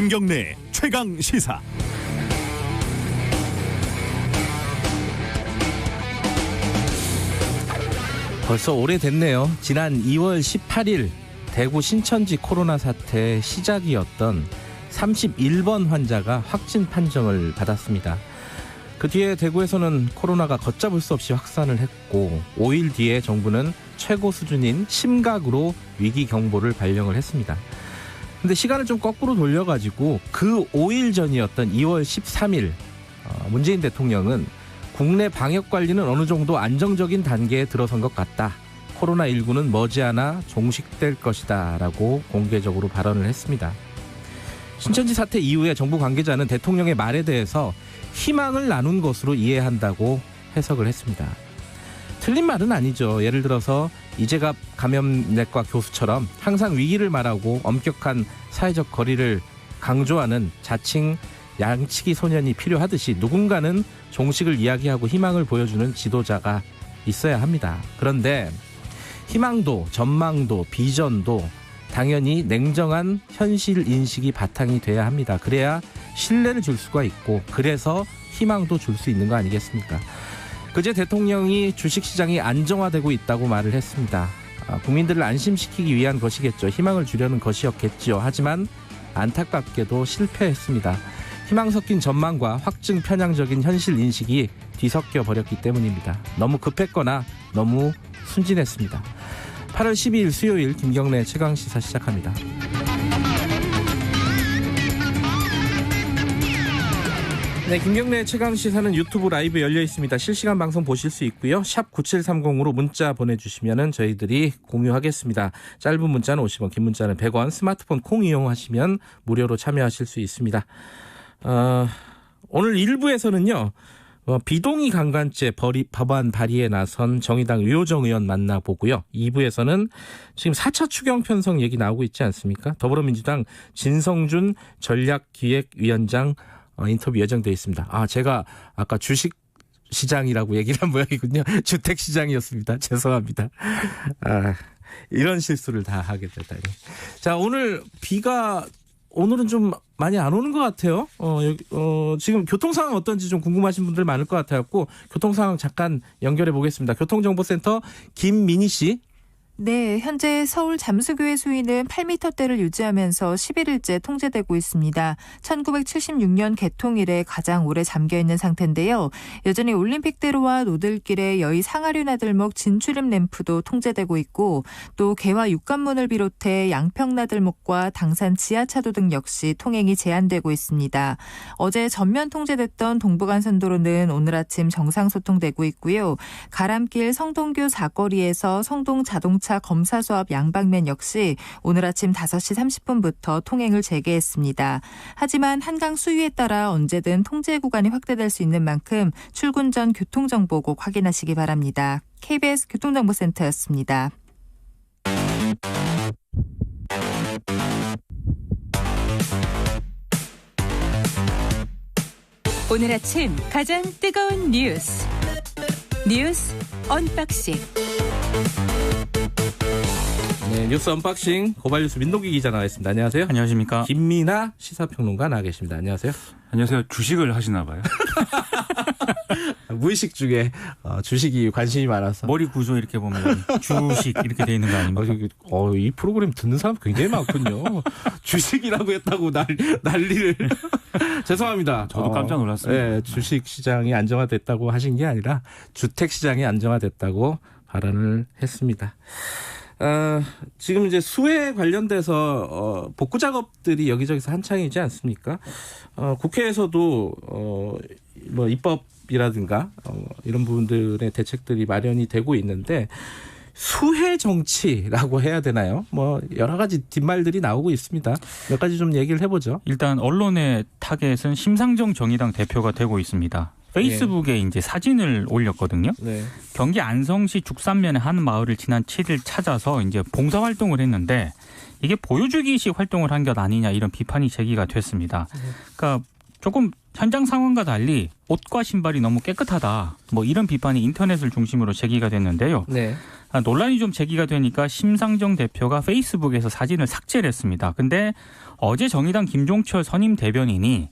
김경래 최강 시사. 벌써 오래됐네요. 지난 2월 18일 대구 신천지 코로나 사태 시작이었던 31번 환자가 확진 판정을 받았습니다. 그 뒤에 대구에서는 코로나가 걷잡을 수 없이 확산을 했고 5일 뒤에 정부는 최고 수준인 심각으로 위기 경보를 발령을 했습니다. 근데 시간을 좀 거꾸로 돌려가지고 그 5일 전이었던 2월 13일 문재인 대통령은 국내 방역관리는 어느 정도 안정적인 단계에 들어선 것 같다. 코로나19는 머지않아 종식될 것이다 라고 공개적으로 발언을 했습니다. 신천지 사태 이후에 정부 관계자는 대통령의 말에 대해서 희망을 나눈 것으로 이해한다고 해석을 했습니다. 틀린 말은 아니죠. 예를 들어서 이재갑 감염내과 교수처럼 항상 위기를 말하고 엄격한 사회적 거리를 강조하는 자칭 양치기 소년이 필요하듯이 누군가는 종식을 이야기하고 희망을 보여주는 지도자가 있어야 합니다. 그런데 희망도 전망도 비전도 당연히 냉정한 현실 인식이 바탕이 돼야 합니다. 그래야 신뢰를 줄 수가 있고 그래서 희망도 줄 수 있는 거 아니겠습니까? 그제 대통령이 주식시장이 안정화되고 있다고 말을 했습니다. 국민들을 안심시키기 위한 것이겠죠. 희망을 주려는 것이었겠죠. 하지만 안타깝게도 실패했습니다. 희망 섞인 전망과 확증 편향적인 현실 인식이 뒤섞여 버렸기 때문입니다. 너무 급했거나 너무 순진했습니다. 8월 12일 수요일 김경래 최강시사 시작합니다. 네, 김경래 최강시사는 유튜브 라이브 열려 있습니다. 실시간 방송 보실 수 있고요. 샵 9730으로 문자 보내주시면 저희들이 공유하겠습니다. 짧은 문자는 50원, 긴 문자는 100원, 스마트폰 콩 이용하시면 무료로 참여하실 수 있습니다. 오늘 1부에서는요. 비동의 강간죄 법안 발의에 나선 정의당 류호정 의원 만나보고요. 2부에서는 지금 4차 추경 편성 얘기 나오고 있지 않습니까? 더불어민주당 진성준 전략기획위원장 인터뷰 예정되어 있습니다. 제가 아까 주식시장이라고 얘기를 한 모양이군요. 주택시장이었습니다. 죄송합니다. 이런 실수를 다 하게 되다니. 자, 오늘은 좀 많이 안 오는 것 같아요. 지금 교통 상황 어떤지 좀 궁금하신 분들 많을 것 같아갖고 교통 상황 잠깐 연결해 보겠습니다. 교통정보센터 김민희 씨. 네, 현재 서울 잠수교의 수위는 8m대를 유지하면서 11일째 통제되고 있습니다. 1976년 개통 이래 가장 오래 잠겨있는 상태인데요. 여전히 올림픽대로와 노들길의 여의 상하류나들목 진출입 램프도 통제되고 있고 또 개화 육관문을 비롯해 양평나들목과 당산 지하차도 등 역시 통행이 제한되고 있습니다. 어제 전면 통제됐던 동부간선도로는 오늘 아침 정상 소통되고 있고요. 가람길 성동교 사거리에서 성동 자동차 검사소 앞 양방면 역시 오늘 아침 5시 30분부터 통행을 재개했습니다. 하지만 한강 수위에 따라 언제든 통제 구간이 확대될 수 있는 만큼 출근 전 교통정보 꼭 확인하시기 바랍니다. KBS 교통정보센터였습니다. 오늘 아침 가장 뜨거운 뉴스 언박싱. 네, 뉴스 언박싱 고발뉴스 민동기 기자 나와 있습니다. 안녕하세요. 안녕하십니까. 김민아 시사평론가 나와 계십니다. 안녕하세요. 안녕하세요. 주식을 하시나 봐요. 무의식 중에 주식이 관심이 많아서. 머리 구조 이렇게 보면 주식 이렇게 돼 있는 거 아닙니까? 이 프로그램 듣는 사람 굉장히 많군요. 주식이라고 했다고 난리를. 죄송합니다. 저도 깜짝 놀랐습니다. 네, 주식 시장이 안정화됐다고 하신 게 아니라 주택 시장이 안정화됐다고 발언을 했습니다. 지금 이제 수해 관련돼서 복구 작업들이 여기저기서 한창이지 않습니까? 국회에서도 뭐 입법이라든가 이런 부분들의 대책들이 마련이 되고 있는데 수해 정치라고 해야 되나요? 뭐 여러 가지 뒷말들이 나오고 있습니다. 몇 가지 좀 얘기를 해보죠. 일단 언론의 타겟은 심상정 정의당 대표가 되고 있습니다. 페이스북에 이제 사진을 올렸거든요. 네. 경기 안성시 죽산면의 한 마을을 지난 7일 찾아서 이제 봉사활동을 했는데 이게 보여주기식 활동을 한 것 아니냐 이런 비판이 제기가 됐습니다. 그러니까 조금 현장 상황과 달리 옷과 신발이 너무 깨끗하다. 뭐 이런 비판이 인터넷을 중심으로 제기가 됐는데요. 네. 논란이 좀 제기가 되니까 심상정 대표가 페이스북에서 사진을 삭제를 했습니다. 근데 어제 정의당 김종철 선임 대변인이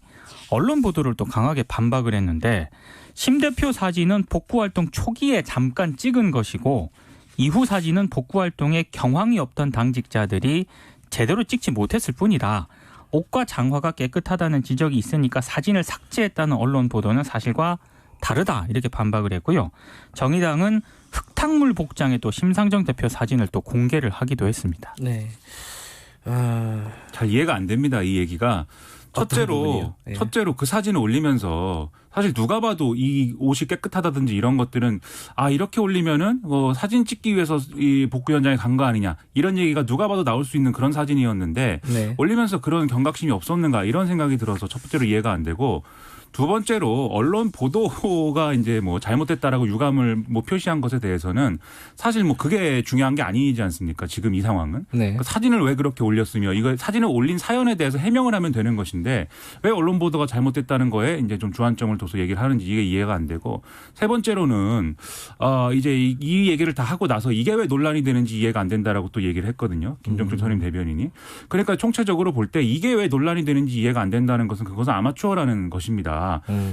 언론 보도를 또 강하게 반박을 했는데 심 대표 사진은 복구활동 초기에 잠깐 찍은 것이고 이후 사진은 복구활동에 경황이 없던 당직자들이 제대로 찍지 못했을 뿐이다. 옷과 장화가 깨끗하다는 지적이 있으니까 사진을 삭제했다는 언론 보도는 사실과 다르다 이렇게 반박을 했고요. 정의당은 흙탕물 복장에 또 심상정 대표 사진을 또 공개를 하기도 했습니다. 네. 잘 이해가 안 됩니다. 이 얘기가. 첫째로 그 사진을 올리면서 사실 누가 봐도 이 옷이 깨끗하다든지 이런 것들은 이렇게 올리면은 뭐 사진 찍기 위해서 이 복구 현장에 간 거 아니냐 이런 얘기가 누가 봐도 나올 수 있는 그런 사진이었는데 네. 올리면서 그런 경각심이 없었는가 이런 생각이 들어서 첫 번째로 이해가 안 되고 두 번째로 언론 보도가 이제 뭐 잘못됐다라고 유감을 뭐 표시한 것에 대해서는 사실 뭐 그게 중요한 게 아니지 않습니까? 지금 이 상황은. 네. 사진을 왜 그렇게 올렸으며 이거 사진을 올린 사연에 대해서 해명을 하면 되는 것인데 왜 언론 보도가 잘못됐다는 거에 이제 좀 주안점을 둬서 얘기를 하는지 이게 이해가 안 되고 세 번째로는 이제 이 얘기를 다 하고 나서 이게 왜 논란이 되는지 이해가 안 된다라고 또 얘기를 했거든요. 김정철 선임 대변인이. 그러니까 총체적으로 볼 때 이게 왜 논란이 되는지 이해가 안 된다는 것은 그것은 아마추어라는 것입니다.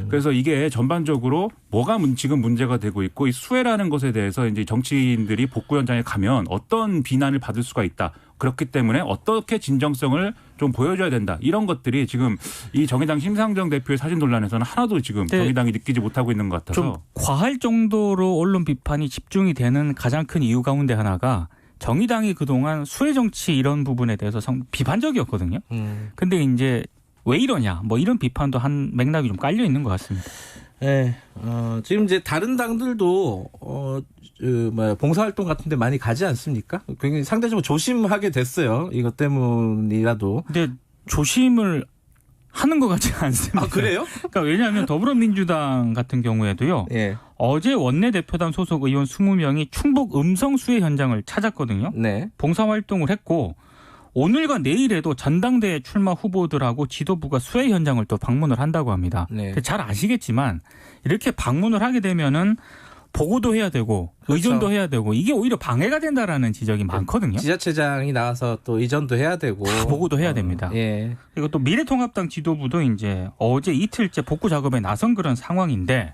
그래서 이게 전반적으로 뭐가 지금 문제가 되고 있고 이 수해라는 것에 대해서 이제 정치인들이 복구 현장에 가면 어떤 비난을 받을 수가 있다. 그렇기 때문에 어떻게 진정성을 좀 보여줘야 된다. 이런 것들이 지금 이 정의당 심상정 대표의 사진 논란에서는 하나도 지금 정의당이 느끼지 못하고 있는 것 같아서. 좀 과할 정도로 언론 비판이 집중이 되는 가장 큰 이유 가운데 하나가 정의당이 그동안 수해 정치 이런 부분에 대해서 비판적이었거든요. 근데 이제 왜 이러냐 뭐 이런 비판도 한 맥락이 좀 깔려 있는 것 같습니다. 네, 지금 이제 다른 당들도 봉사활동 같은데 많이 가지 않습니까? 굉장히 상대적으로 조심하게 됐어요. 이것 때문이라도. 근데 조심을 하는 것 같지 않습니다. 그래요? 그러니까 왜냐하면 더불어민주당 같은 경우에도요. 예. 어제 원내대표단 소속 의원 20명이 충북 음성 수해 현장을 찾았거든요. 네. 봉사활동을 했고 오늘과 내일에도 전당대회 출마 후보들하고 지도부가 수해 현장을 또 방문을 한다고 합니다. 네. 잘 아시겠지만 이렇게 방문을 하게 되면은 보고도 해야 되고 그렇죠. 의존도 해야 되고 이게 오히려 방해가 된다라는 지적이 많거든요. 지자체장이 나와서 또 의전도 해야 되고 다 보고도 해야 됩니다. 예. 그리고 또 미래통합당 지도부도 이제 어제 이틀째 복구 작업에 나선 그런 상황인데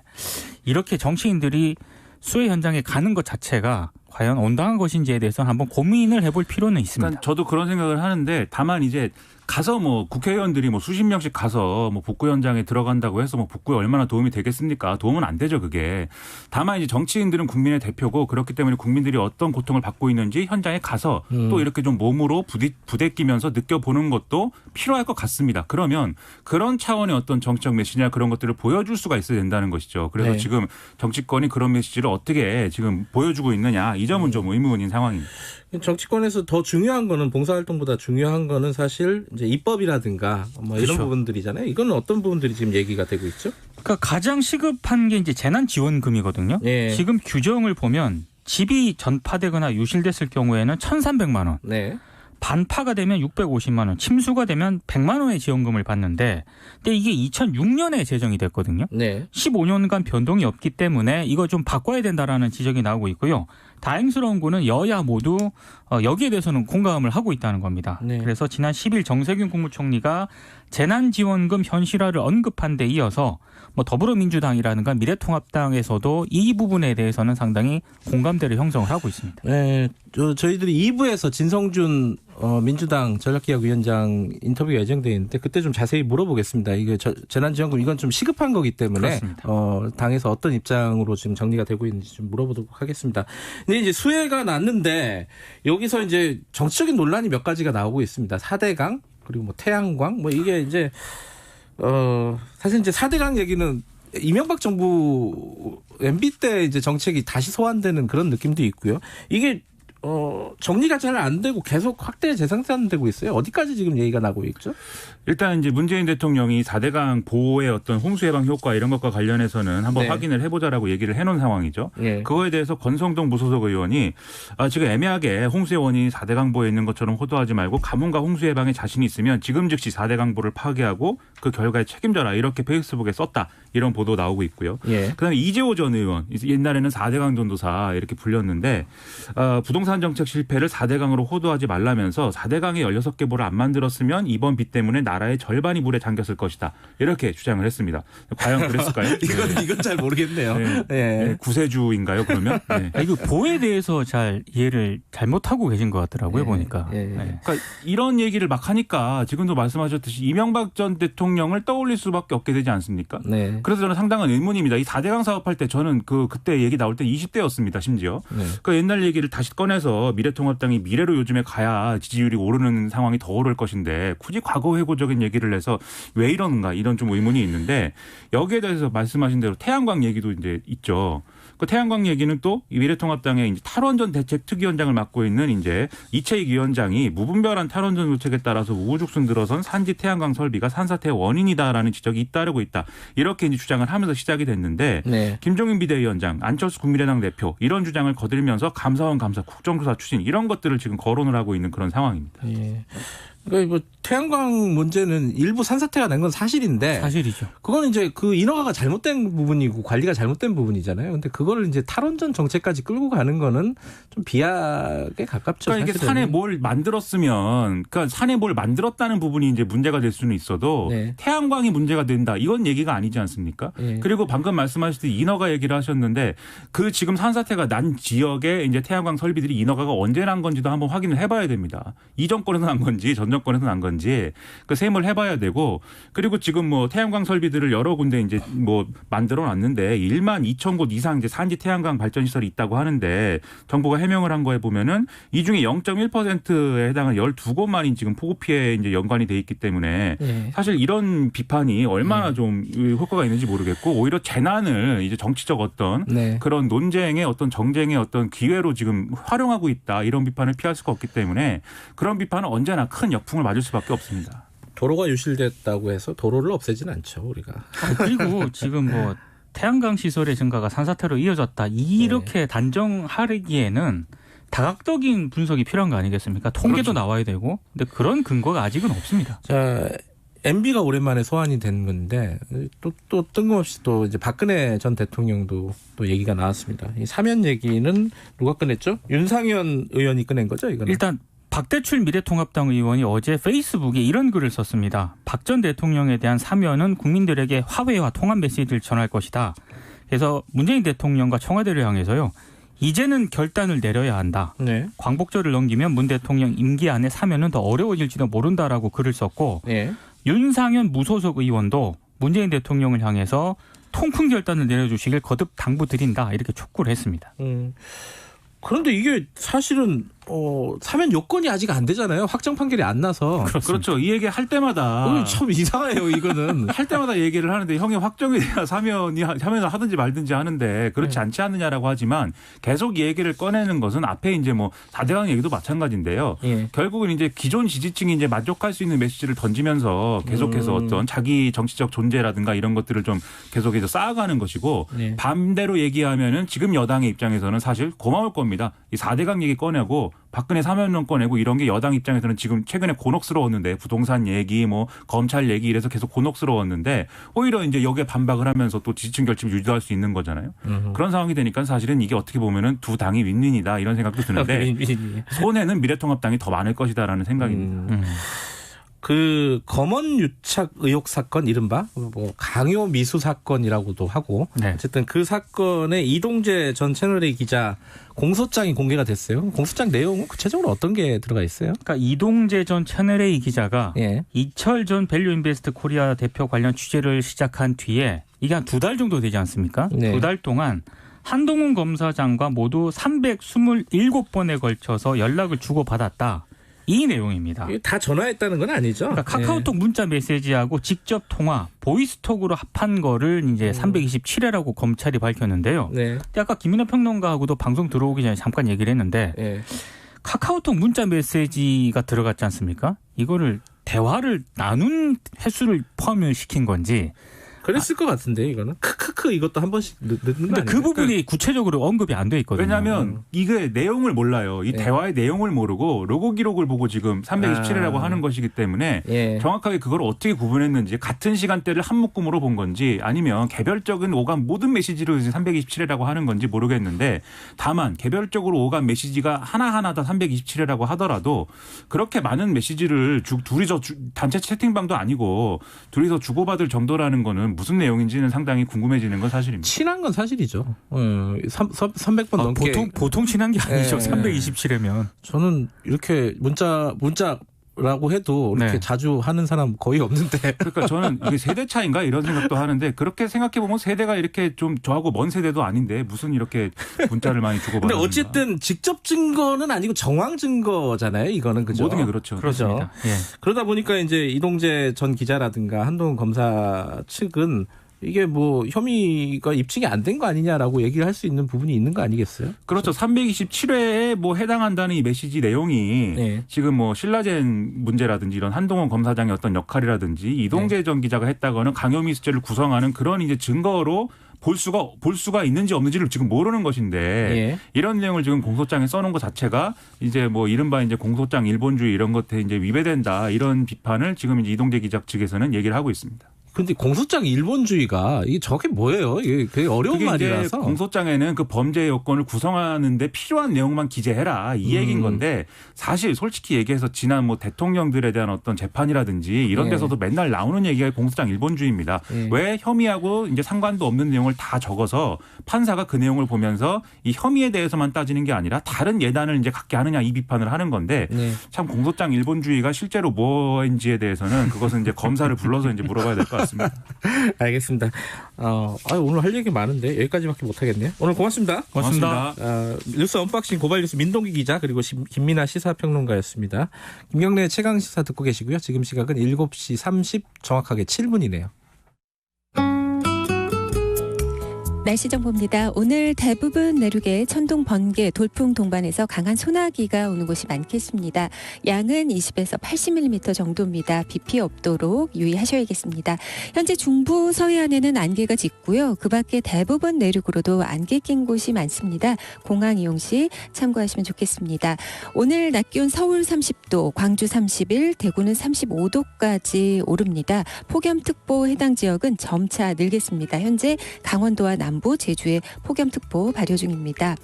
이렇게 정치인들이 수해 현장에 가는 것 자체가 과연 온당한 것인지에 대해서 한번 고민을 해볼 필요는 있습니다. 그러니까 저도 그런 생각을 하는데 다만 이제 가서 뭐 국회의원들이 뭐 수십 명씩 가서 뭐 복구 현장에 들어간다고 해서 뭐 복구에 얼마나 도움이 되겠습니까? 도움은 안 되죠, 그게. 다만 이제 정치인들은 국민의 대표고 그렇기 때문에 국민들이 어떤 고통을 받고 있는지 현장에 가서 또 이렇게 좀 몸으로 부대끼면서 느껴보는 것도 필요할 것 같습니다. 그러면 그런 차원의 어떤 정치적 메시지나 그런 것들을 보여줄 수가 있어야 된다는 것이죠. 그래서 네. 지금 정치권이 그런 메시지를 어떻게 지금 보여주고 있느냐 이 점은 좀 의문인 상황입니다. 정치권에서 더 중요한 거는 봉사활동보다 중요한 거는 사실 이제 입법이라든가 뭐 이런 그렇죠. 부분들이잖아요. 이거는 어떤 부분들이 지금 얘기가 되고 있죠? 그러니까 가장 시급한 게 이제 재난지원금이거든요. 예. 지금 규정을 보면 집이 전파되거나 유실됐을 경우에는 1,300만 원. 네. 반파가 되면 650만 원, 침수가 되면 100만 원의 지원금을 받는데 근데 이게 2006년에 제정이 됐거든요. 네. 15년간 변동이 없기 때문에 이거 좀 바꿔야 된다라는 지적이 나오고 있고요. 다행스러운 거는 여야 모두 여기에 대해서는 공감을 하고 있다는 겁니다. 네. 그래서 지난 10일 정세균 국무총리가 재난지원금 현실화를 언급한 데 이어서 뭐 더불어민주당이라든가 미래통합당에서도 이 부분에 대해서는 상당히 공감대를 형성을 하고 있습니다. 네, 저희들이 2부에서 진성준 민주당 전략기획위원장 인터뷰가 예정되어 있는데 그때 좀 자세히 물어보겠습니다. 이게 재난지원금 이건 좀 시급한 거기 때문에 당에서 어떤 입장으로 지금 정리가 되고 있는지 좀 물어보도록 하겠습니다. 근데 이제 수해가 났는데 여기서 이제 정치적인 논란이 몇 가지가 나오고 있습니다. 4대강 그리고 뭐 태양광 뭐 이게 이제 사실 이제 4대강 얘기는 이명박 정부 MB 때 이제 정책이 다시 소환되는 그런 느낌도 있고요. 이게 정리가 잘 안 되고 계속 확대 재생산되고 있어요. 어디까지 지금 얘기가 나고 있죠? 일단 이제 문재인 대통령이 4대강 보호의 어떤 홍수 예방 효과 이런 것과 관련해서는 한번 네. 확인을 해보자라고 얘기를 해놓은 상황이죠. 예. 그거에 대해서 권성동 무소속 의원이 지금 애매하게 홍수의 원인이 4대강 보에 있는 것처럼 호도하지 말고 가뭄과 홍수 예방에 자신이 있으면 지금 즉시 4대강 보를 파괴하고 그 결과에 책임져라 이렇게 페이스북에 썼다. 이런 보도 나오고 있고요. 예. 그다음에 이재호 전 의원 옛날에는 4대강 전도사 이렇게 불렸는데 부동산 정책 실패를 4대강으로 호도하지 말라면서 4대강에 16개 보를 안 만들었으면 이번 비 때문에 나라의 절반이 물에 잠겼을 것이다. 이렇게 주장을 했습니다. 과연 그랬을까요? 이건 잘 모르겠네요. 네. 예. 네, 구세주인가요 그러면? 네. 이거 보에 대해서 잘 이해를 잘못하고 계신 것 같더라고요 예. 보니까. 예. 네. 그러니까 이런 얘기를 막 하니까 지금도 말씀하셨듯이 이명박 전 대통령을 떠올릴 수밖에 없게 되지 않습니까? 네. 그래서 저는 상당한 의문입니다. 이 4대강 사업할 때 저는 그때 얘기 나올 때 20대였습니다. 심지어. 네. 그 옛날 얘기를 다시 꺼내서 미래통합당이 미래로 요즘에 가야 지지율이 오르는 상황이 더 오를 것인데 굳이 과거 회고적인 얘기를 해서 왜 이러는가 이런 좀 의문이 있는데 여기에 대해서 말씀하신 대로 태양광 얘기도 이제 있죠. 그 태양광 얘기는 또 미래통합당의 이제 탈원전 대책 특위원장을 맡고 있는 이제 이채익 위원장이 무분별한 탈원전 정책에 따라서 우후죽순 들어선 산지 태양광 설비가 산사태의 원인이다라는 지적이 잇따르고 있다. 이렇게 이제 주장을 하면서 시작이 됐는데 네. 김종인 비대위원장, 안철수 국민의당 대표 이런 주장을 거들면서 감사원 감사, 국정조사 추진 이런 것들을 지금 거론을 하고 있는 그런 상황입니다. 예. 그러니까 뭐 태양광 문제는 일부 산사태가 난 건 사실인데 사실이죠. 그거는 이제 그 인허가가 잘못된 부분이고 관리가 잘못된 부분이잖아요. 근데 그거를 이제 탈원전 정책까지 끌고 가는 거는 좀 비약에 가깝죠. 그러니까 이게 사실은. 산에 뭘 만들었으면, 그러니까 산에 뭘 만들었다는 부분이 이제 문제가 될 수는 있어도 네. 태양광이 문제가 된다. 이건 얘기가 아니지 않습니까? 예. 그리고 방금 말씀하셨듯이 인허가 얘기를 하셨는데 그 지금 산사태가 난 지역에 이제 태양광 설비들이 인허가가 언제 난 건지도 한번 확인을 해봐야 됩니다. 이 정권에서 난 건지 전 정권에서 난 건지 그 셈을 해봐야 되고 그리고 지금 뭐 태양광 설비들을 여러 군데 이제 뭐 만들어 놨는데 1만 2천 곳 이상 이제 산지 태양광 발전 시설이 있다고 하는데 정부가 해명을 한 거에 보면은 이 중에 0.1%에 해당하는 12곳만이 지금 폭우 피해에 이제 연관이 돼 있기 때문에 예. 사실 이런 비판이 얼마나 좀 효과가 있는지 모르겠고 오히려 재난을 이제 정치적 어떤 네. 그런 논쟁의 어떤 정쟁의 어떤 기회로 지금 활용하고 있다 이런 비판을 피할 수가 없기 때문에 그런 비판은 언제나 큰 역풍을 맞을 수밖에 없습니다. 도로가 유실됐다고 해서 도로를 없애지는 않죠 우리가. 그리고 지금 뭐 태양광 시설의 증가가 산사태로 이어졌다 이렇게 단정하기에는 다각적인 분석이 필요한 거 아니겠습니까? 통계도 그렇죠. 나와야 되고 근데 그런 근거가 아직은 없습니다. 자, MB가 오랜만에 소환이 된 건데 또 뜬금없이 또 이제 박근혜 전 대통령도 또 얘기가 나왔습니다. 이 사면 얘기는 누가 꺼냈죠? 윤상현 의원이 꺼낸 거죠, 이거는? 일단 박대출 미래통합당 의원이 어제 페이스북에 이런 글을 썼습니다. 박 전 대통령에 대한 사면은 국민들에게 화해와 통합 메시지를 전할 것이다. 그래서 문재인 대통령과 청와대를 향해서요. 이제는 결단을 내려야 한다. 네. 광복절을 넘기면 문 대통령 임기 안에 사면은 더 어려워질지도 모른다라고 글을 썼고 네. 윤상현 무소속 의원도 문재인 대통령을 향해서 통큰 결단을 내려주시길 거듭 당부드린다. 이렇게 촉구를 했습니다. 그런데 이게 사실은 사면 요건이 아직 안 되잖아요. 확정 판결이 안 나서. 그렇죠. 이 얘기 할 때마다 참 이상해요, 이거는. 할 때마다 얘기를 하는데 형이 확정이 돼야 사면을 하든지 말든지 하는데 그렇지 않지 않느냐라고 하지만 계속 이 얘기를 꺼내는 것은 앞에 이제 뭐 4대강 얘기도 마찬가지인데요. 예. 결국은 이제 기존 지지층이 이제 만족할 수 있는 메시지를 던지면서 계속해서 어떤 자기 정치적 존재라든가 이런 것들을 좀 계속해서 쌓아가는 것이고 예. 반대로 얘기하면은 지금 여당의 입장에서는 사실 고마울 겁니다. 이 4대강 얘기 꺼내고 박근혜 사면론 꺼내고 이런 게 여당 입장에서는 지금 최근에 곤혹스러웠는데 부동산 얘기 뭐 검찰 얘기 이래서 계속 곤혹스러웠는데 오히려 이제 여기에 반박을 하면서 또 지지층 결집을 유지할 수 있는 거잖아요. 그런 상황이 되니까 사실은 이게 어떻게 보면은 두 당이 윈윈이다 이런 생각도 드는데 손해는 미래통합당이 더 많을 것이다라는 생각입니다. 그 검언 유착 의혹 사건 이른바 뭐 강요 미수 사건이라고도 하고 네. 어쨌든 그 사건에 이동재 전 채널A 기자 공소장이 공개가 됐어요. 공소장 내용은 구체적으로 어떤 게 들어가 있어요? 그러니까 이동재 전 채널A 기자가 예. 이철 전 밸류인베스트 코리아 대표 관련 취재를 시작한 뒤에 이게 한 2달 정도 되지 않습니까? 네. 2달 동안 한동훈 검사장과 모두 327번에 걸쳐서 연락을 주고받았다. 이 내용입니다. 이게 다 전화했다는 건 아니죠? 그러니까 카카오톡 문자 메시지하고 직접 통화, 보이스톡으로 합한 거를 이제 327회라고 검찰이 밝혔는데요. 네. 근데 아까 김민하 평론가하고도 방송 들어오기 전에 잠깐 얘기를 했는데 네. 카카오톡 문자 메시지가 들어갔지 않습니까? 이거를 대화를 나눈 횟수를 포함을 시킨 건지. 그랬을 것 같은데 이거는 크크크 이것도 한 번씩 넣는 거 근데 아니에요? 그 부분이 구체적으로 언급이 안 돼 있거든요. 왜냐하면 이게 내용을 몰라요. 이 네. 대화의 내용을 모르고 로고 기록을 보고 지금 327회라고 하는 것이기 때문에 예. 정확하게 그걸 어떻게 구분했는지 같은 시간대를 한 묶음으로 본 건지 아니면 개별적인 오간 모든 메시지를 327회라고 하는 건지 모르겠는데 다만 개별적으로 오간 메시지가 하나하나 다 327회라고 하더라도 그렇게 많은 메시지를 둘이서 단체 채팅방도 아니고 둘이서 주고받을 정도라는 거는 무슨 내용인지는 상당히 궁금해지는 건 사실입니다. 친한 건 사실이죠. 300번 넘게. 보통 친한 게 아니죠. 네. 327회면. 저는 이렇게 문자라고 해도 이렇게 네. 자주 하는 사람 거의 없는데. 그러니까 저는 이게 세대 차인가 이런 생각도 하는데 그렇게 생각해 보면 세대가 이렇게 좀 저하고 먼 세대도 아닌데 무슨 이렇게 문자를 많이 주고받는. 근데 어쨌든 직접 증거는 아니고 정황 증거잖아요. 이거는 그죠? 모든 게 그렇죠. 그렇습니다. 예. 그러다 보니까 이제 이동재 전 기자라든가 한동훈 검사 측은 이게 뭐 혐의가 입증이 안 된 거 아니냐라고 얘기를 할 수 있는 부분이 있는 거 아니겠어요? 그렇죠. 327회에 뭐 해당한다는 이 메시지 내용이 네. 지금 뭐 신라젠 문제라든지 이런 한동훈 검사장의 어떤 역할이라든지 이동재 전 기자가 했다거나 강요미수죄를 구성하는 그런 이제 증거로 볼 수가 있는지 없는지를 지금 모르는 것인데 예. 이런 내용을 지금 공소장에 써놓은 것 자체가 이제 뭐 이른바 이제 공소장 일본주의 이런 것에 이제 위배된다 이런 비판을 지금 이제 이동재 기자 측에서는 얘기를 하고 있습니다. 근데 공소장 일본주의가 이게 저게 뭐예요? 이게 되게 어려운 그게 이제 말이라서. 공소장에는 그 범죄 요건을 구성하는데 필요한 내용만 기재해라 이 얘기인 건데 사실 솔직히 얘기해서 지난 뭐 대통령들에 대한 어떤 재판이라든지 이런 예. 데서도 맨날 나오는 얘기가 공소장 일본주의입니다. 예. 왜 혐의하고 이제 상관도 없는 내용을 다 적어서 판사가 그 내용을 보면서 이 혐의에 대해서만 따지는 게 아니라 다른 예단을 이제 갖게 하느냐 이 비판을 하는 건데 네. 참 공소장 일본주의가 실제로 뭐인지에 대해서는 그것은 이제 검사를 불러서 이제 물어봐야 될 것 같습니다. 알겠습니다. 오늘 할 얘기 많은데 여기까지밖에 못 하겠네요. 오늘 고맙습니다. 고맙습니다. 뉴스 언박싱 고발뉴스 민동기 기자 그리고 김민아 시사평론가였습니다. 김경래 최강 시사 듣고 계시고요. 지금 시각은 7시 30 정확하게 7분이네요. 날씨 정보입니다. 오늘 대부분 내륙에 천둥, 번개, 돌풍 동반해서 강한 소나기가 오는 곳이 많겠습니다. 양은 20에서 80mm 정도입니다. 비 피해 없도록 유의하셔야겠습니다. 현재 중부 서해안에는 안개가 짙고요. 그 밖에 대부분 내륙으로도 안개 낀 곳이 많습니다. 공항 이용 시 참고하시면 좋겠습니다. 오늘 낮 기온 서울 30도, 광주 31, 대구는 35도까지 오릅니다. 폭염특보 해당 지역은 점차 늘겠습니다. 현재 강원도와 남부, 제주에 폭염특보 발효 중입니다.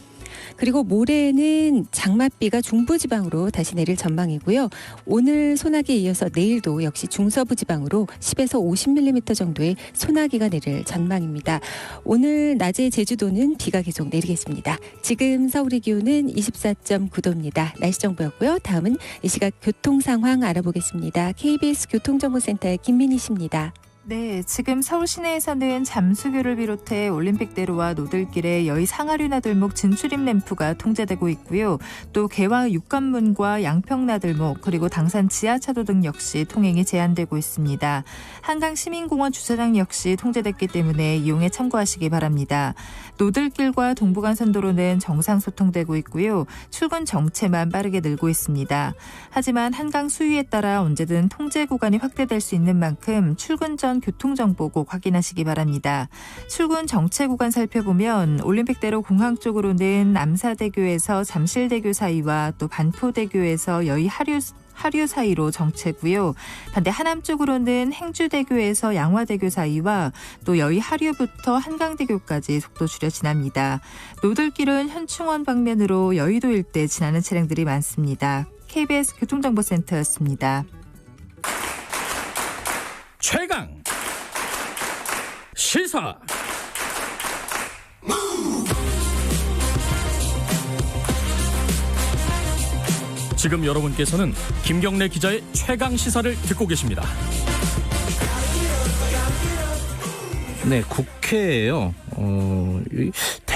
그리고 모레는 장맛비가 중부지방으로 다시 내릴 전망이고요. 오늘 소나기에 이어서 내일도 역시 중서부 지방으로 10에서 50mm 정도의 소나기가 내릴 전망입니다. 오늘 낮에 제주도는 비가 계속 내리겠습니다. 지금 서울의 기온은 24.9도입니다. 날씨 정보였고요. 다음은 이 시각 교통 상황 알아보겠습니다. KBS 교통정보센터의 김민희 씨입니다. 네, 지금 서울 시내에서는 잠수교를 비롯해 올림픽대로와 노들길에 여의 상하류나들목 진출입 램프가 통제되고 있고요. 또 개화 육관문과 양평나들목 그리고 당산 지하차도 등 역시 통행이 제한되고 있습니다. 한강 시민공원 주차장 역시 통제됐기 때문에 이용에 참고하시기 바랍니다. 노들길과 동부간선도로는 정상 소통되고 있고요. 출근 정체만 빠르게 늘고 있습니다. 하지만 한강 수위에 따라 언제든 통제 구간이 확대될 수 있는 만큼 출근 전 교통정보 꼭 확인하시기 바랍니다. 출근 정체 구간 살펴보면 올림픽대로 공항 쪽으로는 남사대교에서 잠실대교 사이와 또 반포대교에서 여의 하류 사이로 정체고요. 반대 하남 쪽으로는 행주대교에서 양화대교 사이와 또 여의 하류부터 한강대교까지 속도 줄여 지납니다. 노들길은 현충원 방면으로 여의도 일대 지나는 차량들이 많습니다. KBS 교통정보센터였습니다. 최강 시사. 지금 여러분께서는 김경래 기자의 최강 시사를 듣고 계십니다. 네, 국회예요.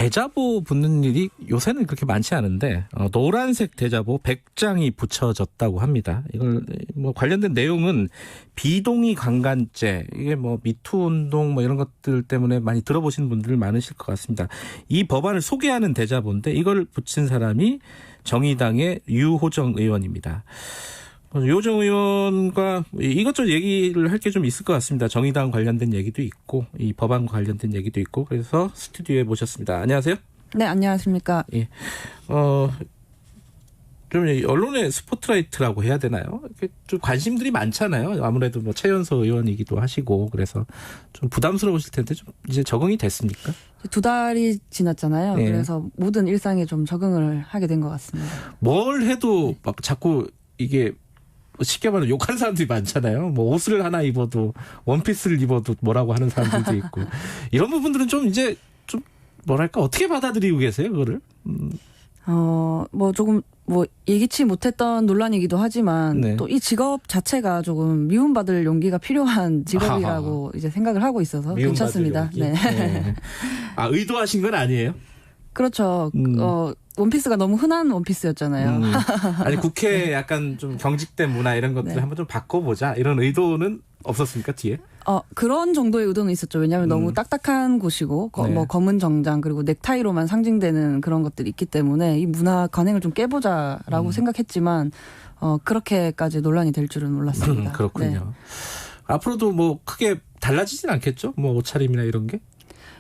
대자보 붙는 일이 요새는 그렇게 많지 않은데 노란색 대자보 100장이 붙여졌다고 합니다. 이걸 뭐 관련된 내용은 비동의 강간죄, 이게 뭐 미투 운동 뭐 이런 것들 때문에 많이 들어보신 분들 많으실 것 같습니다. 이 법안을 소개하는 대자보인데 이걸 붙인 사람이 정의당의 유호정 의원입니다. 유호정 의원과 이것저것 얘기를 할 게 좀 있을 것 같습니다. 정의당 관련된 얘기도 있고 이 법안 관련된 얘기도 있고 그래서 스튜디오에 모셨습니다. 안녕하세요. 네, 안녕하십니까. 예. 좀 언론의 스포트라이트라고 해야 되나요? 좀 관심들이 많잖아요. 아무래도 뭐 최연소 의원이기도 하시고 그래서 좀 부담스러우실 텐데 좀 이제 적응이 됐습니까? 2달이 지났잖아요. 네. 그래서 모든 일상에 좀 적응을 하게 된 것 같습니다. 뭘 해도 막 자꾸 이게 쉽게 말하면 욕하는 사람들이 많잖아요. 뭐 옷을 하나 입어도 원피스를 입어도 뭐라고 하는 사람들도 있고 이런 부분들은 좀 이제 좀 뭐랄까 어떻게 받아들이고 계세요, 그거를? 뭐 조금 뭐 예기치 못했던 논란이기도 하지만 네. 또 이 직업 자체가 조금 미움받을 용기가 필요한 직업이라고 이제 생각을 하고 있어서 괜찮습니다. 네. 네. 아, 의도하신 건 아니에요? 그렇죠. 원피스가 너무 흔한 원피스였잖아요. 아니 국회 약간 좀 경직된 문화 이런 것들 네. 한번 좀 바꿔보자 이런 의도는 없었습니까 뒤에? 그런 정도의 의도는 있었죠. 왜냐하면 너무 딱딱한 곳이고 네. 뭐 검은 정장 그리고 넥타이로만 상징되는 그런 것들이 있기 때문에 이 문화 관행을 좀 깨보자라고 생각했지만 그렇게까지 논란이 될 줄은 몰랐습니다. 그렇군요. 네. 앞으로도 뭐 크게 달라지진 않겠죠? 뭐 옷차림이나 이런 게?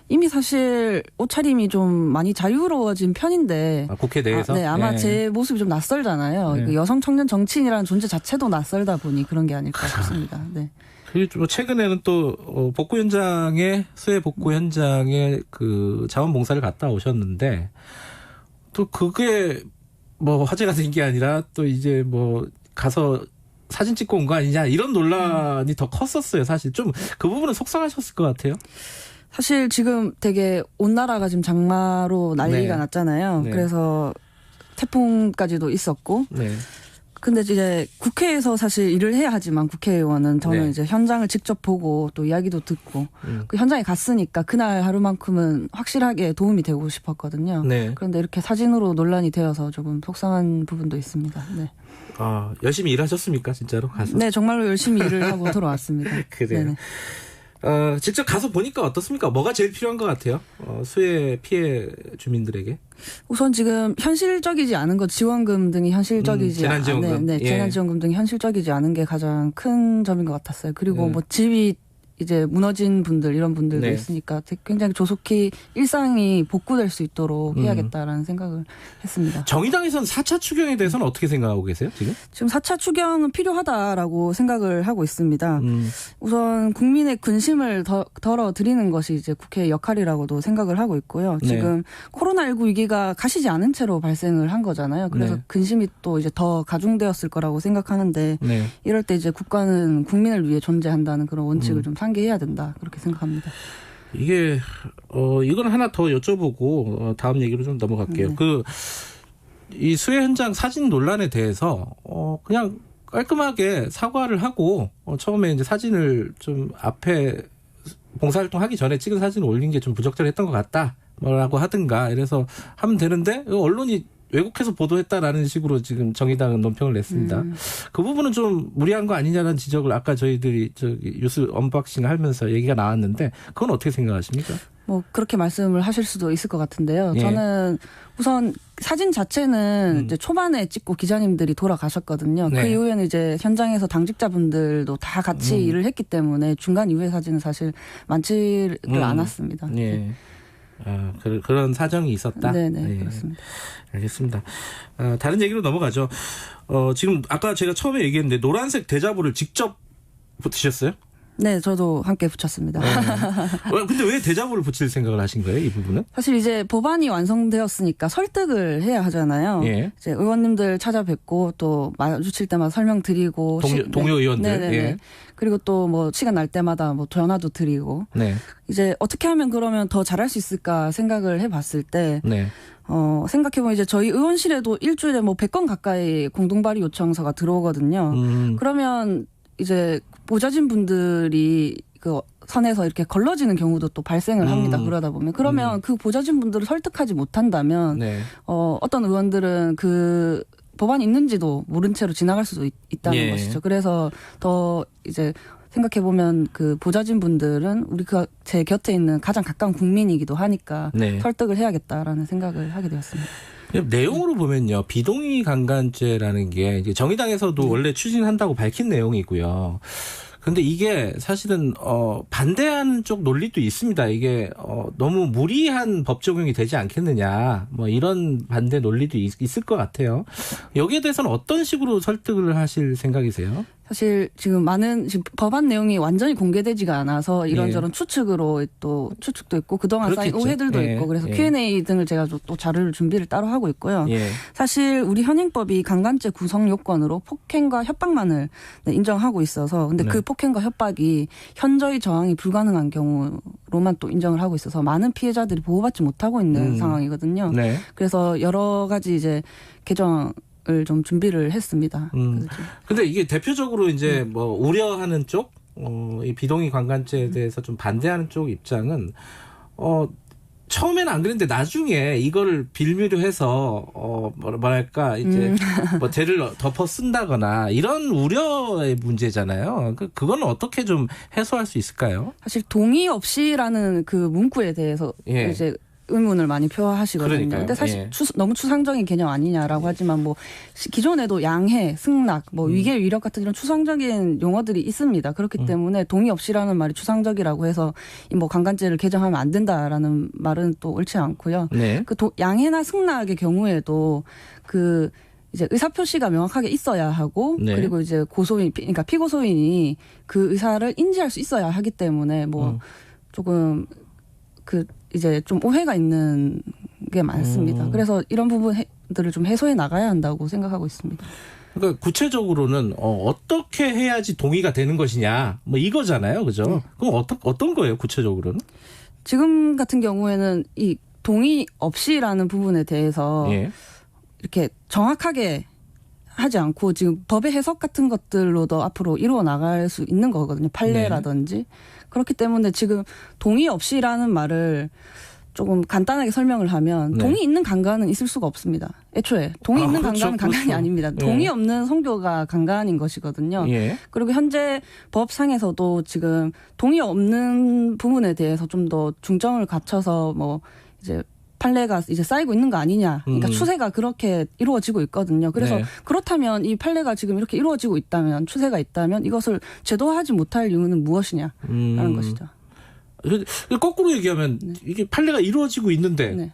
이미 사실 옷차림이 좀 많이 자유로워진 편인데 국회 내에서? 네, 아마 네. 제 모습이 좀 낯설잖아요. 네. 그 여성 청년 정치인이라는 존재 자체도 낯설다 보니 그런 게 아닐까 싶습니다. 네. 그리고 최근에는 또 복구 현장에 수해 복구 현장에 그 자원봉사를 갔다 오셨는데 또 그게 뭐 화제가 된 게 아니라 또 이제 뭐 가서 사진 찍고 온 거 아니냐 이런 논란이 더 컸었어요. 사실 좀 그 부분은 속상하셨을 것 같아요. 사실 지금 되게 온 나라가 지금 장마로 난리가 네. 났잖아요. 네. 그래서 태풍까지도 있었고. 네. 근데 이제 국회에서 사실 일을 해야 하지만 국회의원은 저는 네. 이제 현장을 직접 보고 또 이야기도 듣고 그 현장에 갔으니까 그날 하루만큼은 확실하게 도움이 되고 싶었거든요. 네. 그런데 이렇게 사진으로 논란이 되어서 조금 속상한 부분도 있습니다. 네. 열심히 일하셨습니까 진짜로 가서? 네, 정말로 열심히 일을 하고 돌아왔습니다. 그래요. 네네. 직접 가서 보니까 어떻습니까? 뭐가 제일 필요한 것 같아요? 수해 피해 주민들에게? 우선 지금 현실적이지 않은 것, 지원금 등이 현실적이지 재난지원금. 네, 예. 재난지원금 등이 현실적이지 않은 게 가장 큰 점인 것 같았어요. 그리고 뭐 집이 이제 무너진 분들 이런 분들도 네. 있으니까 굉장히 조속히 일상이 복구될 수 있도록 해야겠다라는 생각을 했습니다. 정의당에서는 4차 추경에 대해서는 어떻게 생각하고 계세요 지금? 지금 4차 추경은 필요하다라고 생각을 하고 있습니다. 우선 국민의 근심을 덜어드리는 것이 이제 국회의 역할이라고도 생각을 하고 있고요. 네. 지금 코로나19 위기가 가시지 않은 채로 발생을 한 거잖아요. 그래서 네. 근심이 또 이제 더 가중되었을 거라고 생각하는데 네. 이럴 때 이제 국가는 국민을 위해 존재한다는 그런 원칙을 좀 상기해야 된다. 그렇게 생각합니다. 이게 이건 하나 더 여쭤보고 다음 얘기로 좀 넘어갈게요. 네. 이 수해 현장 사진 논란에 대해서 그냥 깔끔하게 사과를 하고 처음에 이제 사진을 좀 앞에 봉사활동 하기 전에 찍은 사진을 올린 게 좀 부적절했던 것 같다. 뭐라고 하든가 이래서 하면 되는데 언론이 왜곡해서 보도했다라는 식으로 지금 정의당은 논평을 냈습니다. 그 부분은 좀 무리한 거 아니냐는 지적을 아까 저희들이 뉴스 언박싱 하면서 얘기가 나왔는데 그건 어떻게 생각하십니까? 뭐 그렇게 말씀을 하실 수도 있을 것 같은데요. 예. 저는 우선 사진 자체는 이제 초반에 찍고 기자님들이 돌아가셨거든요. 네. 그 이후에는 이제 현장에서 당직자분들도 다 같이 일을 했기 때문에 중간 이후의 사진은 사실 많지를 않았습니다. 예. 그런 사정이 있었다. 네네 예. 그렇습니다. 알겠습니다. 다른 얘기로 넘어가죠. 지금 아까 제가 처음에 얘기했는데 노란색 대자보를 직접 붙이셨어요? 네, 저도 함께 붙였습니다. 근데 왜 대자보를 붙일 생각을 하신 거예요, 이 부분은? 사실 이제 법안이 완성되었으니까 설득을 해야 하잖아요. 예. 이제 의원님들 찾아뵙고 또 마주칠 때마다 설명드리고 동료 의원들. 네네네. 예. 그리고 또 뭐 시간 날 때마다 뭐 전화도 드리고 네. 이제 어떻게 하면 그러면 더 잘할 수 있을까 생각을 해봤을 때 네. 생각해보면 이제 저희 의원실에도 일주일에 뭐 100건 가까이 공동발의 요청서가 들어오거든요. 그러면 이제 보좌진 분들이 그 선에서 이렇게 걸러지는 경우도 또 발생을 합니다. 그러다 보면 그러면 그 보좌진 분들을 설득하지 못한다면 네. 어떤 의원들은 그 법안이 있는지도 모른 채로 지나갈 수도 있다는 예. 것이죠. 그래서 더 이제 생각해 보면 그 보좌진 분들은 우리 제 곁에 있는 가장 가까운 국민이기도 하니까 네. 설득을 해야겠다라는 생각을 하게 되었습니다. 내용으로 보면요, 비동의 강간죄라는 게 이제 정의당에서도 원래 추진한다고 밝힌 내용이고요. 근데 이게 사실은 반대하는 쪽 논리도 있습니다. 이게 너무 무리한 법 적용이 되지 않겠느냐, 뭐 이런 반대 논리도 있을 것 같아요. 여기에 대해서는 어떤 식으로 설득을 하실 생각이세요? 사실 지금 법안 내용이 완전히 공개되지가 않아서 이런저런 추측으로 또 추측도 있고 그동안 쌓인 그렇겠죠. 오해들도 있고 그래서 Q&A 등을 제가 또 자료를 준비를 따로 하고 있고요. 사실 우리 현행법이 강간죄 구성 요건으로 폭행과 협박만을 인정하고 있어서 근데 그 폭행과 협박이 현저히 저항이 불가능한 경우로만 또 인정을 하고 있어서 많은 피해자들이 보호받지 못하고 있는 상황이거든요. 네. 그래서 여러 가지 이제 개정을 좀 준비를 했습니다. 근데 이게 대표적으로 이제 뭐 우려하는 쪽, 이 비동의 강간죄에 대해서 좀 반대하는 쪽 입장은, 처음에는 안 그랬는데 나중에 이거를 빌미로 해서, 뭐랄까, 이제 뭐 죄를 덮어 쓴다거나 이런 우려의 문제잖아요. 그거는 어떻게 좀 해소할 수 있을까요? 사실 동의 없이라는 그 문구에 대해서 이제 의문을 많이 표하시거든요. 그러니까요. 근데 사실 너무 추상적인 개념 아니냐라고 하지만 뭐 기존에도 양해, 승낙, 뭐 위계, 위력 같은 이런 추상적인 용어들이 있습니다. 그렇기 때문에 동의 없이라는 말이 추상적이라고 해서 뭐 강간죄를 개정하면 안 된다라는 말은 또 옳지 않고요. 네. 그 양해나 승낙의 경우에도 그 이제 의사표시가 명확하게 있어야 하고 그리고 이제 그러니까 피고소인이 그 의사를 인지할 수 있어야 하기 때문에 뭐 조금 이제 좀 오해가 있는 게 많습니다. 그래서 이런 부분들을 좀 해소해 나가야 한다고 생각하고 있습니다. 그러니까 구체적으로는 어떻게 해야지 동의가 되는 것이냐, 뭐 이거잖아요, 그죠? 그럼 어떤 거예요, 구체적으로는? 지금 같은 경우에는 이 동의 없이라는 부분에 대해서 이렇게 정확하게 하지 않고 지금 법의 해석 같은 것들로도 앞으로 이루어 나갈 수 있는 거거든요. 판례라든지. 그렇기 때문에 지금 동의 없이라는 말을 조금 간단하게 설명을 하면 동의 있는 강간은 있을 수가 없습니다. 애초에 동의 있는 강간은 강간이 아닙니다. 동의 없는 성교가 강간인 것이거든요. 그리고 현재 법상에서도 지금 동의 없는 부분에 대해서 좀 더 중점을 갖춰서 뭐 이제 판례가 이제 쌓이고 있는 거 아니냐. 그러니까 추세가 그렇게 이루어지고 있거든요. 그래서 그렇다면 이 판례가 지금 이렇게 이루어지고 있다면, 추세가 있다면 이것을 제도화하지 못할 이유는 무엇이냐라는 것이죠. 거꾸로 얘기하면 이게 판례가 이루어지고 있는데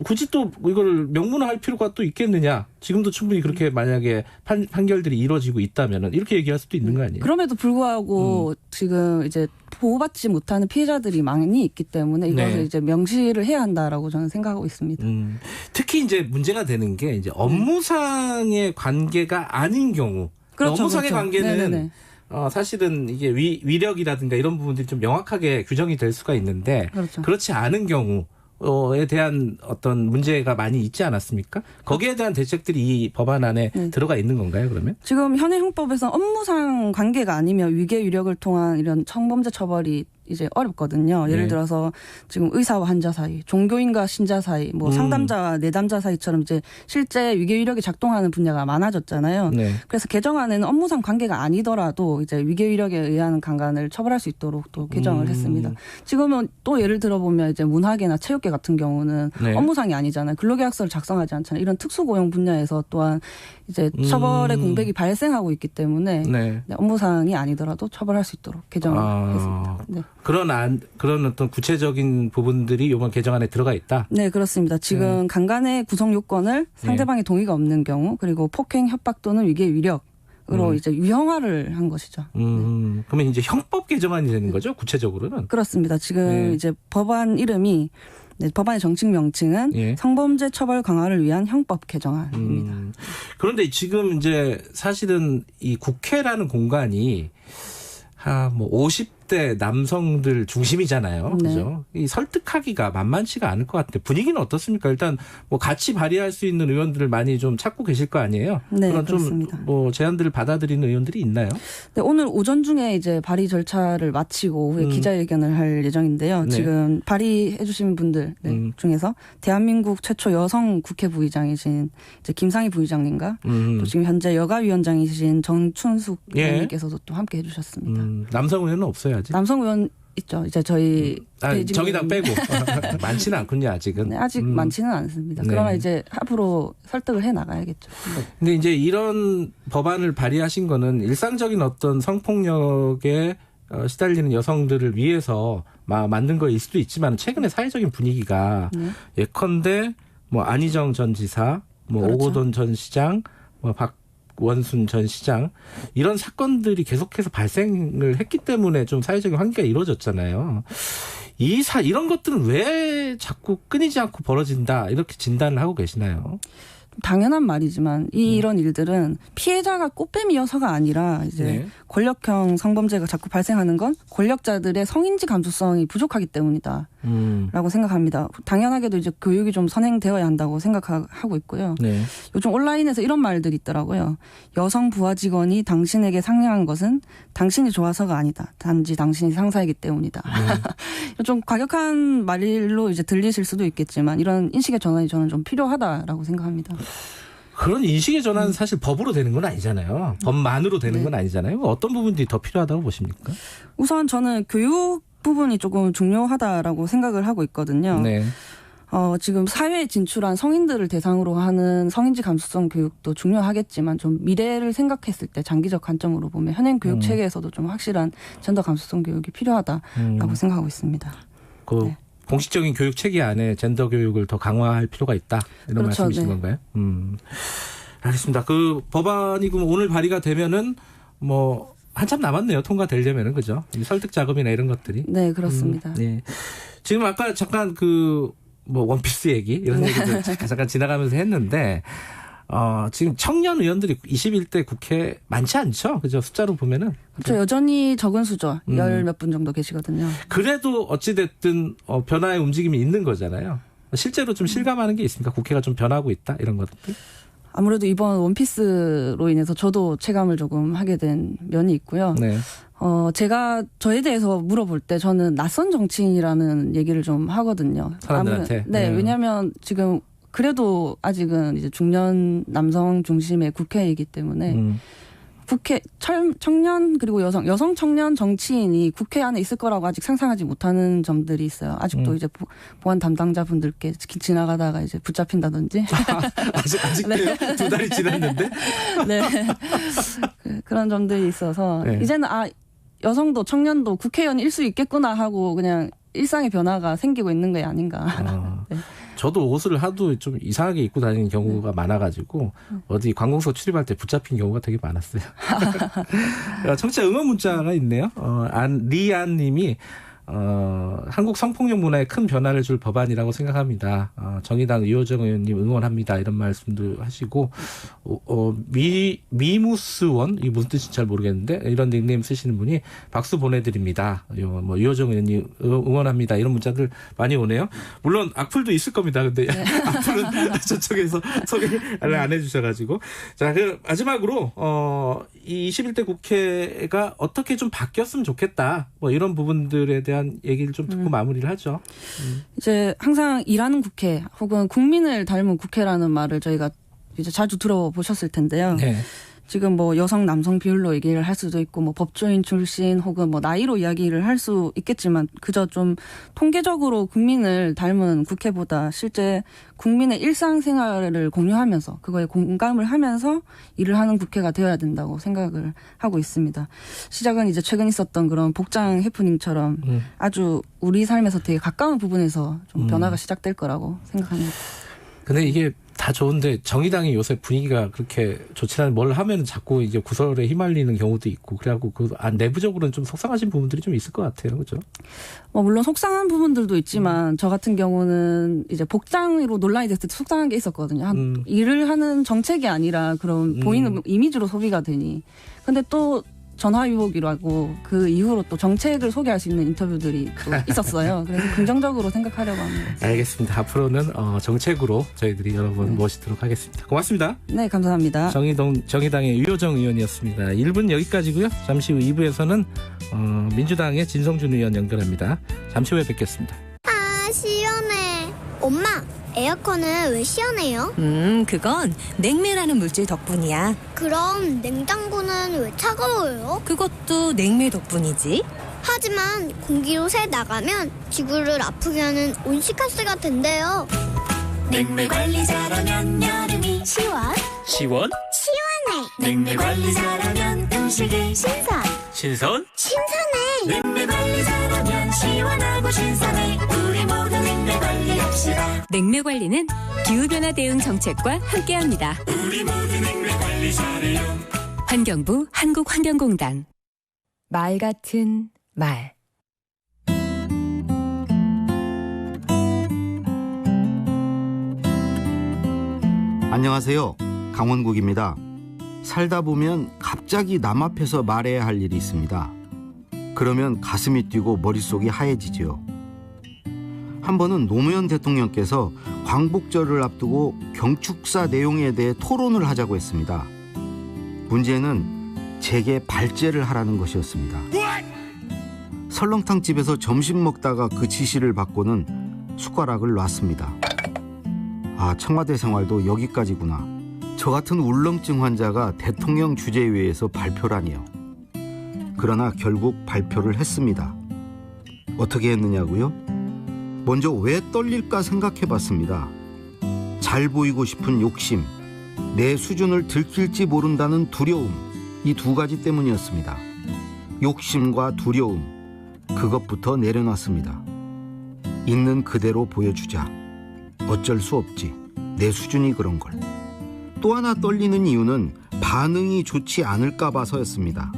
굳이 또 이걸 명문화할 필요가 또 있겠느냐. 지금도 충분히 그렇게 만약에 판결들이 이루어지고 있다면 이렇게 얘기할 수도 있는 거 아니에요? 그럼에도 불구하고 지금 이제 보호받지 못하는 피해자들이 많이 있기 때문에 이것을 이제 명시를 해야 한다라고 저는 생각하고 있습니다. 특히 이제 문제가 되는 게 이제 업무상의 관계가 아닌 경우. 업무상의 관계는 사실은 이게 위력이라든가 이런 부분들이 좀 명확하게 규정이 될 수가 있는데 그렇지 않은 경우에 대한 어떤 문제가 많이 있지 않았습니까? 거기에 대한 대책들이 이 법안 안에 들어가 있는 건가요, 그러면? 지금 현행 형법에서 업무상 관계가 아니면 위계 위력을 통한 이런 성범죄 처벌이 이제 어렵거든요. 예를 들어서 지금 의사와 환자 사이, 종교인과 신자 사이, 뭐 상담자와 내담자 사이처럼 이제 실제 위계 위력이 작동하는 분야가 많아졌잖아요. 그래서 개정안에는 업무상 관계가 아니더라도 이제 위계 위력에 의한 강간을 처벌할 수 있도록 또 개정을 했습니다. 지금은 또 예를 들어보면 이제 문화계나 체육계 같은 경우는 업무상이 아니잖아요. 근로계약서를 작성하지 않잖아요. 이런 특수고용 분야에서 또한 이제 처벌의 공백이 발생하고 있기 때문에 업무상이 아니더라도 처벌할 수 있도록 개정을 했습니다. 그런 어떤 구체적인 부분들이 이번 개정안에 들어가 있다? 네, 그렇습니다. 지금 강간의 구성 요건을 상대방의 동의가 없는 경우 그리고 폭행, 협박 또는 위계 위력으로 이제 유형화를 한 것이죠. 그러면 이제 형법 개정안이 되는 거죠? 구체적으로는? 그렇습니다. 지금 이제 법안 이름이 법안의 정식 명칭은 성범죄 처벌 강화를 위한 형법 개정안입니다. 그런데 지금 이제 사실은 이 국회라는 공간이 뭐 50 20대 남성들 중심이잖아요. 네. 그죠? 이 설득하기가 만만치가 않을 것 같은데 분위기는 어떻습니까? 일단 뭐 같이 발의할 수 있는 의원들을 많이 좀 찾고 계실 거 아니에요? 네, 그런 그렇습니다. 좀 뭐 제안들을 받아들이는 의원들이 있나요? 네, 오늘 오전 중에 이제 발의 절차를 마치고 후에 기자회견을 할 예정인데요. 네. 지금 발의해 주신 분들 중에서 대한민국 최초 여성 국회 부의장이신 이제 김상희 부의장님과 또 지금 현재 여가위원장이신 정춘숙 예. 의원님께서도 또 함께 해주셨습니다. 남성 의원은 없어요 아직? 남성 의원 있죠. 이제 저희 정의당 빼고 많지는 않군요 아직은. 네, 아직 많지는 않습니다. 네. 그러나 이제 앞으로 설득을 해 나가야겠죠. 근데 이제 이런 법안을 발의하신 거는 일상적인 어떤 성폭력에 시달리는 여성들을 위해서 만든 거일 수도 있지만 최근에 사회적인 분위기가 예컨대 뭐 안희정 전 지사, 뭐 그렇죠. 오고돈 전 시장, 뭐 박원순 전 시장 이런 사건들이 계속해서 발생을 했기 때문에 좀 사회적인 환기가 이루어졌잖아요. 이런 것들은 왜 자꾸 끊이지 않고 벌어진다 이렇게 진단을 하고 계시나요? 당연한 말이지만 이런 일들은 피해자가 꽃뱀이어서가 아니라 이제 네. 권력형 성범죄가 자꾸 발생하는 건 권력자들의 성인지 감수성이 부족하기 때문이다라고 생각합니다. 당연하게도 이제 교육이 좀 선행되어야 한다고 생각하고 있고요. 네. 요즘 온라인에서 이런 말들이 있더라고요. 여성 부하 직원이 당신에게 상냥한 것은 당신이 좋아서가 아니다. 단지 당신이 상사이기 때문이다. 좀 과격한 말로 이제 들리실 수도 있겠지만 이런 인식의 전환이 저는 좀 필요하다라고 생각합니다. 그런 인식의 전환은 사실 법으로 되는 건 아니잖아요. 법만으로 되는 건 아니잖아요. 어떤 부분들이 더 필요하다고 보십니까? 우선 저는 교육 부분이 조금 중요하다라고 생각을 하고 있거든요. 네. 지금 사회에 진출한 성인들을 대상으로 하는 성인지 감수성 교육도 중요하겠지만 좀 미래를 생각했을 때 장기적 관점으로 보면 현행 교육 체계에서도 좀 확실한 젠더 감수성 교육이 필요하다라고 생각하고 있습니다. 네. 공식적인 교육 체계 안에 젠더 교육을 더 강화할 필요가 있다. 이런 그렇죠, 말씀이신 네. 건가요? 알겠습니다. 그 법안이 그럼 오늘 발의가 되면은 뭐 한참 남았네요. 통과되려면은 그죠? 설득 작업이나 이런 것들이. 네, 그렇습니다. 네. 지금 아까 잠깐 뭐 원피스 얘기 이런 얘기들 잠깐 지나가면서 했는데 지금 청년 의원들이 21대 국회 많지 않죠? 그죠? 숫자로 보면은. 그렇죠. 여전히 적은 수죠. 10몇 분 정도 계시거든요. 그래도 어찌됐든 변화의 움직임이 있는 거잖아요. 실제로 좀 실감하는 게 있습니까? 국회가 좀 변하고 있다? 이런 것들? 아무래도 이번 원피스로 인해서 저도 체감을 조금 하게 된 면이 있고요. 네. 제가 저에 대해서 물어볼 때 저는 낯선 정치인이라는 얘기를 좀 하거든요. 사람들한테? 네, 왜냐하면 지금 그래도 아직은 이제 중년 남성 중심의 국회이기 때문에 국회 청년 그리고 여성 청년 정치인이 국회 안에 있을 거라고 아직 상상하지 못하는 점들이 있어요. 아직도 이제 보안 담당자분들께 지나가다가 이제 붙잡힌다든지. 아직도요? 2달이 지났는데? 네. 그런 점들이 있어서 네. 이제는 여성도 청년도 국회의원일 수 있겠구나 하고 그냥 일상의 변화가 생기고 있는 게 아닌가. 네. 저도 옷을 하도 좀 이상하게 입고 다니는 경우가 많아가지고 어디 관공서 출입할 때 붙잡힌 경우가 되게 많았어요. 청취자 응원 문자가 있네요. 리안 님이 한국 성폭력 문화에 큰 변화를 줄 법안이라고 생각합니다. 정의당 이호정 의원님 응원합니다. 이런 말씀도 하시고 미무스원 이 무슨 뜻인지 잘 모르겠는데 이런 닉네임 쓰시는 분이 박수 보내드립니다. 뭐 이호정 의원님 응원합니다. 이런 문자들 많이 오네요. 물론 악플도 있을 겁니다. 근데 악플은 저쪽에서 소개를 안 해주셔가지고 자, 그 마지막으로 이 21대 국회가 어떻게 좀 바뀌었으면 좋겠다. 뭐 이런 부분들에 대한 얘기를 좀 듣고 마무리를 하죠. 이제 항상 일하는 국회 혹은 국민을 닮은 국회라는 말을 저희가 이제 자주 들어보셨을 텐데요. 네. 지금 뭐 여성 남성 비율로 얘기를 할 수도 있고 뭐 법조인 출신 혹은 뭐 나이로 이야기를 할 수 있겠지만 그저 좀 통계적으로 국민을 닮은 국회보다 실제 국민의 일상생활을 공유하면서 그거에 공감을 하면서 일을 하는 국회가 되어야 된다고 생각을 하고 있습니다. 시작은 이제 최근 있었던 그런 복장 해프닝처럼 아주 우리 삶에서 되게 가까운 부분에서 좀 변화가 시작될 거라고 생각합니다. 근데 이게 다 좋은데 정의당이 요새 분위기가 그렇게 좋지 않은 뭘 하면 자꾸 이제 구설에 휘말리는 경우도 있고 그래갖고 내부적으로는 좀 속상하신 부분들이 좀 있을 것 같아요, 그렇죠? 물론 속상한 부분들도 있지만 저 같은 경우는 이제 복장으로 논란이 됐을 때 속상한 게 있었거든요. 일을 하는 정책이 아니라 그런 보이는 이미지로 소비가 되니. 근데 또 전화위복이라고 그 이후로 또 정책을 소개할 수 있는 인터뷰들이 또 있었어요. 그래서 긍정적으로 생각하려고 합니다. 알겠습니다. 앞으로는 정책으로 저희들이 여러분 모시도록 하겠습니다. 고맙습니다. 네, 감사합니다. 정의당의 유효정 의원이었습니다. 1분 여기까지고요. 잠시 후 2부에서는 민주당의 진성준 의원 연결합니다. 잠시 후에 뵙겠습니다. 아, 시원해. 엄마, 에어컨은 왜 시원해요? 그건 냉매라는 물질 덕분이야. 그럼 냉장고는 왜 차가워요? 그것도 냉매 덕분이지. 하지만 공기로 새 나가면 지구를 아프게 하는 온실가스가 된대요. 냉매 관리 잘하면 여름이 시원? 시원? 시원해. 냉매 관리 잘하면 음식이 신선. 신선? 신선해. 냉매 관리 잘하면 시원하고 신선해. 우리 모두 냉매 관리합시다. 냉매 관리는 기후변화 대응 정책과 함께합니다. 우리 모두 냉매 관리 잘해요. 환경부 한국환경공단. 말 같은 말. 안녕하세요. 강원국입니다. 살다 보면 갑자기 남 앞에서 말해야 할 일이 있습니다. 그러면 가슴이 뛰고 머릿속이 하얘지죠. 한 번은 노무현 대통령께서 광복절을 앞두고 경축사 내용에 대해 토론을 하자고 했습니다. 문제는 제게 발제를 하라는 것이었습니다. 설렁탕집에서 점심 먹다가 그 지시를 받고는 숟가락을 놨습니다. 아, 청와대 생활도 여기까지구나. 저 같은 울렁증 환자가 대통령 주재위에서 발표라니요. 그러나 결국 발표를 했습니다. 어떻게 했느냐고요? 먼저 왜 떨릴까 생각해봤습니다. 잘 보이고 싶은 욕심, 내 수준을 들킬지 모른다는 두려움, 이 두 가지 때문이었습니다. 욕심과 두려움, 그것부터 내려놨습니다. 있는 그대로 보여주자. 어쩔 수 없지. 내 수준이 그런 걸. 또 하나 떨리는 이유는 반응이 좋지 않을까 봐서였습니다.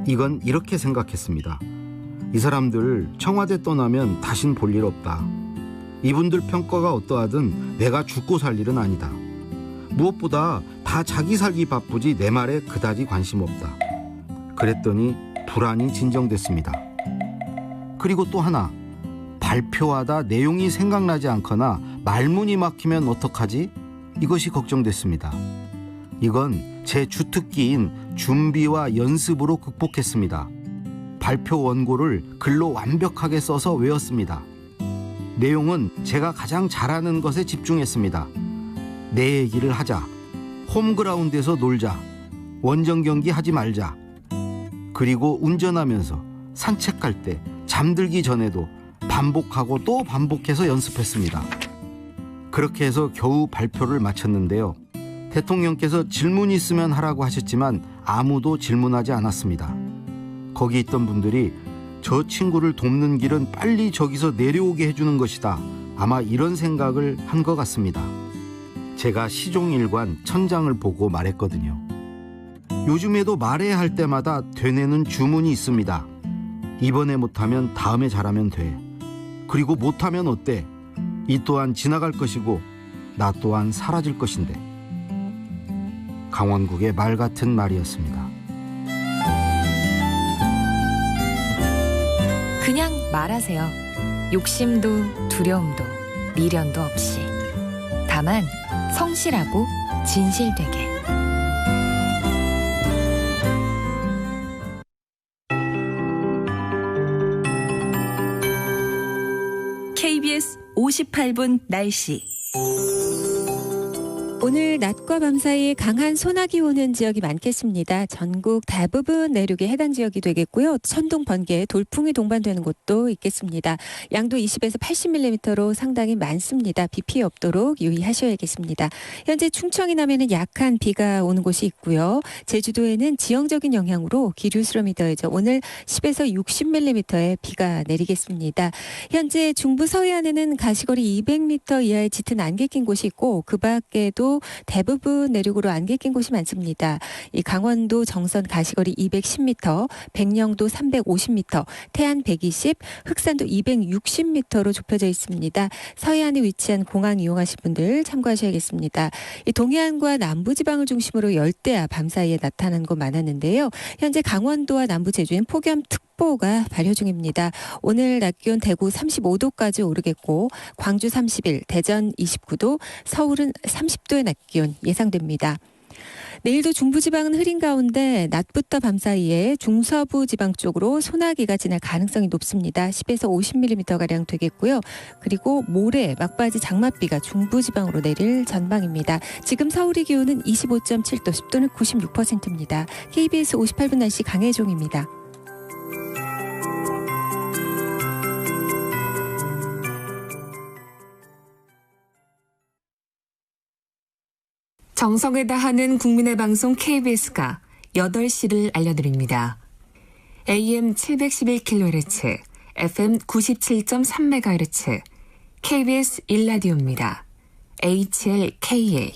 이건 이렇게 생각했습니다. 이 사람들 청와대 떠나면 다신 볼 일 없다. 이분들 평가가 어떠하든 내가 죽고 살 일은 아니다. 무엇보다 다 자기 살기 바쁘지 내 말에 그다지 관심 없다. 그랬더니 불안이 진정됐습니다. 그리고 또 하나, 발표하다 내용이 생각나지 않거나 말문이 막히면 어떡하지? 이것이 걱정됐습니다. 이건 제 주특기인 준비와 연습으로 극복했습니다. 발표 원고를 글로 완벽하게 써서 외웠습니다. 내용은 제가 가장 잘하는 것에 집중했습니다. 내 얘기를 하자. 홈그라운드에서 놀자. 원정 경기 하지 말자. 그리고 운전하면서 산책할 때 잠들기 전에도 반복하고 또 반복해서 연습했습니다. 그렇게 해서 겨우 발표를 마쳤는데요. 대통령께서 질문 있으면 하라고 하셨지만 아무도 질문하지 않았습니다. 거기 있던 분들이 저 친구를 돕는 길은 빨리 저기서 내려오게 해주는 것이다. 아마 이런 생각을 한 것 같습니다. 제가 시종일관 천장을 보고 말했거든요. 요즘에도 말해야 할 때마다 되뇌는 주문이 있습니다. 이번에 못하면 다음에 잘하면 돼. 그리고 못하면 어때? 이 또한 지나갈 것이고 나 또한 사라질 것인데. 강원국의 말 같은 말이었습니다. 그냥 말하세요. 욕심도 두려움도 미련도 없이. 다만 성실하고 진실되게. KBS 58분 날씨. 오늘 낮과 밤 사이에 강한 소나기 오는 지역이 많겠습니다. 전국 대부분 내륙에 해당 지역이 되겠고요. 천둥, 번개, 돌풍이 동반되는 곳도 있겠습니다. 양도 20에서 80mm로 상당히 많습니다. 비 피해 없도록 유의하셔야겠습니다. 현재 충청 이남에는 약한 비가 오는 곳이 있고요. 제주도에는 지형적인 영향으로 기류스름이 더해져 오늘 10에서 60mm의 비가 내리겠습니다. 현재 중부 서해안에는 가시거리 200m 이하의 짙은 안개 낀 곳이 있고 그 밖에도 중에서도 대부분 내륙으로 안개 낀 곳이 많습니다. 이 강원도 정선 가시거리 210m, 백령도 350m, 태안 120, 흑산도 260m로 좁혀져 있습니다. 서해안에 위치한 공항 이용하실 분들 참고하셔야겠습니다. 이 동해안과 남부지방을 중심으로 열대야 밤 사이에 나타난 곳 많았는데요. 현재 강원도와 남부 제주엔 폭염특보가 발효 중입니다. 오늘 낮 기온 대구 35도까지 오르겠고 광주 31, 대전 29도, 서울은 30도의 낮 기온 예상됩니다. 내일도 중부지방은 흐린 가운데 낮부터 밤 사이에 중서부 지방 쪽으로 소나기가 지날 가능성이 높습니다. 10에서 50mm가량 되겠고요. 그리고 모레 막바지 장맛비가 중부지방으로 내릴 전망입니다. 지금 서울의 기온은 25.7도, 습도는 96%입니다. KBS 58분 날씨 강혜종입니다. 정성을 다하는 국민의 방송 KBS가 8시를 알려드립니다. AM 711kHz, FM 97.3MHz, KBS 1라디오입니다. HLKA.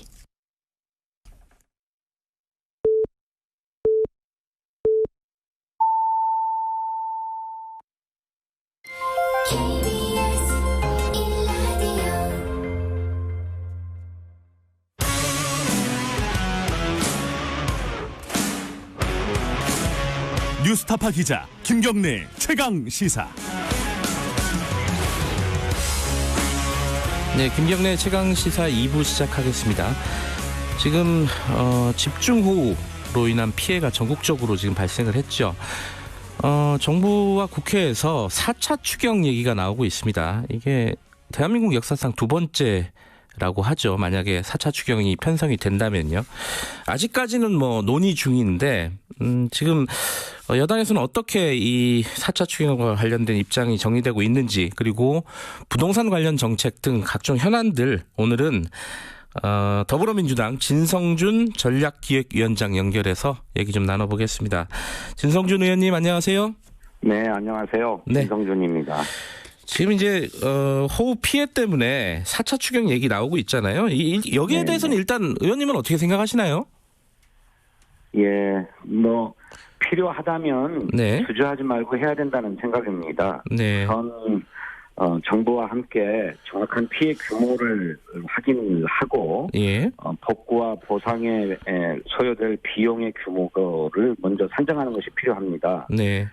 뉴스타파 기자 김경래 최강 시사. 네, 김경래 최강 시사 2부 시작하겠습니다. 지금 집중호우로 인한 피해가 전국적으로 지금 발생을 했죠. 정부와 국회에서 4차 추경 얘기가 나오고 있습니다. 이게 대한민국 역사상 두 번째라고 하죠. 만약에 4차 추경이 편성이 된다면요. 아직까지는 논의 중인데 지금 여당에서는 어떻게 이 4차 추경과 관련된 입장이 정리되고 있는지, 그리고 부동산 관련 정책 등 각종 현안들 오늘은 더불어민주당 진성준 전략기획위원장 연결해서 얘기 좀 나눠보겠습니다. 진성준 의원님 안녕하세요. 네, 안녕하세요. 네. 진성준입니다. 지금 이제 호우 피해 때문에 4차 추경 얘기 나오고 있잖아요. 여기에 대해서는 일단 의원님은 어떻게 생각하시나요? 예, 필요하다면 주저하지 말고 해야 된다는 생각입니다. 네. 전 정부와 함께 정확한 피해 규모를 확인을 하고 복구와 보상에 소요될 비용의 규모를 먼저 산정하는 것이 필요합니다. 네.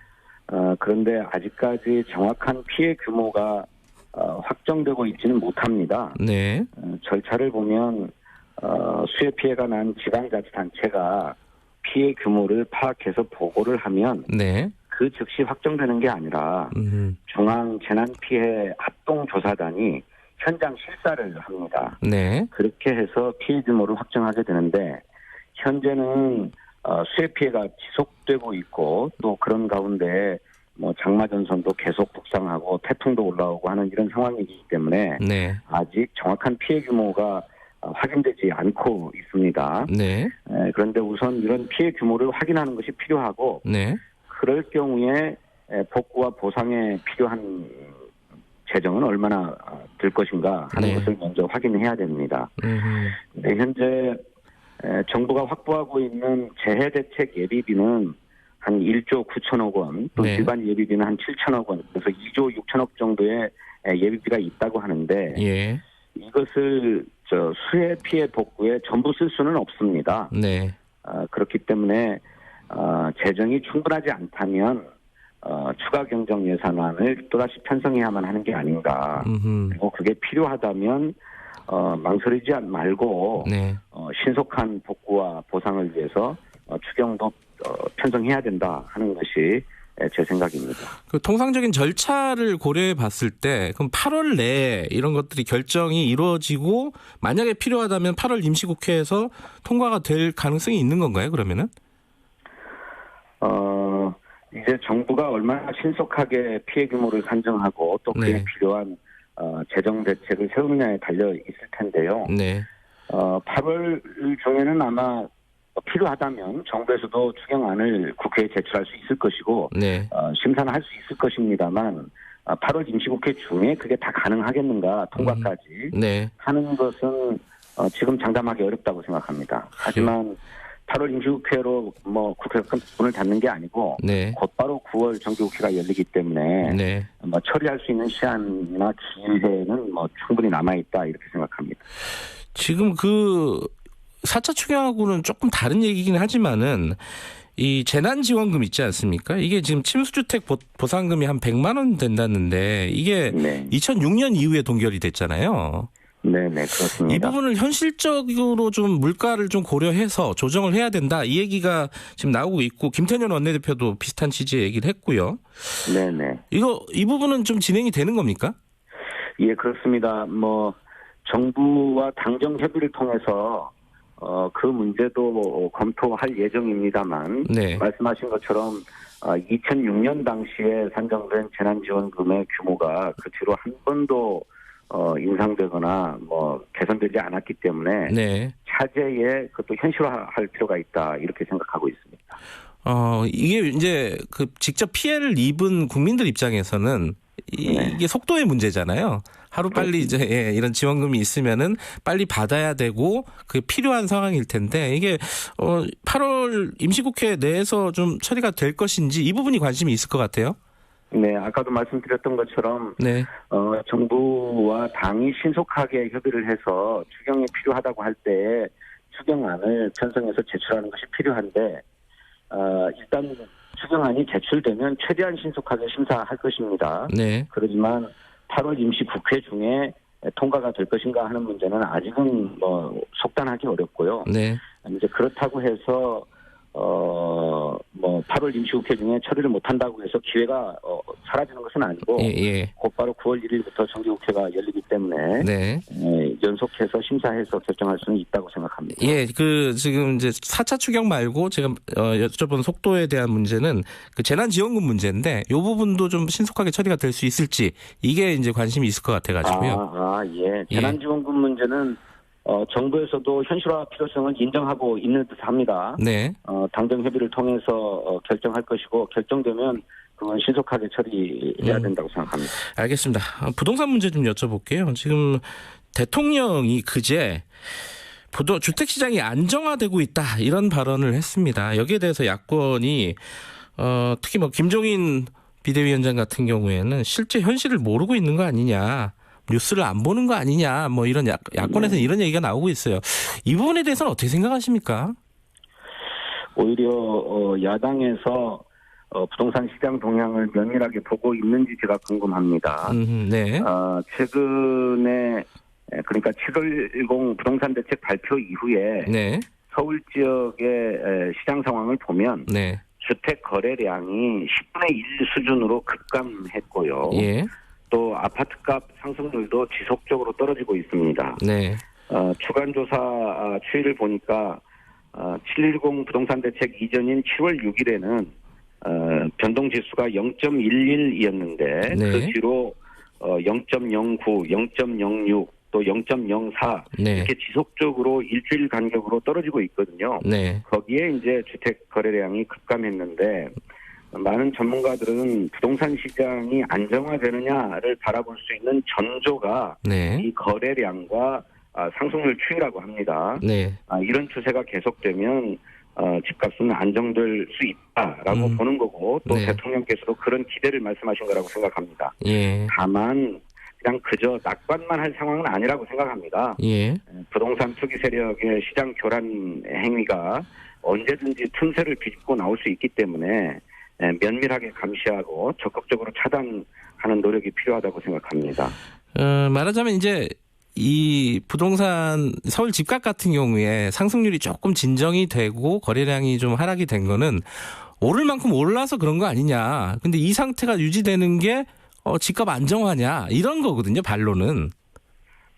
그런데 아직까지 정확한 피해 규모가 확정되고 있지는 못합니다. 네. 절차를 보면 수해 피해가 난 지방자치단체가 피해 규모를 파악해서 보고를 하면 그 즉시 확정되는 게 아니라 중앙재난피해 합동조사단이 현장 실사를 합니다. 네. 그렇게 해서 피해 규모를 확정하게 되는데 현재는 수해 피해가 지속되고 있고 또 그런 가운데 장마전선도 계속 북상하고 태풍도 올라오고 하는 이런 상황이기 때문에 아직 정확한 피해 규모가 확인되지 않고 있습니다. 그런데 우선 이런 피해 규모를 확인하는 것이 필요하고 그럴 경우에 복구와 보상에 필요한 재정은 얼마나 들 것인가 하는 것을 먼저 확인해야 됩니다. 현재 정부가 확보하고 있는 재해대책 예비비는 한 1조 9천억 원, 또 일반 예비비는 한 7천억 원, 그래서 2조 6천억 정도의 예비비가 있다고 하는데 이것을 수해 피해 복구에 전부 쓸 수는 없습니다. 그렇기 때문에 재정이 충분하지 않다면 추가 경정 예산안을 또다시 편성해야만 하는 게 아닌가. 그리고 그게 필요하다면 망설이지 말고 신속한 복구와 보상을 위해서 추경도 편성해야 된다 하는 것이 제 생각입니다. 그 통상적인 절차를 고려해 봤을 때 그럼 8월 내에 이런 것들이 결정이 이루어지고 만약에 필요하다면 8월 임시국회에서 통과가 될 가능성이 있는 건가요? 그러면은? 이제 정부가 얼마나 신속하게 피해 규모를 산정하고 또 그에 필요한 재정 대책을 세우느냐에 달려 있을 텐데요. 8월 중에는 아마 필요하다면 정부에서도 추경안을 국회에 제출할 수 있을 것이고 심사는 할 수 있을 것입니다만 8월 임시국회 중에 그게 다 가능하겠는가 통과까지 하는 것은 지금 장담하기 어렵다고 생각합니다. 하지만 8월 임시국회로 뭐 국회가 문을 닫는 게 아니고 네. 곧바로 9월 정기국회가 열리기 때문에 네. 뭐 처리할 수 있는 시한이나 기회는 뭐 충분히 남아 있다 이렇게 생각합니다. 지금 그 4차 추경하고는 조금 다른 얘기긴 하지만은 이 재난지원금 있지 않습니까? 이게 지금 침수주택 보상금이 한 100만 원 된다는데 이게 2006년 이후에 동결이 됐잖아요. 네네, 그렇습니다. 이 부분을 현실적으로 좀 물가를 좀 고려해서 조정을 해야 된다. 이 얘기가 지금 나오고 있고 김태년 원내대표도 비슷한 취지의 얘기를 했고요. 네네. 이 부분은 좀 진행이 되는 겁니까? 예, 그렇습니다. 뭐 정부와 당정 협의를 통해서 그 문제도 검토할 예정입니다만 네. 말씀하신 것처럼 2006년 당시에 산정된 재난지원금의 규모가 그 뒤로 한 번도 인상되거나 뭐 개선되지 않았기 때문에 네. 차제에 그것도 현실화할 필요가 있다 이렇게 생각하고 있습니다. 이게 이제 그 직접 피해를 입은 국민들 입장에서는 이게 속도의 문제잖아요. 하루빨리 이제 이런 지원금이 있으면은 빨리 받아야 되고 그게 필요한 상황일 텐데 이게 8월 임시국회 내에서 좀 처리가 될 것인지 이 부분이 관심이 있을 것 같아요. 네, 아까도 말씀드렸던 것처럼 네. 정부와 당이 신속하게 협의를 해서 추경이 필요하다고 할 때 추경안을 편성해서 제출하는 것이 필요한데 일단 추경안이 제출되면 최대한 신속하게 심사할 것입니다. 네. 그렇지만 8월 임시국회 중에 통과가 될 것인가 하는 문제는 아직은 뭐 속단하기 어렵고요. 네. 이제 그렇다고 해서 뭐 8월 임시국회 중에 처리를 못한다고 해서 기회가 사라지는 것은 아니고 곧바로 9월 1일부터 정기국회가 열리기 때문에 네. 연속해서 심사해서 결정할 수는 있다고 생각합니다. 예, 그 지금 이제 4차 추경 말고 제가 여쭤본 속도에 대한 문제는 그 재난지원금 문제인데 이 부분도 좀 신속하게 처리가 될 수 있을지 이게 이제 관심이 있을 것 같아가지고요. 예. 재난지원금 문제는 정부에서도 현실화 필요성을 인정하고 있는 듯합니다. 네. 당정 협의를 통해서 결정할 것이고 결정되면 그건 신속하게 처리해야 된다고 생각합니다. 알겠습니다. 부동산 문제 좀 여쭤볼게요. 지금 대통령이 그제 주택시장이 안정화되고 있다 이런 발언을 했습니다. 여기에 대해서 야권이 특히 뭐 김종인 비대위원장 같은 경우에는 실제 현실을 모르고 있는 거 아니냐. 뉴스를 안 보는 거 아니냐. 뭐 이런 야권에서는 이런 얘기가 나오고 있어요. 이 부분에 대해서는 어떻게 생각하십니까? 오히려 야당에서 부동산 시장 동향을 면밀하게 보고 있는지 제가 궁금합니다. 네. 최근에 그러니까 7.10 부동산 대책 발표 이후에 네. 서울 지역의 시장 상황을 보면 네. 주택 거래량이 10분의 1 수준으로 급감했고요. 예. 또 아파트값 상승률도 지속적으로 떨어지고 있습니다. 네. 주간조사 추이를 보니까 7.10 부동산 대책 이전인 7월 6일에는 변동지수가 0.11이었는데 네. 그 뒤로 0.09, 0.06, 또 0.04 네. 이렇게 지속적으로 일주일 간격으로 떨어지고 있거든요. 네. 거기에 이제 주택 거래량이 급감했는데 많은 전문가들은 부동산 시장이 안정화되느냐를 바라볼 수 있는 전조가 네. 이 거래량과 상승률 추이라고 합니다. 네. 이런 추세가 계속되면 집값은 안정될 수 있다라고 보는 거고 또 네. 대통령께서도 그런 기대를 말씀하신 거라고 생각합니다. 예. 다만 그냥 그저 낙관만 할 상황은 아니라고 생각합니다. 예. 부동산 투기 세력의 시장 교란 행위가 언제든지 틈새를 비집고 나올 수 있기 때문에 면밀하게 감시하고 적극적으로 차단하는 노력이 필요하다고 생각합니다. 말하자면 이제 이 부동산 서울 집값 같은 경우에 상승률이 조금 진정이 되고 거래량이 좀 하락이 된 거는 오를 만큼 올라서 그런 거 아니냐. 근데 이 상태가 유지되는 게 집값 안정화냐 이런 거거든요. 반론은.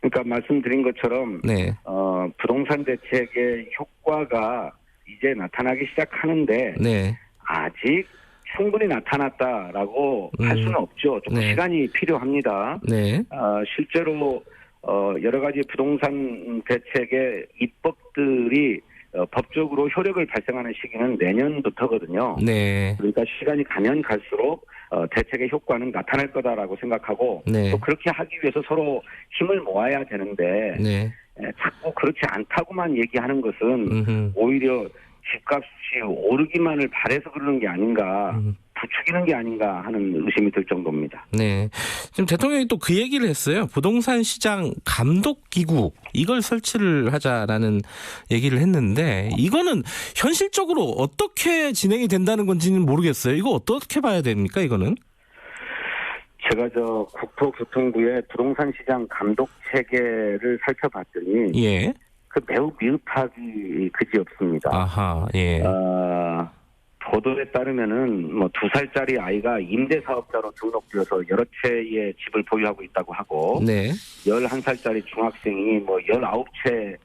그러니까 말씀드린 것처럼 네. 부동산 대책의 효과가 이제 나타나기 시작하는데 네. 아직 충분히 나타났다라고 할 수는 없죠. 조금 네. 시간이 필요합니다. 네. 실제로 여러 가지 부동산 대책의 입법들이 법적으로 효력을 발생하는 시기는 내년부터거든요. 네. 그러니까 시간이 가면 갈수록 대책의 효과는 나타날 거다라고 생각하고 네. 또 그렇게 하기 위해서 서로 힘을 모아야 되는데 네. 자꾸 그렇지 않다고만 얘기하는 것은 오히려 집값이 오르기만을 바래서 그러는 게 아닌가, 부추기는 게 아닌가 하는 의심이 들 정도입니다. 네. 지금 대통령이 또 그 얘기를 했어요. 부동산 시장 감독 기구 이걸 설치를 하자라는 얘기를 했는데 이거는 현실적으로 어떻게 진행이 된다는 건지는 모르겠어요. 이거 어떻게 봐야 됩니까, 이거는? 제가 국토교통부의 부동산 시장 감독 체계를 살펴봤더니 예. 그 매우 미흡하기 그지없습니다. 아하, 예. 보도에 따르면은 뭐 2살짜리 아이가 임대사업자로 등록되어서 여러 채의 집을 보유하고 있다고 하고, 네. 11살짜리 중학생이 뭐 19채의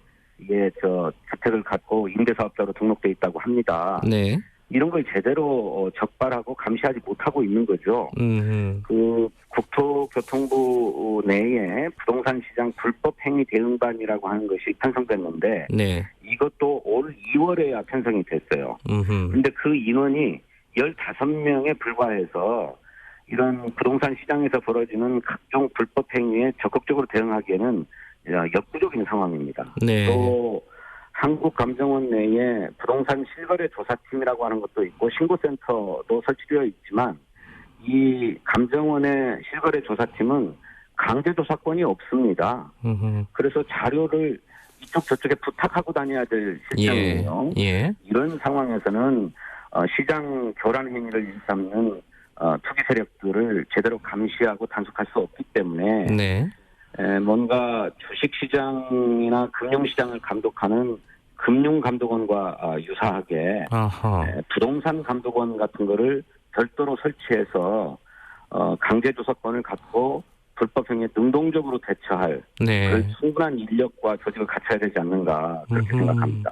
주택을 갖고 임대사업자로 등록돼 있다고 합니다. 네. 이런 걸 제대로 적발하고 감시하지 못하고 있는 거죠. 그 국토교통부 내에 부동산 시장 불법 행위 대응반이라고 하는 것이 편성됐는데, 네. 이것도 올 2월에야 편성이 됐어요. 그런데 그 인원이 15명에 불과해서 이런 부동산 시장에서 벌어지는 각종 불법 행위에 적극적으로 대응하기에는 역부족인 상황입니다. 네. 또 한국감정원 내에 부동산 실거래 조사팀이라고 하는 것도 있고 신고센터도 설치되어 있지만, 이 감정원의 실거래 조사팀은 강제 조사권이 없습니다. 그래서 자료를 이쪽 저쪽에 부탁하고 다녀야 될 시스템이에요. 예. 이런 상황에서는 시장 교란 행위를 일삼는 투기 세력들을 제대로 감시하고 단속할 수 없기 때문에, 네. 뭔가 주식시장이나 금융시장을 감독하는 금융감독원과 유사하게 부동산 감독원 같은 거를 별도로 설치해서 강제 조사권을 갖고 불법 행위에 능동적으로 대처할, 네. 그런 충분한 인력과 조직을 갖춰야 되지 않는가 그렇게 생각합니다.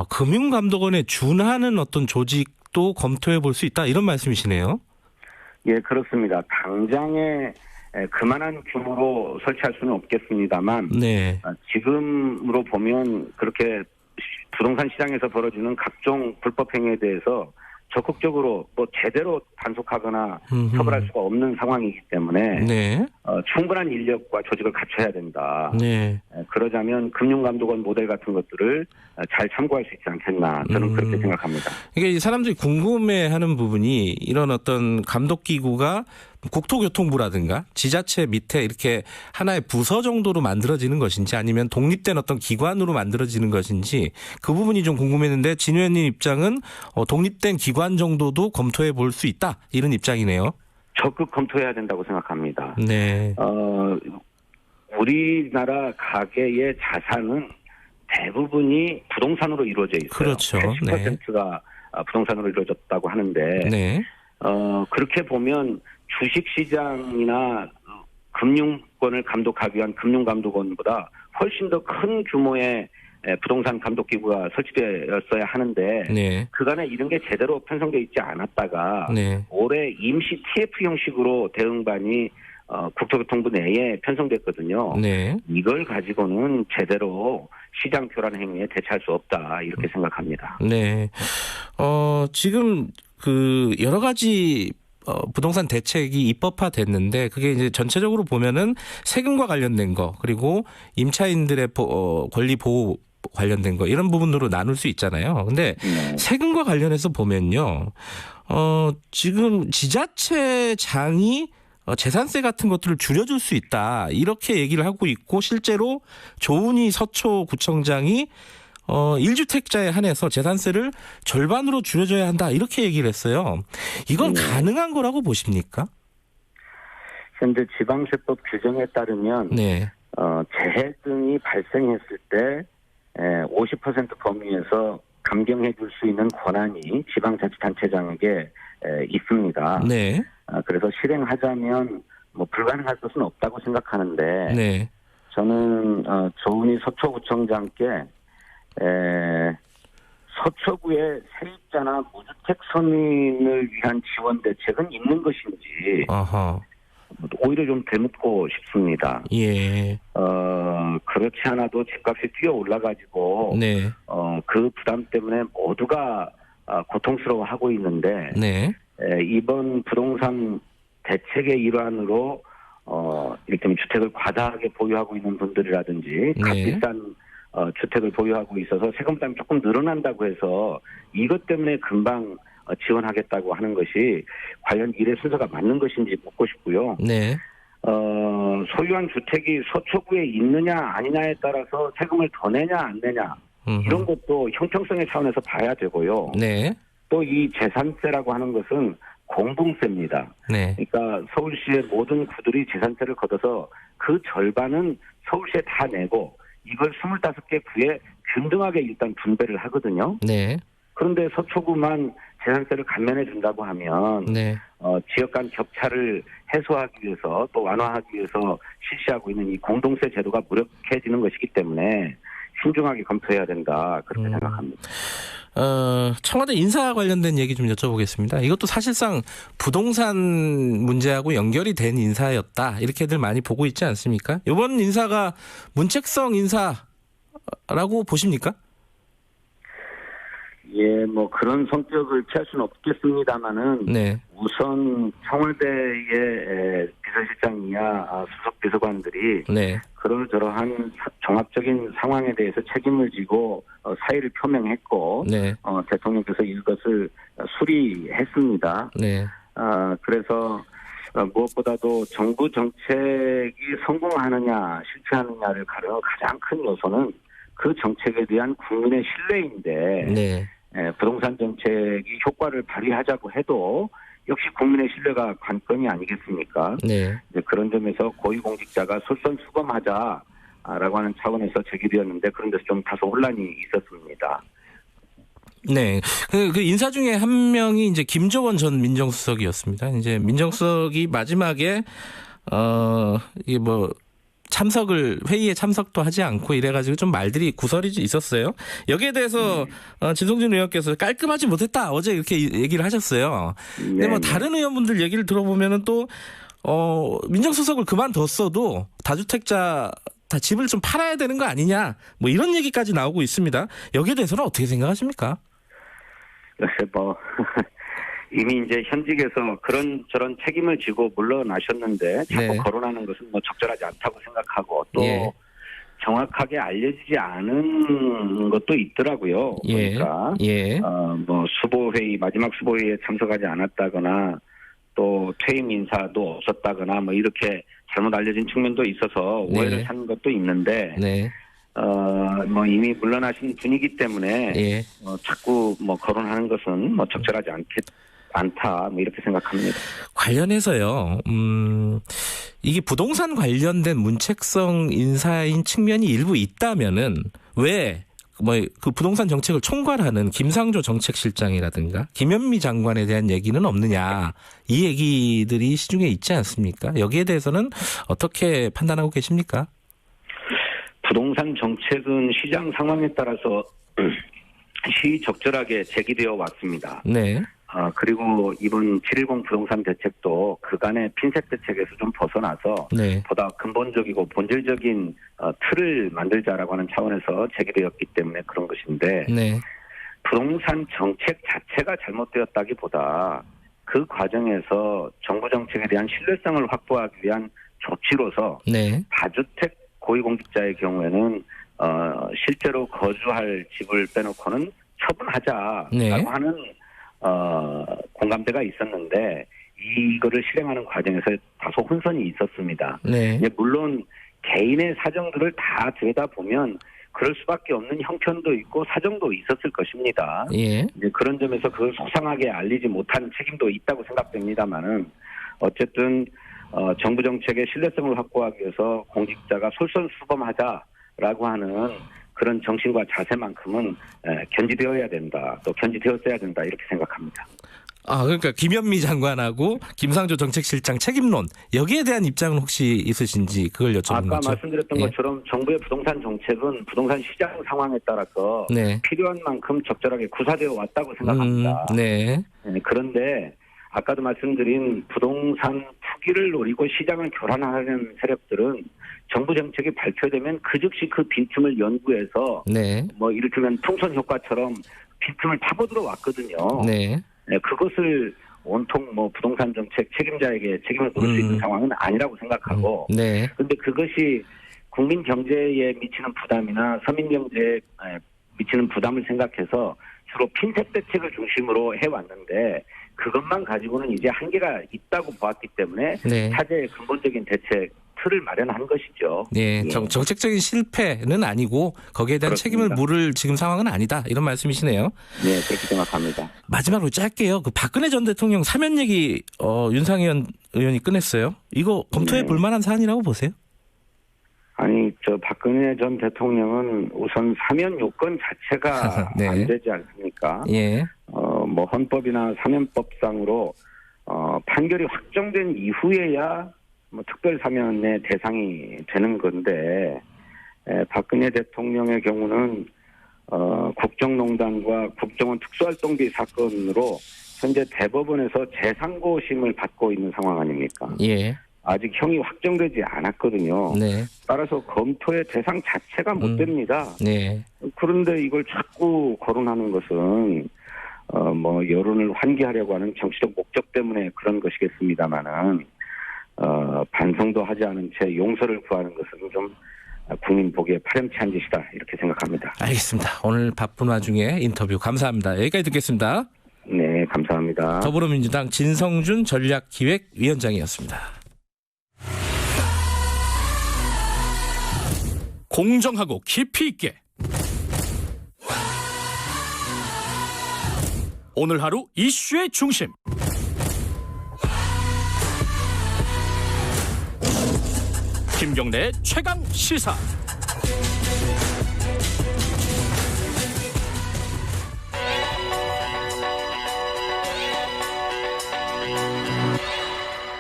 금융감독원에 준하는 어떤 조직도 검토해 볼 수 있다, 이런 말씀이시네요. 예, 그렇습니다. 당장에 그만한 규모로 설치할 수는 없겠습니다만, 네. 지금으로 보면 그렇게 부동산 시장에서 벌어지는 각종 불법 행위에 대해서 적극적으로 뭐 제대로 단속하거나 처벌할 수가 없는 상황이기 때문에, 네. 충분한 인력과 조직을 갖춰야 된다. 네. 그러자면 금융감독원 모델 같은 것들을 잘 참고할 수 있지 않겠나, 저는 그렇게 생각합니다. 이게 사람들이 궁금해하는 부분이, 이런 어떤 감독기구가 국토교통부라든가 지자체 밑에 이렇게 하나의 부서 정도로 만들어지는 것인지 아니면 독립된 어떤 기관으로 만들어지는 것인지, 그 부분이 좀 궁금했는데 진 의원님 입장은 독립된 기관 정도도 검토해 볼 수 있다, 이런 입장이네요. 적극 검토해야 된다고 생각합니다. 네. 우리나라 가계의 자산은 대부분이 부동산으로 이루어져 있어요. 그렇죠. 80%가 부동산으로 이루어졌다고 하는데, 네. 그렇게 보면 주식시장이나 금융권을 감독하기 위한 금융감독원보다 훨씬 더 큰 규모의 부동산 감독기구가 설치되었어야 하는데, 네. 그간에 이런 게 제대로 편성되어 있지 않았다가, 네. 올해 임시 TF 형식으로 대응반이 국토교통부 내에 편성됐거든요. 네. 이걸 가지고는 제대로 시장 교란 행위에 대처할 수 없다, 이렇게 생각합니다. 네. 지금 그 여러 가지 부동산 대책이 입법화됐는데, 그게 이제 전체적으로 보면은 세금과 관련된 거, 그리고 임차인들의 권리 보호 관련된 거, 이런 부분으로 나눌 수 있잖아요. 근데 세금과 관련해서 보면요, 지금 지자체장이 재산세 같은 것들을 줄여줄 수 있다, 이렇게 얘기를 하고 있고, 실제로 조은희 서초구청장이 1주택자에 한해서 재산세를 절반으로 줄여줘야 한다, 이렇게 얘기를 했어요. 이건 가능한 거라고 보십니까? 현재 지방세법 규정에 따르면, 네. 재해 등이 발생했을 때 50% 범위에서 감경해 줄 수 있는 권한이 지방자치단체장에게 있습니다. 네. 그래서 실행하자면 뭐 불가능할 것은 없다고 생각하는데, 네. 저는 조은희 서초구청장께 서초구의 세입자나 무주택 서민을 위한 지원 대책은 있는 것인지, 오히려 좀 되묻고 싶습니다. 예. 그렇지 않아도 집값이 뛰어 올라가지고, 네. 그 부담 때문에 모두가 고통스러워하고 있는데, 네. 이번 부동산 대책의 일환으로 이를테면 주택을 과다하게 보유하고 있는 분들이라든지 값비싼 주택을 보유하고 있어서 세금 부담이 조금 늘어난다고 해서 이것 때문에 금방 지원하겠다고 하는 것이 과연 일의 순서가 맞는 것인지 묻고 싶고요. 네. 소유한 주택이 서초구에 있느냐 아니냐에 따라서 세금을 더 내냐 안 내냐 이런 것도 형평성의 차원에서 봐야 되고요. 네. 또 이 재산세라고 하는 것은 공동세입니다. 네. 그러니까 서울시의 모든 구들이 재산세를 걷어서 그 절반은 서울시에 다 내고 이걸 25개 구에 균등하게 일단 분배를 하거든요. 네. 그런데 서초구만 재산세를 감면해 준다고 하면 네. 지역 간 격차를 해소하기 위해서 또 완화하기 위해서 실시하고 있는 이 공동세 제도가 무력해지는 것이기 때문에 신중하게 검토해야 된다 그렇게 생각합니다. 청와대 인사 관련된 얘기 좀 여쭤보겠습니다. 이것도 사실상 부동산 문제하고 연결이 된 인사였다 이렇게들 많이 보고 있지 않습니까? 이번 인사가 문책성 인사라고 보십니까? 예, 뭐 그런 성격을 피할 수는 없겠습니다만은 네. 우선 청와대의 비서실장이야 수석 비서관들이 네. 그러저러한 종합적인 상황에 대해서 책임을 지고 사의를 표명했고 네. 대통령께서 이것을 수리했습니다. 네. 그래서 무엇보다도 정부 정책이 성공하느냐 실패하느냐를 가르는 가장 큰 요소는 그 정책에 대한 국민의 신뢰인데 네. 부동산 정책이 효과를 발휘하자고 해도 역시 국민의 신뢰가 관건이 아니겠습니까? 네. 그런 점에서 고위공직자가 솔선수범하자라고 하는 차원에서 제기되었는데 그런 데서 좀 다소 혼란이 있었습니다. 네. 그 인사 중에 한 명이 이제 김조원 전 민정수석이었습니다. 이제 민정수석이 마지막에 이게 뭐 회의에 참석도 하지 않고 이래가지고 좀 말들이 구설이 있었어요. 여기에 대해서 진성준 의원께서 깔끔하지 못했다 어제 이렇게 얘기를 하셨어요. 근데 뭐 다른 의원분들 얘기를 들어보면은 또 민정수석을 그만뒀어도 다주택자 다 집을 좀 팔아야 되는 거 아니냐 뭐 이런 얘기까지 나오고 있습니다. 여기에 대해서는 어떻게 생각하십니까? 글쎄 뭐 이미 이제 현직에서 그런저런 책임을 지고 물러나셨는데 자꾸 거론하는 것은 뭐 적절하지 않다고 생각하고 또 정확하게 알려지지 않은 것도 있더라고요. 그러니까 뭐 수보회의 마지막 수보회의에 참석하지 않았다거나 또 퇴임 인사도 없었다거나 뭐 이렇게 잘못 알려진 측면도 있어서 오해를 산 것도 있는데 뭐 이미 물러나신 분이기 때문에 자꾸 뭐 거론하는 것은 뭐 적절하지 않다 뭐 이렇게 생각합니다. 관련해서요. 이게 부동산 관련된 문책성 인사인 측면이 일부 있다면은 왜 뭐 그 부동산 정책을 총괄하는 김상조 정책실장이라든가 김현미 장관에 대한 얘기는 없느냐 이 얘기들이 시중에 있지 않습니까? 여기에 대해서는 어떻게 판단하고 계십니까? 부동산 정책은 시장 상황에 따라서 시적절하게 제기되어 왔습니다. 네. 그리고 이번 7.10 부동산 대책도 그간의 핀셋 대책에서 좀 벗어나서 보다 근본적이고 본질적인 틀을 만들자라고 하는 차원에서 제기되었기 때문에 그런 것인데 부동산 정책 자체가 잘못되었다기보다 그 과정에서 정부 정책에 대한 신뢰성을 확보하기 위한 조치로서 다주택 고위공직자의 경우에는 실제로 거주할 집을 빼놓고는 처분하자라고 하는 공감대가 있었는데 이거를 실행하는 과정에서 다소 혼선이 있었습니다. 물론 개인의 사정들을 다 들여다보면 그럴 수밖에 없는 형편도 있고 사정도 있었을 것입니다. 이제 그런 점에서 그걸 소상하게 알리지 못한 책임도 있다고 생각됩니다만은 어쨌든 정부 정책의 신뢰성을 확보하기 위해서 공직자가 솔선수범하자라고 하는 그런 정신과 자세만큼은 견지되어야 된다. 또 견지되었어야 된다. 이렇게 생각합니다. 그러니까 김현미 장관하고 김상조 정책실장 책임론 여기에 대한 입장은 혹시 있으신지 그걸 여쭤보는 거죠. 아까 말씀드렸던 것처럼 정부의 부동산 정책은 부동산 시장 상황에 따라서 필요한 만큼 적절하게 구사되어 왔다고 생각합니다. 그런데 아까도 말씀드린 부동산 투기를 노리고 시장을 교란하려는 세력들은 정부 정책이 발표되면 그 즉시 그 빈틈을 연구해서 뭐 이를테면 풍선 효과처럼 빈틈을 파고들어 왔거든요. 그것을 온통 뭐 부동산 정책 책임자에게 책임을 물을 수 있는 상황은 아니라고 생각하고 네. 그런데 그것이 국민 경제에 미치는 부담이나 서민 경제에 미치는 부담을 생각해서 주로 핀셋 대책을 중심으로 해왔는데 그것만 가지고는 이제 한계가 있다고 보았기 때문에 네. 차제의 근본적인 대책 틀을 마련한 것이죠. 네, 예. 정책적인 실패는 아니고 거기에 대한 그렇습니다. 책임을 물을 지금 상황은 아니다. 이런 말씀이시네요. 네, 그렇게 생각합니다. 마지막으로 짧게요. 그 박근혜 전 대통령 사면 얘기 윤상현 의원이 꺼냈어요. 이거 검토해 볼 만한 사안이라고 보세요? 아니, 박근혜 전 대통령은 우선 사면 요건 자체가 네. 안 되지 않습니까? 예. 뭐 헌법이나 사면법상으로 판결이 확정된 이후에야 뭐 특별 사면의 대상이 되는 건데 박근혜 대통령의 경우는 국정농단과 국정원 특수활동비 사건으로 현재 대법원에서 재상고심을 받고 있는 상황 아닙니까? 예. 아직 형이 확정되지 않았거든요. 네. 따라서 검토의 대상 자체가 못 됩니다. 네. 그런데 이걸 자꾸 거론하는 것은 뭐 여론을 환기하려고 하는 정치적 목적 때문에 그런 것이겠습니다만은 반성도 하지 않은 채 용서를 구하는 것은 좀 국민 보기에 파렴치한 짓이다 이렇게 생각합니다. 알겠습니다. 오늘 바쁜 와중에 인터뷰 감사합니다. 여기까지 듣겠습니다. 네, 감사합니다. 더불어민주당 진성준 전략기획위원장이었습니다. 공정하고 깊이 있게 오늘 하루 이슈의 중심 김경래의 최강 시사.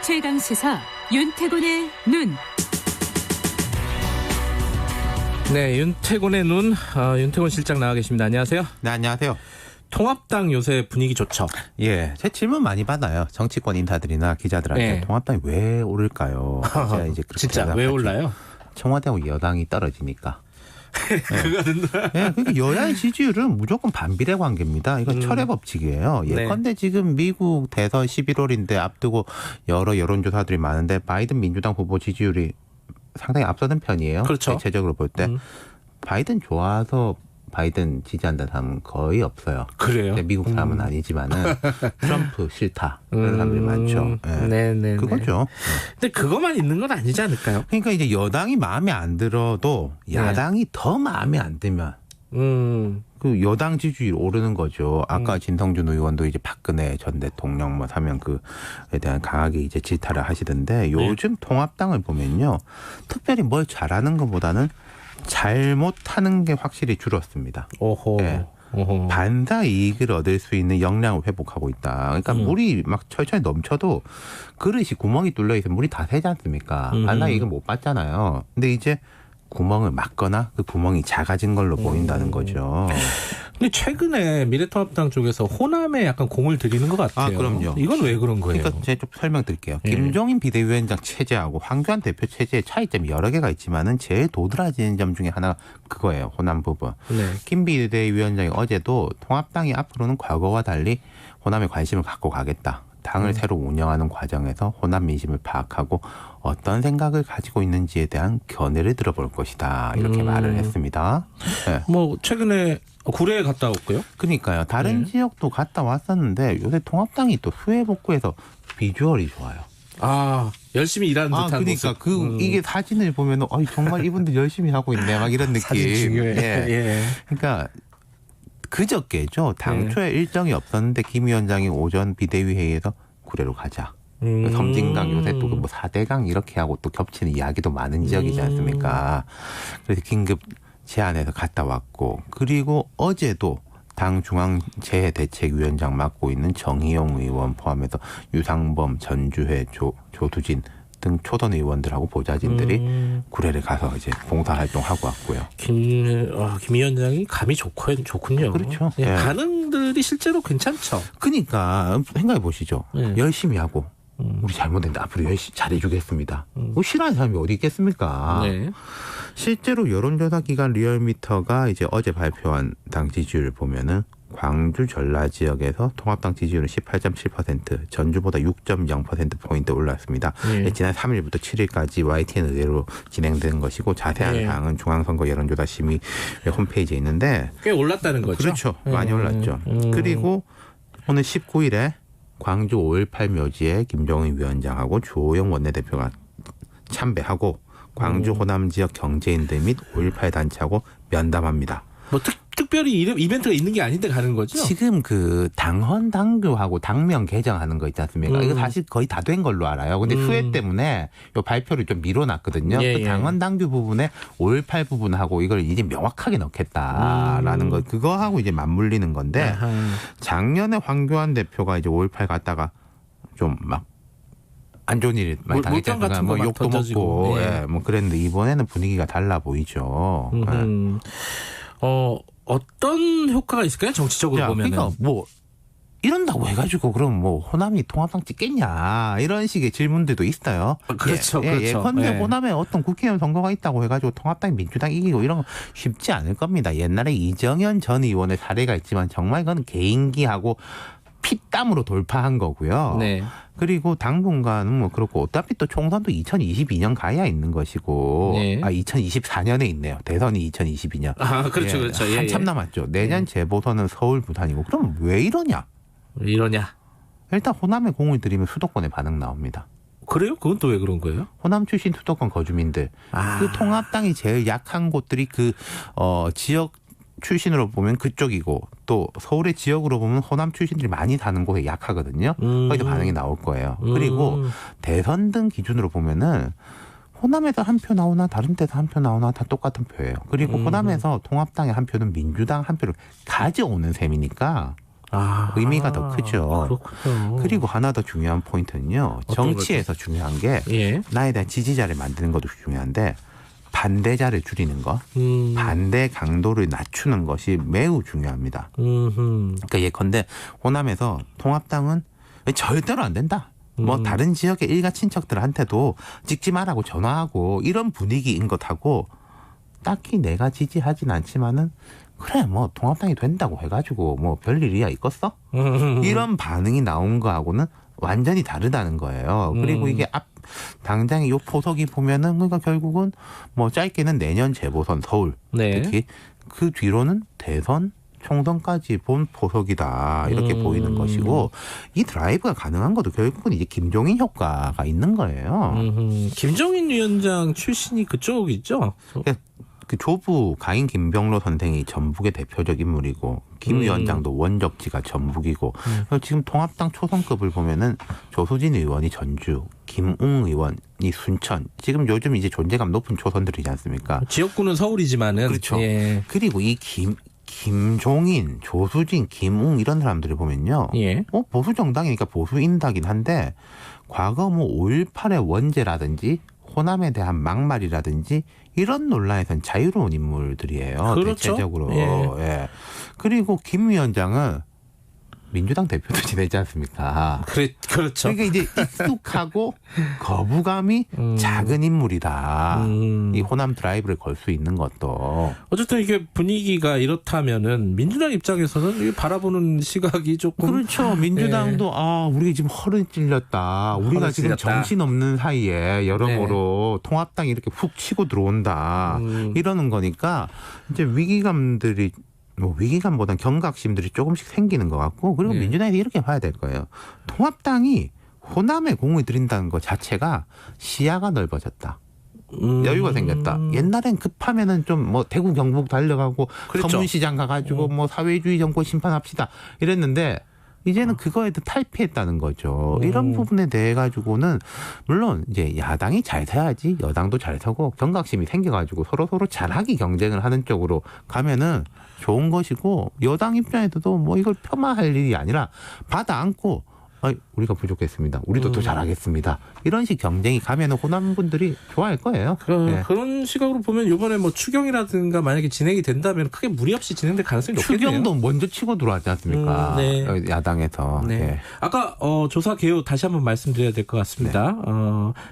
최강 시사 윤태곤의 눈. 네, 윤태곤의 눈, 윤태곤 실장 나와 계십니다. 안녕하세요. 네, 안녕하세요. 통합당 요새 분위기 좋죠? 예, 제 질문 많이 받아요. 정치권 인사들이나 기자들한테 네. 통합당이 왜 오를까요? 제가 이제 그렇게 진짜 왜 올라요? 청와대하고 여당이 떨어지니까. 그거는 네, 그러니까 여야의 지지율은 무조건 반비례 관계입니다. 이건 철의 법칙이에요. 예컨대 네. 지금 미국 대선 11월인데 앞두고 여러 여론조사들이 많은데 바이든 민주당 후보 지지율이 상당히 앞서는 편이에요. 그렇죠. 대체적으로 볼 때. 바이든 좋아서 바이든 지지한다는 사람은 거의 없어요. 그래요? 미국 사람은 아니지만은 트럼프 싫다 그런 사람들이 많죠. 네. 그거죠. 근데 그것만 있는 건 아니지 않을까요? 그러니까 이제 여당이 마음에 안 들어도 야당이 더 마음에 안 들면 그 여당 지지율이 오르는 거죠. 아까 진성준 의원도 이제 박근혜 전 대통령 뭐 사면 그에 대한 강하게 이제 질타를 하시던데 요즘 통합당을 보면요, 특별히 뭘 잘하는 것보다는 잘못하는 게 확실히 줄었습니다. 오호. 네. 반사 이익을 얻을 수 있는 역량을 회복하고 있다. 그러니까 물이 막 철철 넘쳐도 그릇이 구멍이 뚫려 있으면 물이 다 새지 않습니까? 반사 이익을 못 받잖아요. 근데 이제 구멍을 막거나 그 구멍이 작아진 걸로 보인다는 거죠. 근데 최근에 미래통합당 쪽에서 호남에 약간 공을 들이는 것 같아요. 아, 그럼요. 이건 왜 그런 거예요? 그러니까 제가 좀 설명드릴게요. 김종인 비대위원장 체제하고 황교안 대표 체제의 차이점이 여러 개가 있지만은 제일 도드라지는 점 중에 하나가 그거예요. 호남 부분. 네. 김 비대위원장이 어제도 통합당이 앞으로는 과거와 달리 호남에 관심을 갖고 가겠다. 당을 새로 운영하는 과정에서 호남 민심을 파악하고 어떤 생각을 가지고 있는지에 대한 견해를 들어볼 것이다. 이렇게 말을 했습니다. 네. 뭐 최근에 구례에 갔다 왔고요. 그러니까요. 다른 지역도 갔다 왔었는데 요새 통합당이 또 수해 복구해서 비주얼이 좋아요. 아, 열심히 일하는 듯한 그러니까 모습. 이게 사진을 보면은 정말 이분들 열심히 하고 있네. 막 이런 느낌. 사진 중요해. 예. 그러니까 그저께죠. 당초에 일정이 없었는데 김 위원장이 오전 비대위 회의에서 구례로 가자. 섬진강 요새 또 뭐 4대강 이렇게 하고 또 겹치는 이야기도 많은 지역이지 않습니까? 그래서 긴급 제안해서 갔다 왔고, 그리고 어제도 당 중앙재해대책위원장 맡고 있는 정희용 의원 포함해서 유상범, 전주회, 조두진 등 초선 의원들하고 보좌진들이 구례를 가서 이제 봉사활동하고 왔고요. 김 위원장이 감이 좋군요. 그렇죠. 예, 반응들이 실제로 괜찮죠. 그러니까 생각해 보시죠. 열심히 하고 우리 잘못했는데 앞으로 열심히 잘해주겠습니다. 싫어하는 사람이 어디 있겠습니까? 네. 실제로 여론조사 기관 리얼미터가 이제 어제 발표한 당 지지율을 보면은 광주 전라 지역에서 통합당 지지율은 18.7%, 전주보다 6.0%포인트 올랐습니다. 지난 3일부터 7일까지 YTN 의뢰로 진행된 것이고 자세한 사항은 중앙선거 여론조사 심의 홈페이지에 있는데 꽤 올랐다는 거죠? 그렇죠. 많이 올랐죠. 그리고 오늘 19일에 광주 5.18 묘지에 김종인 위원장하고 주호영 원내대표가 참배하고 광주 호남 지역 경제인들 및 5.18 단체하고 면담합니다. 뭐 특별히 이벤트가 있는 게 아닌데 가는 거죠? 지금 그 당헌 당규하고 당명 개정하는 거 있지 않습니까? 이거 사실 거의 다 된 걸로 알아요. 근데 수혜 때문에 요 발표를 좀 미뤄놨거든요. 그 당헌 당규 부분에 5.18 부분하고 이걸 이제 명확하게 넣겠다라는 거, 그거하고 이제 맞물리는 건데 작년에 황교안 대표가 이제 5.18 갔다가 좀 막 안 좋은 일 많이 당했잖아요. 뭐 욕도 먹고, 뭐 그랬는데 이번에는 분위기가 달라 보이죠. 어떤 효과가 있을까요? 정치적으로 보면은. 그러니까 뭐 이런다고 해가지고 그럼 뭐 호남이 통합당 찍겠냐 이런 식의 질문들도 있어요. 그렇죠, 그렇죠. 예컨대 호남에 어떤 국회의원 선거가 있다고 해가지고 통합당이 민주당 이기고 이런 거 쉽지 않을 겁니다. 옛날에 이정현 전 의원의 사례가 있지만 정말 그건 개인기하고 피땀으로 돌파한 거고요. 그리고 당분간은 뭐 그렇고 어차피 또 총선도 2022년 가야 있는 것이고 2024년에 있네요. 대선이 2022년. 그렇죠, 그렇죠. 한참 남았죠. 내년 재보선은 서울, 부산이고 그럼 왜 이러냐? 일단 호남에 공을 들이면 수도권에 반응 나옵니다. 그래요? 그건 또 왜 그런 거예요? 호남 출신 수도권 거주민들. 그 통합당이 제일 약한 곳들이 그 지역 출신으로 보면 그쪽이고 또 서울의 지역으로 보면 호남 출신들이 많이 사는 곳에 약하거든요. 거기서 반응이 나올 거예요. 그리고 대선 등 기준으로 보면은 호남에서 한 표 나오나 다른 데서 한 표 나오나 다 똑같은 표예요. 그리고 호남에서 통합당의 한 표는 민주당 한 표를 가져오는 셈이니까 의미가 더 크죠. 그렇군요. 그리고 하나 더 중요한 포인트는요. 정치에서 중요한 게 나에 대한 지지자를 만드는 것도 중요한데 반대자를 줄이는 것, 반대 강도를 낮추는 것이 매우 중요합니다. 그러니까 예컨대 호남에서 통합당은 절대로 안 된다. 뭐 다른 지역의 일가 친척들한테도 찍지 말라고 전화하고 이런 분위기인 것하고 딱히 내가 지지하진 않지만은 그래 뭐 통합당이 된다고 해가지고 뭐 별일이야 있겠어? 이런 반응이 나온 거하고는 완전히 다르다는 거예요. 그리고 이게 당장에 요 포석이 보면은 그러니까 결국은 뭐 짧게는 내년 재보선 서울 특히 그 뒤로는 대선 총선까지 본 포석이다 이렇게 보이는 것이고 이 드라이브가 가능한 것도 결국은 이제 김종인 효과가 있는 거예요. 김종인 위원장 출신이 그쪽이죠? 그 조부 가인 김병로 선생이 전북의 대표적 인물이고 김 위원장도 원적지가 전북이고 지금 통합당 초선급을 보면은 조수진 의원이 전주, 김웅 의원이 순천, 지금 요즘 이제 존재감 높은 초선들이지 않습니까? 지역구는 서울이지만은 그렇죠. 그리고 이 김종인, 조수진, 김웅 이런 사람들을 보면요. 보수 정당이니까 보수인다긴 한데 과거 뭐 5.18의 원죄라든지 호남에 대한 막말이라든지 이런 논란에선 자유로운 인물들이에요. 그렇죠. 대체적으로. 그리고 김 위원장은 민주당 대표도 지내지 않습니까? 그렇죠. 그러니까 이제 익숙하고 거부감이 작은 인물이다. 이 호남 드라이브를 걸 수 있는 것도. 어쨌든 이게 분위기가 이렇다면은 민주당 입장에서는 바라보는 시각이 조금. 그렇죠. 민주당도 우리가 지금 허를 찔렸다. 우리가 지금 정신없는 사이에 여러모로 통합당이 이렇게 훅 치고 들어온다. 이러는 거니까 이제 위기감들이 위기감보다는 경각심들이 조금씩 생기는 것 같고 그리고 민주당에서 이렇게 봐야 될 거예요. 통합당이 호남에 공을 들인다는 것 자체가 시야가 넓어졌다. 여유가 생겼다. 옛날엔 급하면은 좀 뭐 대구 경북 달려가고 서문시장 가가지고 뭐 사회주의 정권 심판합시다 이랬는데 이제는 그거에도 탈피했다는 거죠. 이런 부분에 대해 가지고는 물론 이제 야당이 잘 서야지 여당도 잘 서고 경각심이 생겨가지고 서로 잘하기 경쟁을 하는 쪽으로 가면은 좋은 것이고 여당 입장에서도 뭐 이걸 폄하할 일이 아니라 받아 안고 우리가 부족했습니다. 우리도 더 잘하겠습니다. 이런 식 경쟁이 가면은 호남분들이 좋아할 거예요. 그런 시각으로 보면 이번에 뭐 추경이라든가 만약에 진행이 된다면 크게 무리 없이 진행될 가능성이 높겠네요. 추경도 먼저 치고 들어왔지 않습니까? 네. 야당에서. 네. 네. 아까 조사 개요 다시 한번 말씀드려야 될 것 같습니다. 네.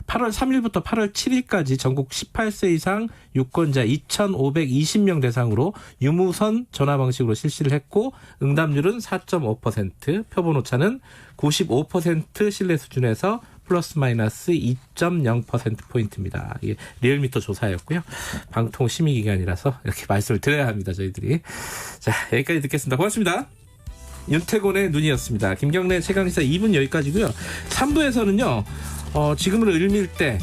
8월 3일부터 8월 7일까지 전국 18세 이상 유권자 2,520명 대상으로 유무선 전화 방식으로 실시를 했고 응답률은 4.5%, 표본 오차는 95% 신뢰 수준에서 플러스 마이너스 2.0%포인트입니다. 이게 리얼미터 조사였고요. 방통 심의기관이라서 이렇게 말씀을 드려야 합니다. 저희들이. 자, 여기까지 듣겠습니다. 고맙습니다. 윤태곤의 눈이었습니다. 김경래 최강시사 2분 여기까지고요. 3부에서는요. 지금은 을밀대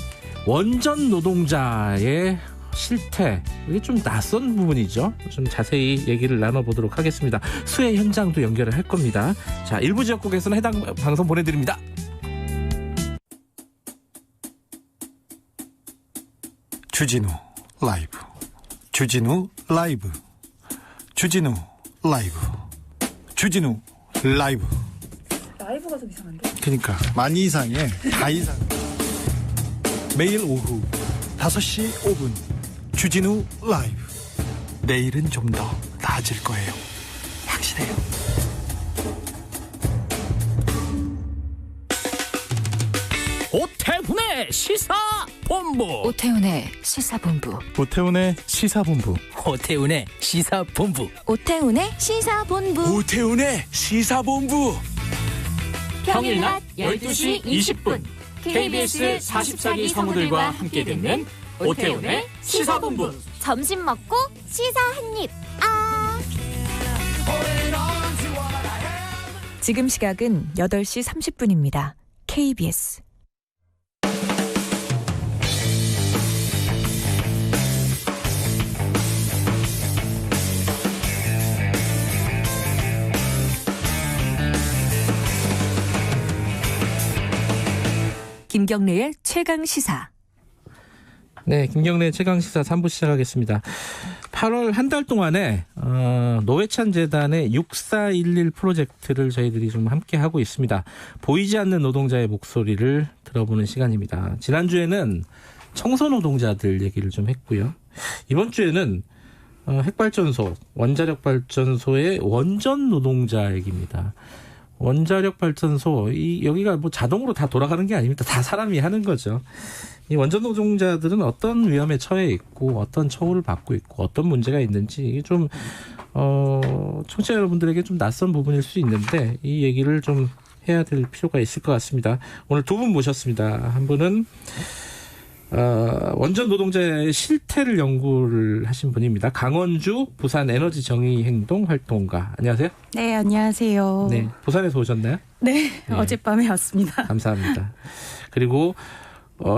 원전 노동자의 실태, 이게 좀 낯선 부분이죠. 좀 자세히 얘기를 나눠보도록 하겠습니다. 수해 현장도 연결을 할 겁니다. 자, 일부 지역국에서는 해당 방송 보내드립니다. 주진우 라이브, 주진우 라이브, 주진우 라이브, 주진우 라이브. 라이브가 좀 이상한데? 그러니까 많이 이상해. 다 이상. 매일 오후 5시 5분 주진우 라이브. 내일은 좀 더 나아질 거예요. 확실해요. 오태훈의 시사본부. 오태훈의 시사본부. 오태훈의 시사본부. 오태훈의 시사본부. 오태훈의 시사본부. 오태훈의 시사본부. 평일 낮 12시 20분 KBS 44기 성우들과 함께 듣는 오태훈의 시사본부. 점심 먹고 시사 한입. 지금 시각은 8시 30분입니다. KBS. 김경래의 최강시사. 네, 김경래 최강시사 3부 시작하겠습니다. 8월 한 달 동안에 노회찬 재단의 6411 프로젝트를 저희들이 좀 함께 하고 있습니다. 보이지 않는 노동자의 목소리를 들어보는 시간입니다. 지난주에는 청소 노동자들 얘기를 좀 했고요. 이번 주에는 핵발전소, 원자력 발전소의 원전 노동자 얘기입니다. 원자력 발전소, 여기가 뭐 자동으로 다 돌아가는 게 아닙니다. 다 사람이 하는 거죠. 이 원전 노동자들은 어떤 위험에 처해 있고 어떤 처우를 받고 있고 어떤 문제가 있는지 이게 좀 청취자 여러분들에게 좀 낯선 부분일 수 있는데 이 얘기를 좀 해야 될 필요가 있을 것 같습니다. 오늘 두 분 모셨습니다. 한 분은 원전 노동자의 실태를 연구를 하신 분입니다. 강원주 부산 에너지 정의 행동 활동가. 안녕하세요. 네, 안녕하세요. 네, 부산에서 오셨나요? 네, 어젯밤에 왔습니다. 감사합니다. 그리고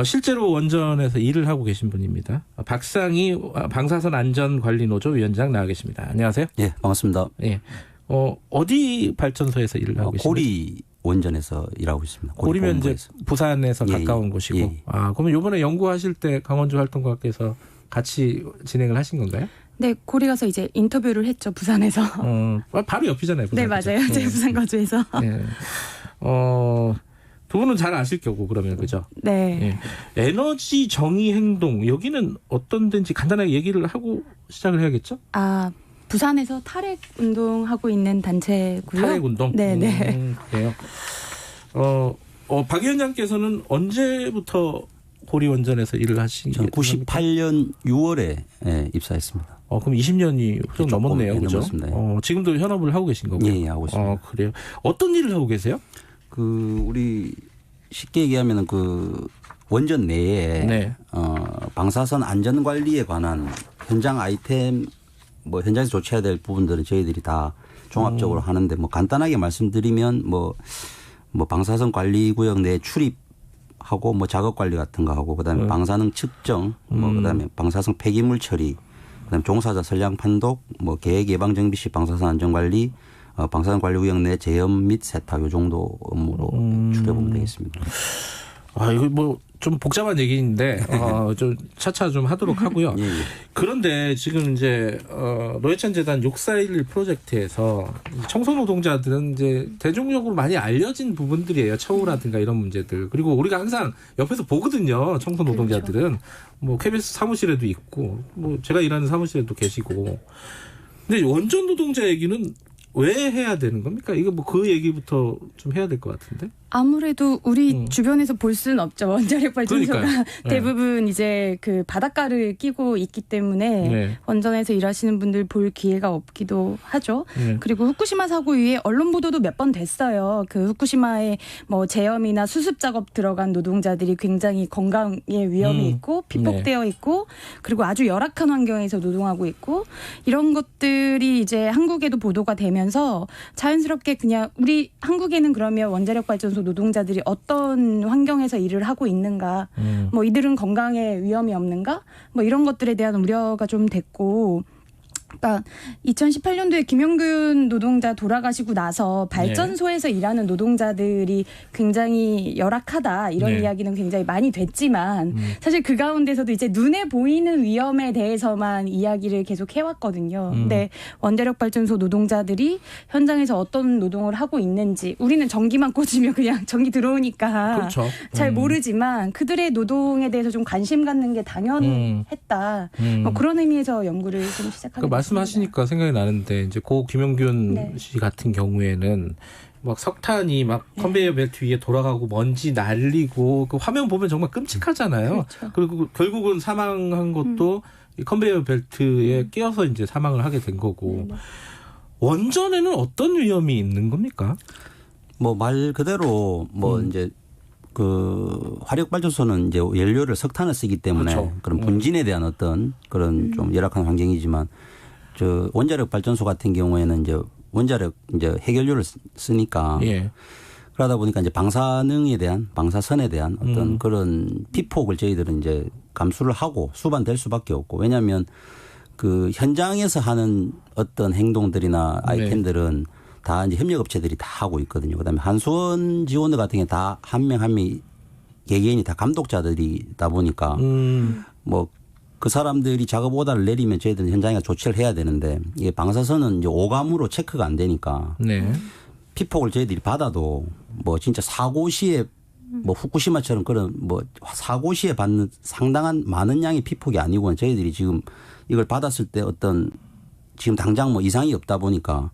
실제로 원전에서 일을 하고 계신 분입니다. 박상희 방사선 안전관리노조 위원장 나와 계십니다. 안녕하세요. 예, 반갑습니다. 예. 어디 발전소에서 일을 하고 계십니까? 고리 원전에서 일하고 있습니다. 고리면 이제 부산에서 가까운 곳이고. 예. 그러면 이번에 연구하실 때 강원주 활동가께서 같이 진행을 하신 건가요? 네, 고리 가서 이제 인터뷰를 했죠, 부산에서. 바로 옆이잖아요, 부산. 네, 맞아요. 제가 부산 거주해서. 네. 두 분은 잘 아실 거고 그러면 그죠? 네. 예. 에너지 정의 행동 여기는 어떤 데인지 간단하게 얘기를 하고 시작을 해야겠죠? 부산에서 탈핵 운동하고 있는 단체고요. 탈핵 운동? 네네. 그래요. 박 위원장께서는 언제부터 고리 원전에서 일을 하신 게 98년 6월에 입사했습니다. 그럼 20년이 좀 넘었네요, 그죠? 넘었습니다. 지금도 현업을 하고 계신 거고요? 예, 하고 있습니다. 그래요. 어떤 일을 하고 계세요? 우리 쉽게 얘기하면은 원전 내에 방사선 안전 관리에 관한 현장 아이템 현장에서 조치해야 될 부분들은 저희들이 다 종합적으로 하는데 간단하게 말씀드리면 방사선 관리 구역 내 출입하고 작업 관리 같은 거 하고 그다음에 방사능 측정 그다음에 방사성 폐기물 처리 그다음에 종사자 선량 판독 계획 예방 정비 시 방사선 안전 관리 방사선 관리 구역 내 제염 및 세탁 요 정도 업무로 추려보면 되겠습니다. 이거 뭐 좀 복잡한 얘기인데 좀 차차 좀 하도록 하고요. 예. 그런데 지금 이제 노회찬 재단 6411 프로젝트에서 청소노동자들은 이제 대중적으로 많이 알려진 부분들이에요. 처우라든가 이런 문제들. 그리고 우리가 항상 옆에서 보거든요. 청소노동자들은 그렇죠. 뭐 KBS 사무실에도 있고 뭐 제가 일하는 사무실에도 계시고. 근데 원전 노동자 얘기는 왜 해야 되는 겁니까? 이거 뭐 그 얘기부터 좀 해야 될 것 같은데. 아무래도 우리 주변에서 볼 수는 없죠. 원자력 발전소가 대부분 이제 그 바닷가를 끼고 있기 때문에 원전에서 일하시는 분들 볼 기회가 없기도 하죠. 그리고 후쿠시마 사고 이후에 언론 보도도 몇 번 됐어요. 그 후쿠시마에 뭐 제염이나 수습 작업 들어간 노동자들이 굉장히 건강에 위험이 있고 피폭되어 있고 그리고 아주 열악한 환경에서 노동하고 있고 이런 것들이 이제 한국에도 보도가 되면서 자연스럽게 그냥 우리 한국에는 그러면 원자력 발전소 노동자들이 어떤 환경에서 일을 하고 있는가, 뭐 이들은 건강에 위험이 없는가, 뭐 이런 것들에 대한 우려가 좀 됐고. 그러니까 2018년도에 김영균 노동자 돌아가시고 나서 발전소에서 일하는 노동자들이 굉장히 열악하다 이런 이야기는 굉장히 많이 됐지만 사실 그 가운데서도 이제 눈에 보이는 위험에 대해서만 이야기를 계속 해왔거든요. 근데 원자력 발전소 노동자들이 현장에서 어떤 노동을 하고 있는지 우리는 전기만 꽂으면 그냥 전기 들어오니까 그렇죠. 잘 모르지만 그들의 노동에 대해서 좀 관심 갖는 게 당연했다. 뭐 그런 의미에서 연구를 좀 시작하게 됐습니다. 말씀하시니까 생각이 나는데 이제 고 김영균 씨 같은 경우에는 막 석탄이 막 컨베이어 벨트 위에 돌아가고 먼지 날리고 그 화면 보면 정말 끔찍하잖아요. 그렇죠. 그리고 결국은 사망한 것도 이 컨베이어 벨트에 끼어서 이제 사망을 하게 된 거고 원전에는 어떤 위험이 있는 겁니까? 뭐 말 그대로 뭐 이제 그 화력발전소는 이제 연료를 석탄을 쓰기 때문에 그렇죠. 그런 분진에 대한 어떤 그런 좀 열악한 환경이지만 저 원자력 발전소 같은 경우에는 이제 원자력 이제 핵연료를 쓰니까 그러다 보니까 이제 방사능에 대한 방사선에 대한 어떤 그런 피폭을 저희들은 이제 감수를 하고 수반될 수밖에 없고 왜냐하면 그 현장에서 하는 어떤 행동들이나 아이템들은 다 이제 협력업체들이 다 하고 있거든요. 그다음에 한수원 지원들 같은 게 다 한 명 한 명 개개인이 다 감독자들이다 보니까 뭐 그 사람들이 작업 오다를 내리면 저희들은 현장에 조치를 해야 되는데 이게 방사선은 이제 오감으로 체크가 안 되니까 피폭을 저희들이 받아도 뭐 진짜 사고 시에 뭐 후쿠시마처럼 그런 뭐 사고 시에 받는 상당한 많은 양의 피폭이 아니고 저희들이 지금 이걸 받았을 때 어떤 지금 당장 뭐 이상이 없다 보니까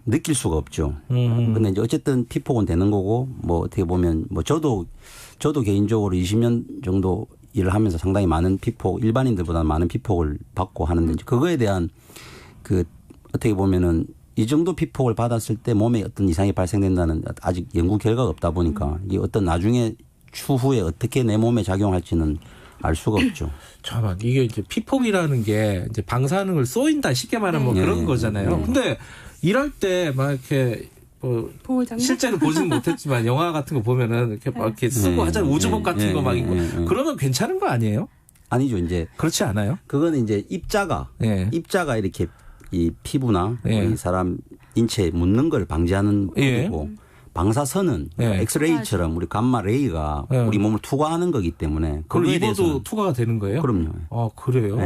느낄 수가 없죠. 근데 이제 어쨌든 피폭은 되는 거고 뭐 어떻게 보면 뭐 저도 개인적으로 20년 정도 일을 하면서 상당히 많은 피폭 일반인들보다 많은 피폭을 받고 하는데 이제 그거에 대한 그 어떻게 보면은 이 정도 피폭을 받았을 때 몸에 어떤 이상이 발생된다는 아직 연구 결과가 없다 보니까 이 어떤 나중에 추후에 어떻게 내 몸에 작용할지는 알 수가 없죠. 잠깐만 이게 이제 피폭이라는 게 이제 방사능을 쏘인다 쉽게 말하면 뭐 그런 거잖아요. 근데 일할 때 막 이렇게 뭐 실제로 보지는 못했지만 영화 같은 거 보면은 이렇게 막 이렇게 쓰고 하잖아요. 우주복 같은 거 막 있고 그러면 괜찮은 거 아니에요? 아니죠. 이제 그렇지 않아요? 그거는 이제 입자가 이렇게 이 피부나 이 사람 인체에 묻는 걸 방지하는 거고 방사선은 엑스레이처럼 우리 감마 레이가 우리 몸을 투과하는 거기 때문에 그걸 입어도 투과가 되는 거예요? 그럼요. 아 그래요?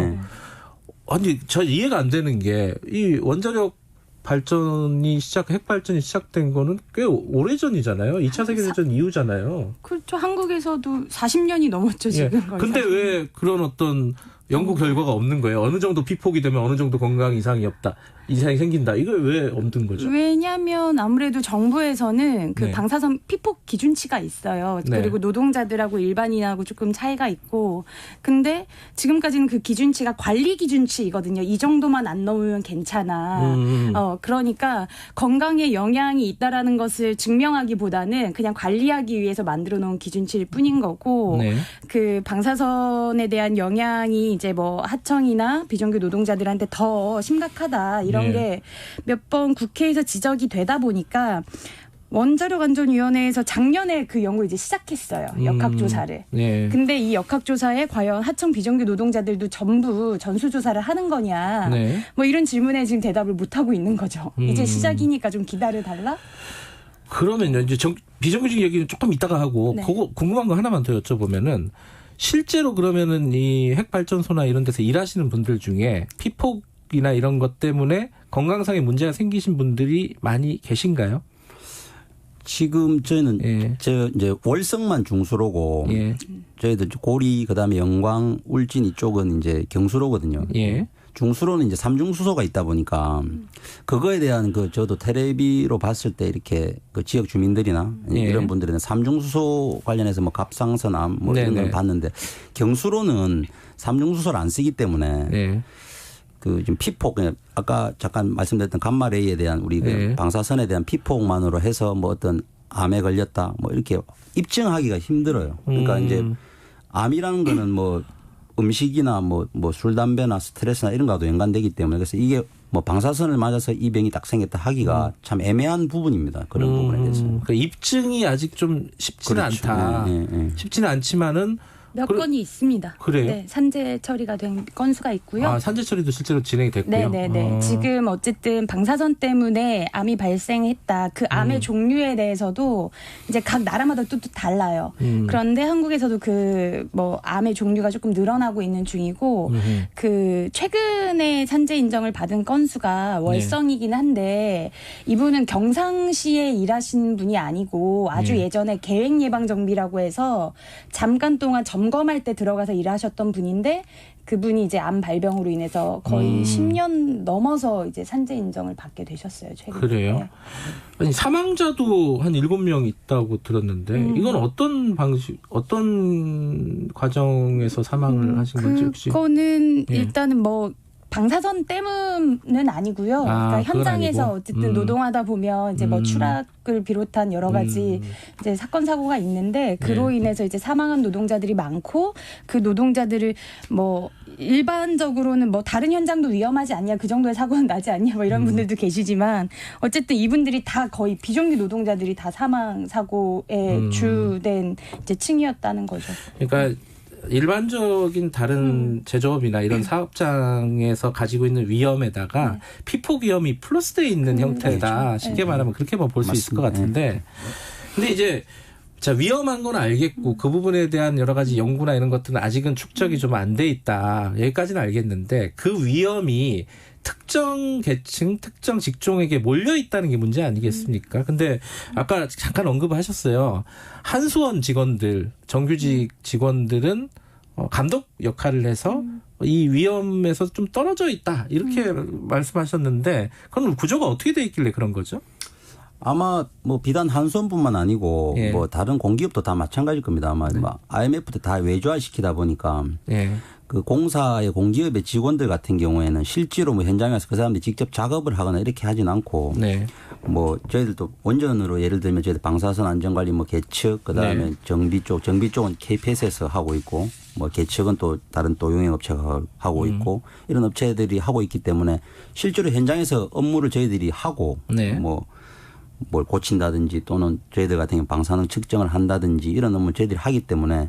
아니 저 이해가 안 되는 게 이 원자력 발전이 핵 발전이 시작된 거는 꽤 오래전이잖아요. 2차 세계대전 이후잖아요. 그렇죠. 한국에서도 40년이 넘었죠, 지금. 근데 왜 그런 어떤 연구 결과가 없는 거예요? 어느 정도 피폭이 되면 어느 정도 건강 이상이 없다. 이상이 생긴다. 이걸 왜 없는 거죠? 왜냐하면 아무래도 정부에서는 그 방사선 피폭 기준치가 있어요. 그리고 노동자들하고 일반인하고 조금 차이가 있고. 근데 지금까지는 그 기준치가 관리 기준치이거든요. 이 정도만 안 넘으면 괜찮아. 그러니까 건강에 영향이 있다라는 것을 증명하기보다는 그냥 관리하기 위해서 만들어 놓은 기준치일 뿐인 거고. 그 방사선에 대한 영향이 이제 뭐 하청이나 비정규 노동자들한테 더 심각하다. 이런 게 몇 번 국회에서 지적이 되다 보니까 원자력안전위원회에서 작년에 그 연구 이제 시작했어요. 역학조사를. 근데 이 역학조사에 과연 하청 비정규 노동자들도 전부 전수조사를 하는 거냐. 뭐 이런 질문에 지금 대답을 못하고 있는 거죠. 이제 시작이니까 좀 기다려달라? 그러면요. 이제 비정규직 얘기는 조금 이따가 하고 네. 그거 궁금한 거 하나만 더 여쭤보면은 실제로 그러면은 이 핵발전소나 이런 데서 일하시는 분들 중에 피폭이나 이런 것 때문에 건강상의 문제가 생기신 분들이 많이 계신가요? 지금 저희는 이제 월성만 중수로고 저희들 고리 그다음에 영광 울진 이쪽은 이제 경수로거든요. 중수로는 이제 삼중수소가 있다 보니까 그거에 대한 저도 텔레비로 봤을 때 이렇게 그 지역 주민들이나 이런 분들은 삼중수소 관련해서 뭐 갑상선암 뭐 이런 걸 봤는데 경수로는 삼중수소를 안 쓰기 때문에 그 지금 피폭 아까 잠깐 말씀드렸던 감마레이에 대한 우리 그 방사선에 대한 피폭만으로 해서 뭐 어떤 암에 걸렸다 뭐 이렇게 입증하기가 힘들어요. 그러니까 이제 암이라는 거는 뭐 음식이나 뭐 술, 담배나 스트레스나 이런 거와도 연관되기 때문에 그래서 이게 뭐 방사선을 맞아서 이 병이 딱 생겼다 하기가 참 애매한 부분입니다. 그런 부분에 대해서. 그러니까 입증이 아직 좀 쉽지는 그렇죠. 않다. 쉽지는 않지만은 몇 건이 있습니다. 그래요? 네, 산재 처리가 된 건수가 있고요. 아, 산재 처리도 실제로 진행이 됐고요. 네네네. 지금 어쨌든 방사선 때문에 암이 발생했다. 그 암의 종류에 대해서도 이제 각 나라마다 또 달라요. 그런데 한국에서도 그 뭐 암의 종류가 조금 늘어나고 있는 중이고 그 최근에 산재 인정을 받은 건수가 월성이긴 한데 이분은 경상시에 일하신 분이 아니고 아주 예전에 계획예방정비라고 해서 잠깐 동안 점검할 때 들어가서 일하셨던 분인데 그분이 이제 암 발병으로 인해서 거의 10년 넘어서 이제 산재 인정을 받게 되셨어요. 최근에. 그래요? 아니 사망자도 한 7명 있다고 들었는데 이건 어떤 방식, 어떤 과정에서 사망을 하신 건지 혹시? 그거는 일단은 뭐 방사선 때문은 아니고요. 그러니까 현장에서 아니고? 어쨌든 노동하다 보면 이제 뭐 추락을 비롯한 여러 가지 이제 사건 사고가 있는데 그로 인해서 이제 사망한 노동자들이 많고 그 노동자들을 뭐 일반적으로는 뭐 다른 현장도 위험하지 않냐 그 정도의 사고는 나지 않냐 뭐 이런 분들도 계시지만 어쨌든 이분들이 다 거의 비정규 노동자들이 다 사망 사고에 주된 이제 층이었다는 거죠. 그러니까 일반적인 다른 제조업이나 이런 사업장에서 가지고 있는 위험에다가 피폭 위험이 플러스되어 있는 형태다. 그렇죠. 쉽게 말하면 그렇게만 볼 수 있을 것 같은데. 근데 이제 자 위험한 건 알겠고 그 부분에 대한 여러 가지 연구나 이런 것들은 아직은 축적이 좀 안 돼 있다. 여기까지는 알겠는데 그 위험이 특정 계층, 특정 직종에게 몰려 있다는 게 문제 아니겠습니까? 근데 아까 잠깐 언급을 하셨어요. 한수원 직원들, 정규직 직원들은 감독 역할을 해서 이 위험에서 좀 떨어져 있다. 이렇게 말씀하셨는데 그건 구조가 어떻게 돼 있길래 그런 거죠? 아마 뭐 비단 한수원뿐만 아니고 뭐 다른 공기업도 다 마찬가지일 겁니다. 아마 뭐 IMF도 다 외주화시키다 보니까 그 공사의 공기업의 직원들 같은 경우에는 실제로 뭐 현장에서 그 사람들이 직접 작업을 하거나 이렇게 하진 않고 뭐 저희들도 원전으로 예를 들면 저희들 방사선 안전관리 뭐 계측 그다음에 정비 쪽은 KPS에서 하고 있고 뭐 계측은 또 다른 또 용역업체가 하고 있고 이런 업체들이 하고 있기 때문에 실제로 현장에서 업무를 저희들이 하고 뭐 뭘 고친다든지 또는 저희들 같은 경우 방사능 측정을 한다든지 이런 업무 저희들이 하기 때문에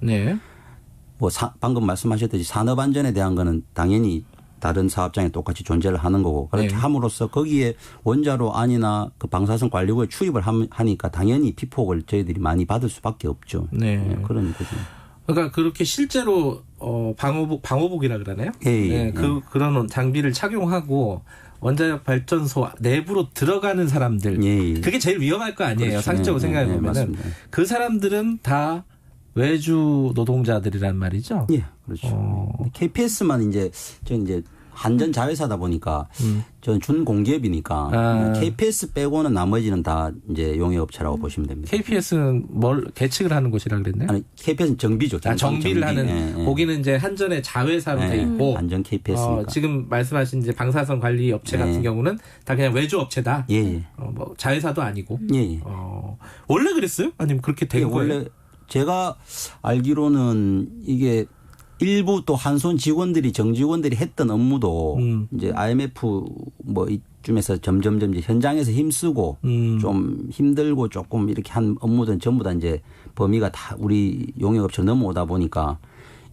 뭐 방금 말씀하셨듯이 산업안전에 대한 거는 당연히 다른 사업장에 똑같이 존재를 하는 거고 그렇게 함으로써 거기에 원자로 안이나 그 방사선 관리구에 추입을 하니까 당연히 피폭을 저희들이 많이 받을 수밖에 없죠. 그런 거죠. 그러니까 그렇게 실제로 방호복이라 그러나요? 그런 장비를 착용하고 원자력 발전소 내부로 들어가는 사람들 그게 제일 위험할 거 아니에요. 그렇죠. 상식적으로 생각해 보면은 그 사람들은 다 외주 노동자들이란 말이죠. 그렇죠. KPS만 저는 이제 한전 자회사다 보니까 저는 준공기업이니까 KPS 빼고는 나머지는 다 이제 용역업체라고 보시면 됩니다. KPS는 뭘 계측을 하는 곳이라 그랬나요? 아니 KPS는 정비죠. 정비를 하는 거기는 이제 한전의 자회사로 돼 있고 한전 KPS니까. 지금 말씀하신 이제 방사선 관리 업체 같은 경우는 다 그냥 외주 업체다. 뭐 자회사도 아니고. 원래 그랬어요? 아니면 그렇게 된 거예요? 원래 제가 알기로는 이게 일부 또 한손 직원들이 정직원들이 했던 업무도 이제 IMF 뭐 이쯤에서 점점 이제 현장에서 힘쓰고 좀 힘들고 조금 이렇게 한 업무들은 전부 다 이제 범위가 다 우리 용역업체로 넘어오다 보니까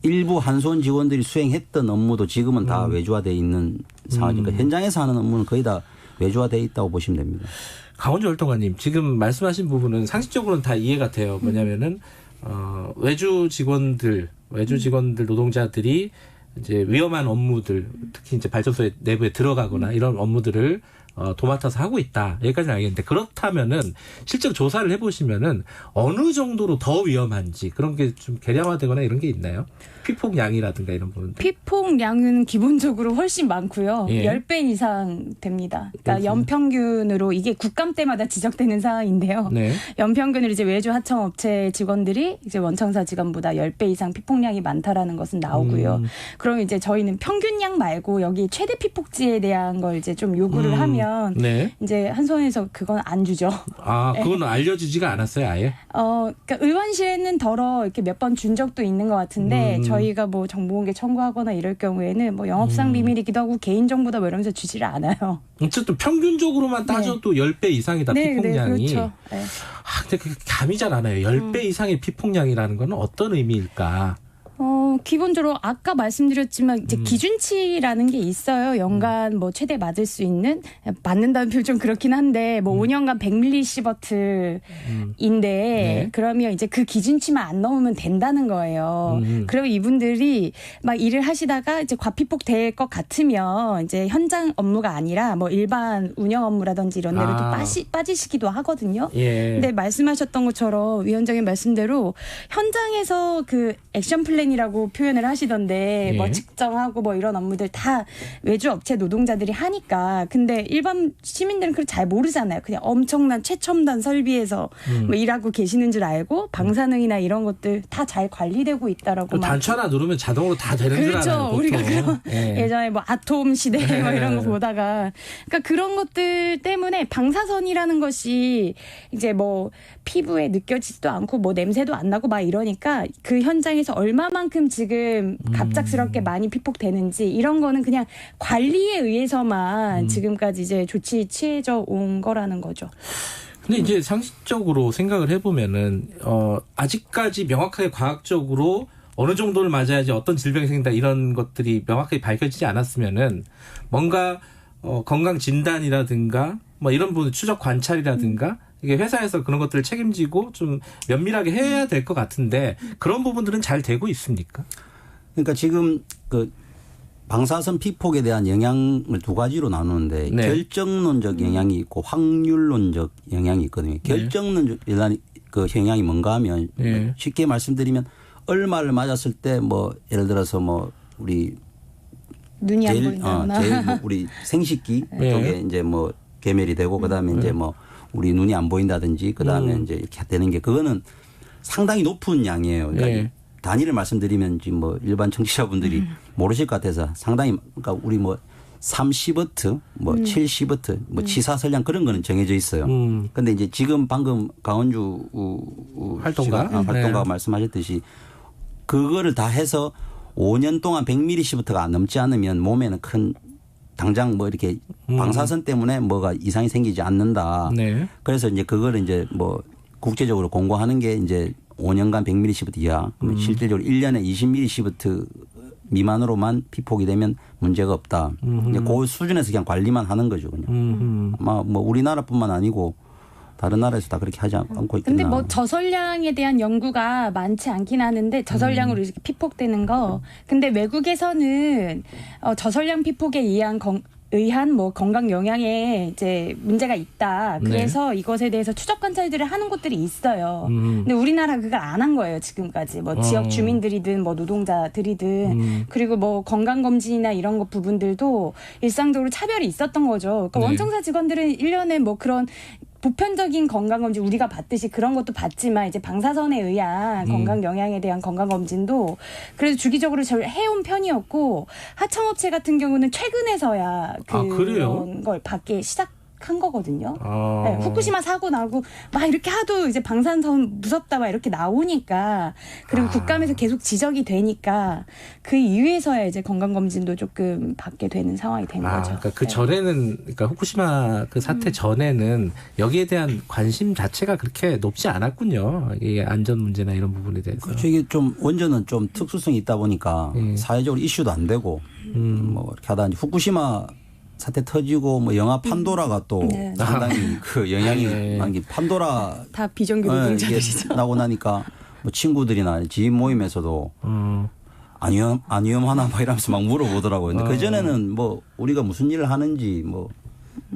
일부 한손 직원들이 수행했던 업무도 지금은 다 외주화되어 있는 상황이니까 현장에서 하는 업무는 거의 다 외주화되어 있다고 보시면 됩니다. 강원주 활동가님 지금 말씀하신 부분은 상식적으로는 다 이해가 돼요. 뭐냐면은 외주 직원들 노동자들이 이제 위험한 업무들, 특히 이제 발전소 내부에 들어가거나 이런 업무들을 도맡아서 하고 있다. 여기까지는 알겠는데, 그렇다면은 실제로 조사를 해보시면은 어느 정도로 더 위험한지 그런 게 좀 계량화되거나 이런 게 있나요? 피폭량이라든가 이런 부분들. 피폭량은 기본적으로 훨씬 많고요. 예. 10배 이상 됩니다. 그러니까 연평균으로 이게 국감 때마다 지적되는 사항인데요. 네. 연평균으로 이제 외주 하청업체 직원들이 이제 원청사 직원보다 10배 이상 피폭량이 많다라는 것은 나오고요. 그럼 이제 저희는 평균량 말고 여기 최대 피폭지에 대한 걸 이제 좀 요구를 하면 네. 이제 한손에서 그건 안 주죠. 아, 그건 알려주지가 않았어요, 아예? 그러니까 의원실에는 덜어 이렇게 몇 번 준 적도 있는 것 같은데 저희가 뭐 정보공개 청구하거나 이럴 경우에는 뭐 영업상 비밀이기도 하고 개인정보다 뭐 이러면서 주지를 않아요. 어쨌든 평균적으로만 따져도 10배 이상이다, 피폭량이. 네, 그렇죠. 네. 근데 그게 감이 잘 안 와요. 10배 이상의 피폭량이라는 건 어떤 의미일까? 기본적으로 아까 말씀드렸지만 이제 기준치라는 게 있어요. 연간 뭐 최대 맞을 수 있는, 맞는다는 표현 좀 그렇긴 한데 뭐 5년간 100mS인데 네. 그러면 이제 그 기준치만 안 넘으면 된다는 거예요. 그러면 이분들이 막 일을 하시다가 이제 과피폭 될 것 같으면 이제 현장 업무가 아니라 뭐 일반 운영 업무라든지 이런 데로 또 빠지시기도 하거든요. 예. 근데 말씀하셨던 것처럼 위원장님 말씀대로 현장에서 그 액션 플랜이라고 표현을 하시던데 예. 뭐 측정하고 뭐 이런 업무들 다 외주 업체 노동자들이 하니까, 근데 일반 시민들은 그걸 잘 모르잖아요. 그냥 엄청난 최첨단 설비에서 뭐 일하고 계시는 줄 알고 방사능이나 이런 것들 다 잘 관리되고 있다라고. 단추 하나 누르면 자동으로 다 되는 줄 알아요. 그렇죠. 우리가 그런 예. 예전에 뭐 아톰 시대 뭐 이런 거 보다가, 그러니까 그런 것들 때문에 방사선이라는 것이 이제 뭐 피부에 느껴지지도 않고 뭐 냄새도 안 나고 막 이러니까 그 현장에서 얼마만큼 지금 갑작스럽게 많이 피폭되는지 이런 거는 그냥 관리에 의해서만 지금까지 이제 조치 취해져 온 거라는 거죠. 근데 이제 상식적으로 생각을 해보면은 아직까지 명확하게 과학적으로 어느 정도를 맞아야지 어떤 질병이 생긴다 이런 것들이 명확하게 밝혀지지 않았으면은 뭔가 건강 진단이라든가 뭐 이런 부분 추적 관찰이라든가 이게 회사에서 그런 것들을 책임지고 좀 면밀하게 해야 될 것 같은데 그런 부분들은 잘 되고 있습니까? 그러니까 지금 그 방사선 피폭에 대한 영향을 두 가지로 나누는데 네. 결정론적 영향이 있고 확률론적 영향이 있거든요. 결정론적 그 영향이 뭔가 하면 네. 쉽게 말씀드리면 얼마를 맞았을 때 뭐 예를 들어서 뭐 우리 눈이 안 보인다거나 제일 뭐 우리 생식기 네. 쪽에 이제 뭐 계멸이 되고 그다음에 이제 뭐 우리 눈이 안 보인다든지 그다음에 이제 이렇게 되는 게 그거는 상당히 높은 양이에요. 그러니까 네. 단위를 말씀드리면 지금 뭐 일반 청취자분들이 모르실 것 같아서 상당히 그러니까 우리 뭐 30W, 뭐 70W, 뭐 치사설량 그런 거는 정해져 있어요. 근데 이제 지금 방금 강원주 활동가가 네. 말씀하셨듯이 그거를 다 해서 5년 동안 100mS가 넘지 않으면 몸에는 큰 당장 뭐 이렇게 방사선 때문에 뭐가 이상이 생기지 않는다. 네. 그래서 이제 그거를 이제 뭐 국제적으로 공고하는 게 이제 5년간 100mS 이하, 실질적으로 1년에 20mS 미만으로만 피폭이 되면 문제가 없다. 이제 그 수준에서 그냥 관리만 하는 거죠, 그냥. 아마 뭐 우리나라뿐만 아니고 다른 나라에서 다 그렇게 하지 않고 있겠나. 근데 뭐 저설량에 대한 연구가 많지 않긴 하는데 저설량으로 이렇게 피폭되는 거. 근데 외국에서는 저설량 피폭에 의한 뭐 건강 영향에 이제 문제가 있다. 그래서 이것에 대해서 추적 관찰들을 하는 곳들이 있어요. 근데 우리나라 그걸 안 한 거예요, 지금까지. 뭐 지역 주민들이든 뭐 노동자들이든 그리고 뭐 건강 검진이나 이런 것 부분들도 일상적으로 차별이 있었던 거죠. 그러니까 원청사 직원들은 1년에 뭐 그런 보편적인 건강검진 우리가 받듯이 그런 것도 받지만 이제 방사선에 의한 건강 영향에 대한 건강검진도 그래도 주기적으로 잘 해온 편이었고 하청업체 같은 경우는 최근에서야 그런 걸 받기 시작한 거거든요. 네, 후쿠시마 사고 나고 막 이렇게 하도 이제 방사선 무섭다 막 이렇게 나오니까 그리고 국감에서 계속 지적이 되니까 그 이후에서야 이제 건강검진도 조금 받게 되는 상황이 된 거죠. 그러니까 그 전에는 그러니까 후쿠시마 그 사태 전에는 여기에 대한 관심 자체가 그렇게 높지 않았군요. 이게 안전 문제나 이런 부분에 대해서. 그렇죠. 이게 좀 원전은 좀 특수성이 있다 보니까 사회적으로 이슈도 안 되고 뭐 이렇게 하다 후쿠시마 사태 터지고 뭐 영화 판도라가 또 네. 상당히 그 영향이 많은 게 판도라 다 비정규 노동자들이죠. 나고 나니까 뭐 친구들이나 지인 모임에서도 안 위험하나 뭐 이러면서 막 물어보더라고요. 근데 그전에는 뭐 우리가 무슨 일을 하는지 뭐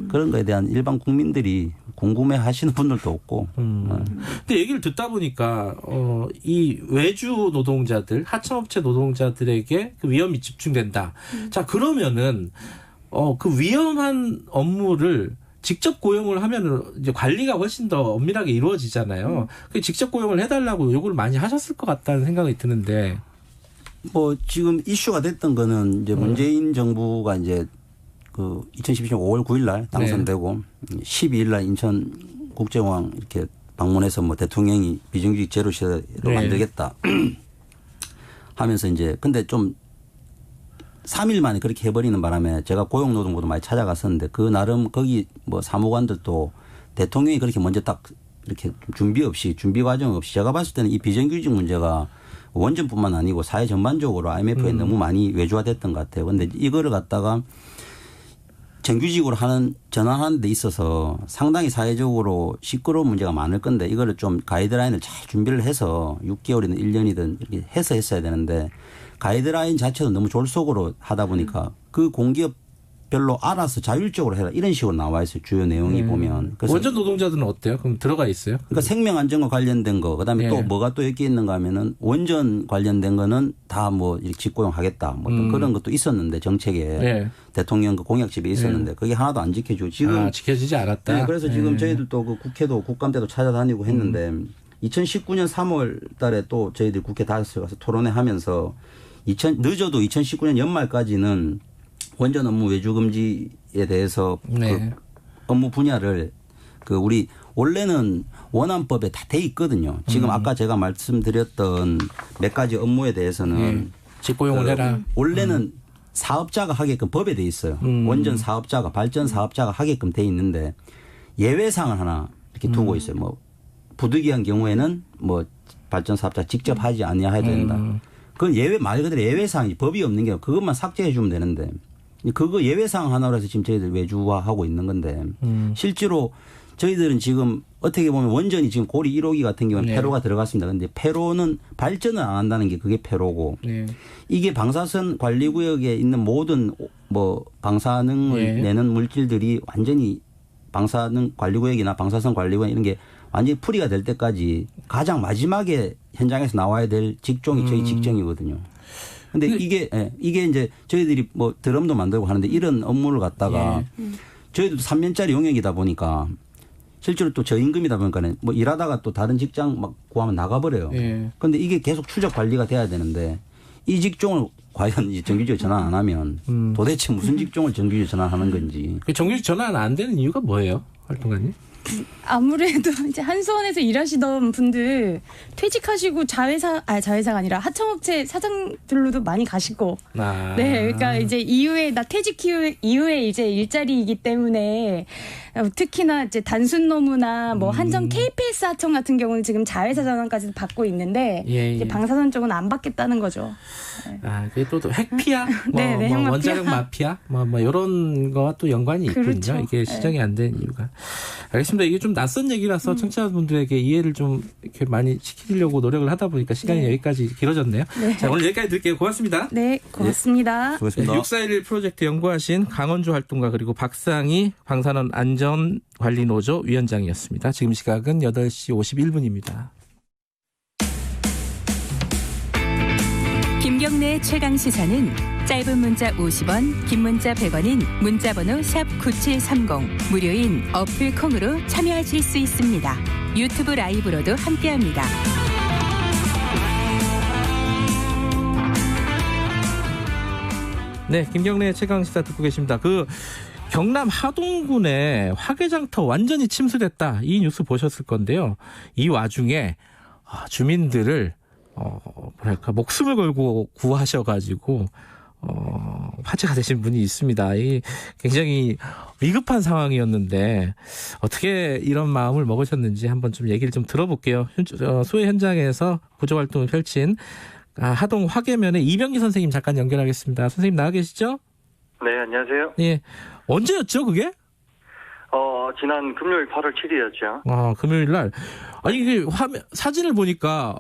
그런 거에 대한 일반 국민들이 궁금해 하시는 분들도 없고. 근데 얘기를 듣다 보니까 이 외주 노동자들, 하청업체 노동자들에게 그 위험이 집중된다. 자, 그러면은 그 위험한 업무를 직접 고용을 하면은 이제 관리가 훨씬 더 엄밀하게 이루어지잖아요. 직접 고용을 해달라고 요구를 많이 하셨을 것 같다는 생각이 드는데. 뭐 지금 이슈가 됐던 거는 이제 문재인 정부가 이제 그 2012년 5월 9일 날 당선되고 12일 날 인천국제공항 이렇게 방문해서 뭐 대통령이 비정규직 제로 시대로 만들겠다 하면서 이제 근데 좀 3일 만에 그렇게 해버리는 바람에 제가 고용노동부도 많이 찾아갔었는데 그 나름 거기 뭐 사무관들도 대통령이 그렇게 먼저 딱 이렇게 준비 과정 없이 제가 봤을 때는 이 비정규직 문제가 원전뿐만 아니고 사회 전반적으로 IMF에 너무 많이 외주화됐던 것 같아요. 그런데 이거를 갖다가 정규직으로 전환하는 데 있어서 상당히 사회적으로 시끄러운 문제가 많을 건데 이거를 좀 가이드라인을 잘 준비를 해서 6개월이든 1년이든 이렇게 해서 했어야 되는데 가이드라인 자체도 너무 졸속으로 하다 보니까 그 공기업별로 알아서 자율적으로 해라 이런 식으로 나와 있어요. 주요 내용이 보면. 그래서 원전 노동자들은 어때요? 그럼 들어가 있어요? 그러니까 생명 안전과 관련된 거 그다음에 또 뭐가 또 여기 있는가 하면은 원전 관련된 거는 다 뭐 직고용하겠다 뭐 그런 것도 있었는데 정책에 대통령 그 공약집에 있었는데 그게 하나도 안 지켜지고 지금 지켜지지 않았다. 네, 그래서 지금 저희들도 그 국회도 국감 때도 찾아다니고 했는데 2019년 3월 달에 또 저희들 국회 다시 가서 토론회 하면서 늦어도 2019년 연말까지는 원전 업무 외주 금지에 대해서 그 업무 분야를 그 우리 원래는 원안법에 다 돼 있거든요. 지금 아까 제가 말씀드렸던 몇 가지 업무에 대해서는 직고용을 해라. 원래는 사업자가 하게끔 법에 돼 있어요. 원전 사업자가 발전 사업자가 하게끔 돼 있는데 예외상을 하나 이렇게 두고 있어요. 뭐 부득이한 경우에는 뭐 발전 사업자 직접 하지 아니해야 된다. 그건 말 그대로 예외사항이지 법이 없는 게 그것만 삭제해 주면 되는데 그거 예외사항 하나로 해서 지금 저희들 외주화하고 있는 건데 실제로 저희들은 지금 어떻게 보면 원전이 지금 고리 1호기 같은 경우는 폐로가 들어갔습니다. 그런데 폐로는 발전을 안 한다는 게 그게 폐로고 이게 방사선 관리구역에 있는 모든 뭐 방사능을 내는 물질들이 완전히 방사능 관리구역이나 방사선 관리구역 이런 게 완전히 풀이가 될 때까지 가장 마지막에 현장에서 나와야 될 직종이 저희 직종이거든요. 근데 이게 이제 저희들이 뭐 드럼도 만들고 하는데 이런 업무를 갖다가 저희도 3년짜리 용역이다 보니까 실제로 또 저임금이다 보니까는 뭐 일하다가 또 다른 직장 막 구하면 나가버려요. 그런데 이게 계속 추적 관리가 돼야 되는데 이 직종을 과연 이제 정규직 전환 안 하면 도대체 무슨 직종을 정규직 전환하는 건지. 그 정규직 전환 안 되는 이유가 뭐예요, 활동가님? 아무래도 이제 한수원에서 일하시던 분들 퇴직하시고 자회사가 아니라 하청업체 사장들로도 많이 가시고. 네, 그러니까 이제 이후에 퇴직 이후에 이제 일자리이기 때문에 특히나 이제 단순 노무나 뭐 한정 KPS 하청 같은 경우는 지금 자회사 전환까지도 받고 있는데 이제 방사선 쪽은 안 받겠다는 거죠. 그게 또 핵피아, 뭐 원자력 마피아, 뭐 이런 거와 또 연관이 있군요. 그렇죠. 이게 시정이 안 된 이유가. 알겠습니다. 이게 좀 낯선 얘기라서 청취자분들에게 이해를 좀 이렇게 많이 시키려고 노력을 하다 보니까 시간이 여기까지 길어졌네요. 자, 오늘 여기까지 드릴게요. 고맙습니다. 네, 고맙습니다. 고맙습니다. 6411 프로젝트 연구하신 강원주 활동가 그리고 박상희 방사능 안전관리노조 위원장이었습니다. 지금 시각은 8시 51분입니다. 김경래 최강시사는 짧은 문자 50원, 긴 문자 100원인 문자번호 샵 9730 무료인 어플 콩으로 참여하실 수 있습니다. 유튜브 라이브로도 함께합니다. 네, 김경래 최강시사 듣고 계십니다. 경남 하동군의 화개장터 완전히 침수됐다. 이 뉴스 보셨을 건데요. 이 와중에 주민들을 목숨을 걸고 구하셔가지고 화제가 되신 분이 있습니다. 이 굉장히 위급한 상황이었는데 어떻게 이런 마음을 먹으셨는지 한번 좀 얘기를 좀 들어볼게요. 수해 현장에서 구조 활동을 펼친 하동 화계면의 이병기 선생님 잠깐 연결하겠습니다. 선생님 나와 계시죠? 네, 안녕하세요. 예, 언제였죠, 그게? 지난 금요일 8월 7일이었죠. 아, 금요일 날. 아니, 이게 사진을 보니까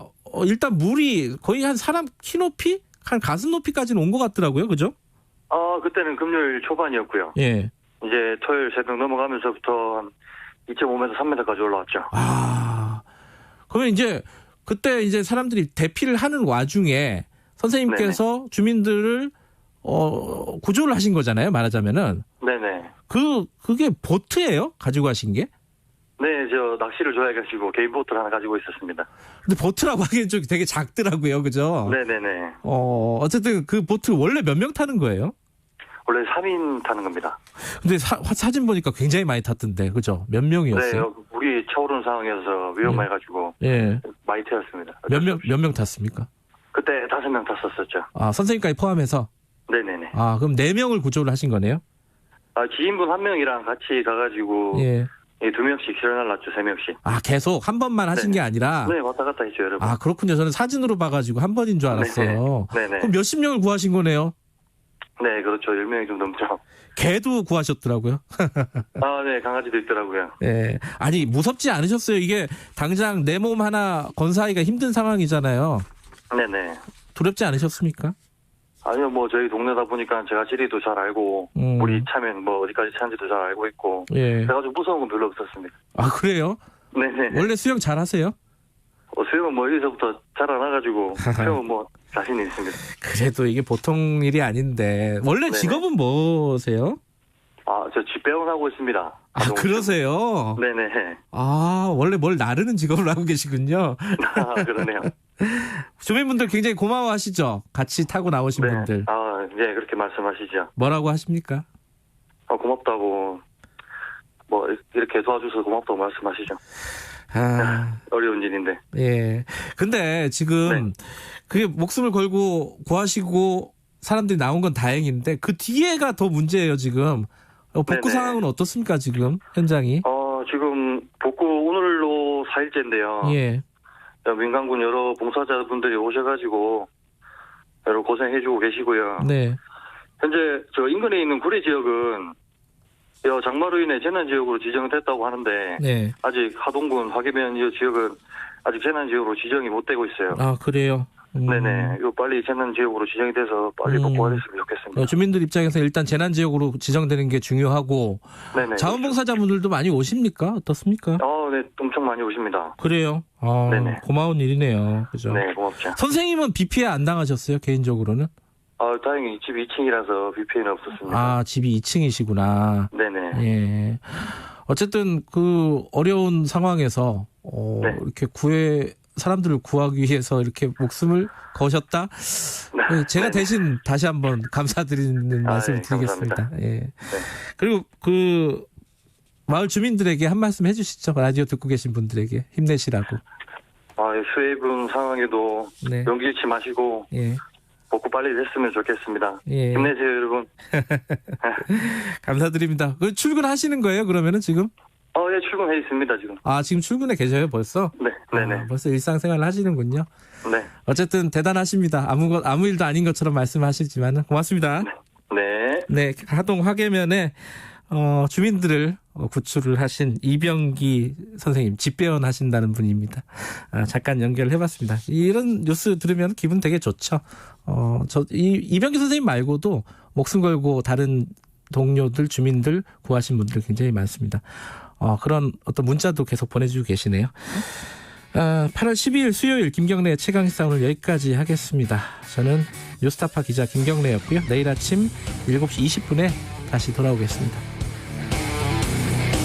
일단 물이 거의 한 사람 키 높이? 한 가슴 높이까지는 온 것 같더라고요. 그죠? 그때는 금요일 초반이었고요. 예. 이제 토요일 새벽 넘어가면서부터 한 2.5m, 3m까지 올라왔죠. 그러면 이제 그때 이제 사람들이 대피를 하는 와중에 선생님께서 네네. 주민들을 구조를 하신 거잖아요. 말하자면은. 네네. 그게 보트예요? 가지고 가신 게? 네, 저 낚시를 좋아해가지고 개인 보트를 하나 가지고 있었습니다. 근데 보트라고 하기엔 좀 되게 작더라고요, 그죠? 네네네. 어쨌든 그 보트 원래 몇 명 타는 거예요? 원래 3인 타는 겁니다. 근데 사진 보니까 굉장히 많이 탔던데, 그죠? 몇 명이었어요? 네, 물이 차오르는 상황이어서 위험해가지고 예. 많이 태웠습니다. 몇 명 탔습니까? 그때 5명 탔었었죠. 선생님까지 포함해서? 네네네. 그럼 4명을 구조를 하신 거네요? 지인분 1명이랑 같이 가가지고 예. 2명씩 실어날랐죠. 3명씩. 계속 한 번만 하신 게 아니라? 네, 왔다 갔다 했죠, 여러분. 그렇군요. 저는 사진으로 봐가지고 한 번인 줄 알았어요. 네네. 그럼 몇십 명을 구하신 거네요? 네, 그렇죠. 10명이 좀 넘죠. 개도 구하셨더라고요. 네, 강아지도 있더라고요. 네. 아니, 무섭지 않으셨어요? 이게 당장 내 몸 하나 건사하기가 힘든 상황이잖아요. 네네. 두렵지 않으셨습니까? 아니요, 저희 동네다 보니까 제가 지리도 잘 알고, 물이 차면 어디까지 차는지도 잘 알고 있고, 예. 그래가지고 무서운 건 별로 없었습니다. 그래요? 네네. 원래 수영 잘 하세요? 수영은 여기서부터 잘 안 와가지고, 수영은 자신이 있습니다. 그래도 이게 보통 일이 아닌데, 원래 네네. 직업은 뭐세요? 저 집배원 하고 있습니다. 그러세요? 네네. 원래 뭘 나르는 직업을 하고 계시군요. 그러네요. 주민분들 굉장히 고마워하시죠? 같이 타고 나오신 분들. 네, 그렇게 말씀하시죠. 뭐라고 하십니까? 고맙다고, 이렇게 도와줘서 고맙다고 말씀하시죠. 어려운 일인데. 예. 근데 지금 그게 목숨을 걸고 구하시고 사람들이 나온 건 다행인데 그 뒤에가 더 문제예요, 지금. 복구 상황은 어떻습니까, 지금 현장이? 지금 복구 오늘로 4일째인데요. 예. 민간군 여러 봉사자분들이 오셔가지고 여러 고생해주고 계시고요. 네. 현재 저 인근에 있는 구례 지역은 장마로 인해 재난지역으로 지정됐다고 하는데 네. 아직 하동군 화계면 이 지역은 아직 재난지역으로 지정이 못 되고 있어요. 그래요? 네네. 이거 빨리 재난지역으로 지정이 돼서 빨리 복구가 됐으면 좋겠습니다. 주민들 입장에서 일단 재난지역으로 지정되는 게 중요하고 네네. 자원봉사자분들도 많이 오십니까? 어떻습니까? 네. 엄청 많이 오십니다. 그래요? 네네. 고마운 일이네요. 그죠? 네, 고맙죠. 선생님은 비 피해 안 당하셨어요? 개인적으로는? 다행히 집 2층이라서 비 피해는 없었습니다. 집이 2층이시구나. 네네. 예. 어쨌든 그 어려운 상황에서 이렇게 사람들을 구하기 위해서 이렇게 목숨을 거셨다. 제가 대신 다시 한번 감사드리는 말씀을 드리겠습니다. 예. 그리고 그 마을 주민들에게 한 말씀 해주시죠. 라디오 듣고 계신 분들에게 힘내시라고. 수해분 상황에도 용기 잃지 마시고 복구 빨리 됐으면 좋겠습니다. 힘내세요, 여러분. 감사드립니다. 출근하시는 거예요, 그러면은 지금? 예, 출근해 있습니다, 지금. 지금 출근해 계셔요, 벌써? 네네. 벌써 일상생활을 하시는군요. 네. 어쨌든 대단하십니다. 아무 일도 아닌 것처럼 말씀하시지만 고맙습니다. 네, 하동 화계면에 주민들을 구출을 하신 이병기 선생님, 집배원 하신다는 분입니다. 잠깐 연결해봤습니다. 이런 뉴스 들으면 기분 되게 좋죠. 이병기 선생님 말고도 목숨 걸고 다른 동료들, 주민들 구하신 분들 굉장히 많습니다. 그런 어떤 문자도 계속 보내주고 계시네요. 8월 12일 수요일 김경래의 최강시사 오늘 여기까지 하겠습니다. 저는 뉴스타파 기자 김경래였고요. 내일 아침 7시 20분에 다시 돌아오겠습니다.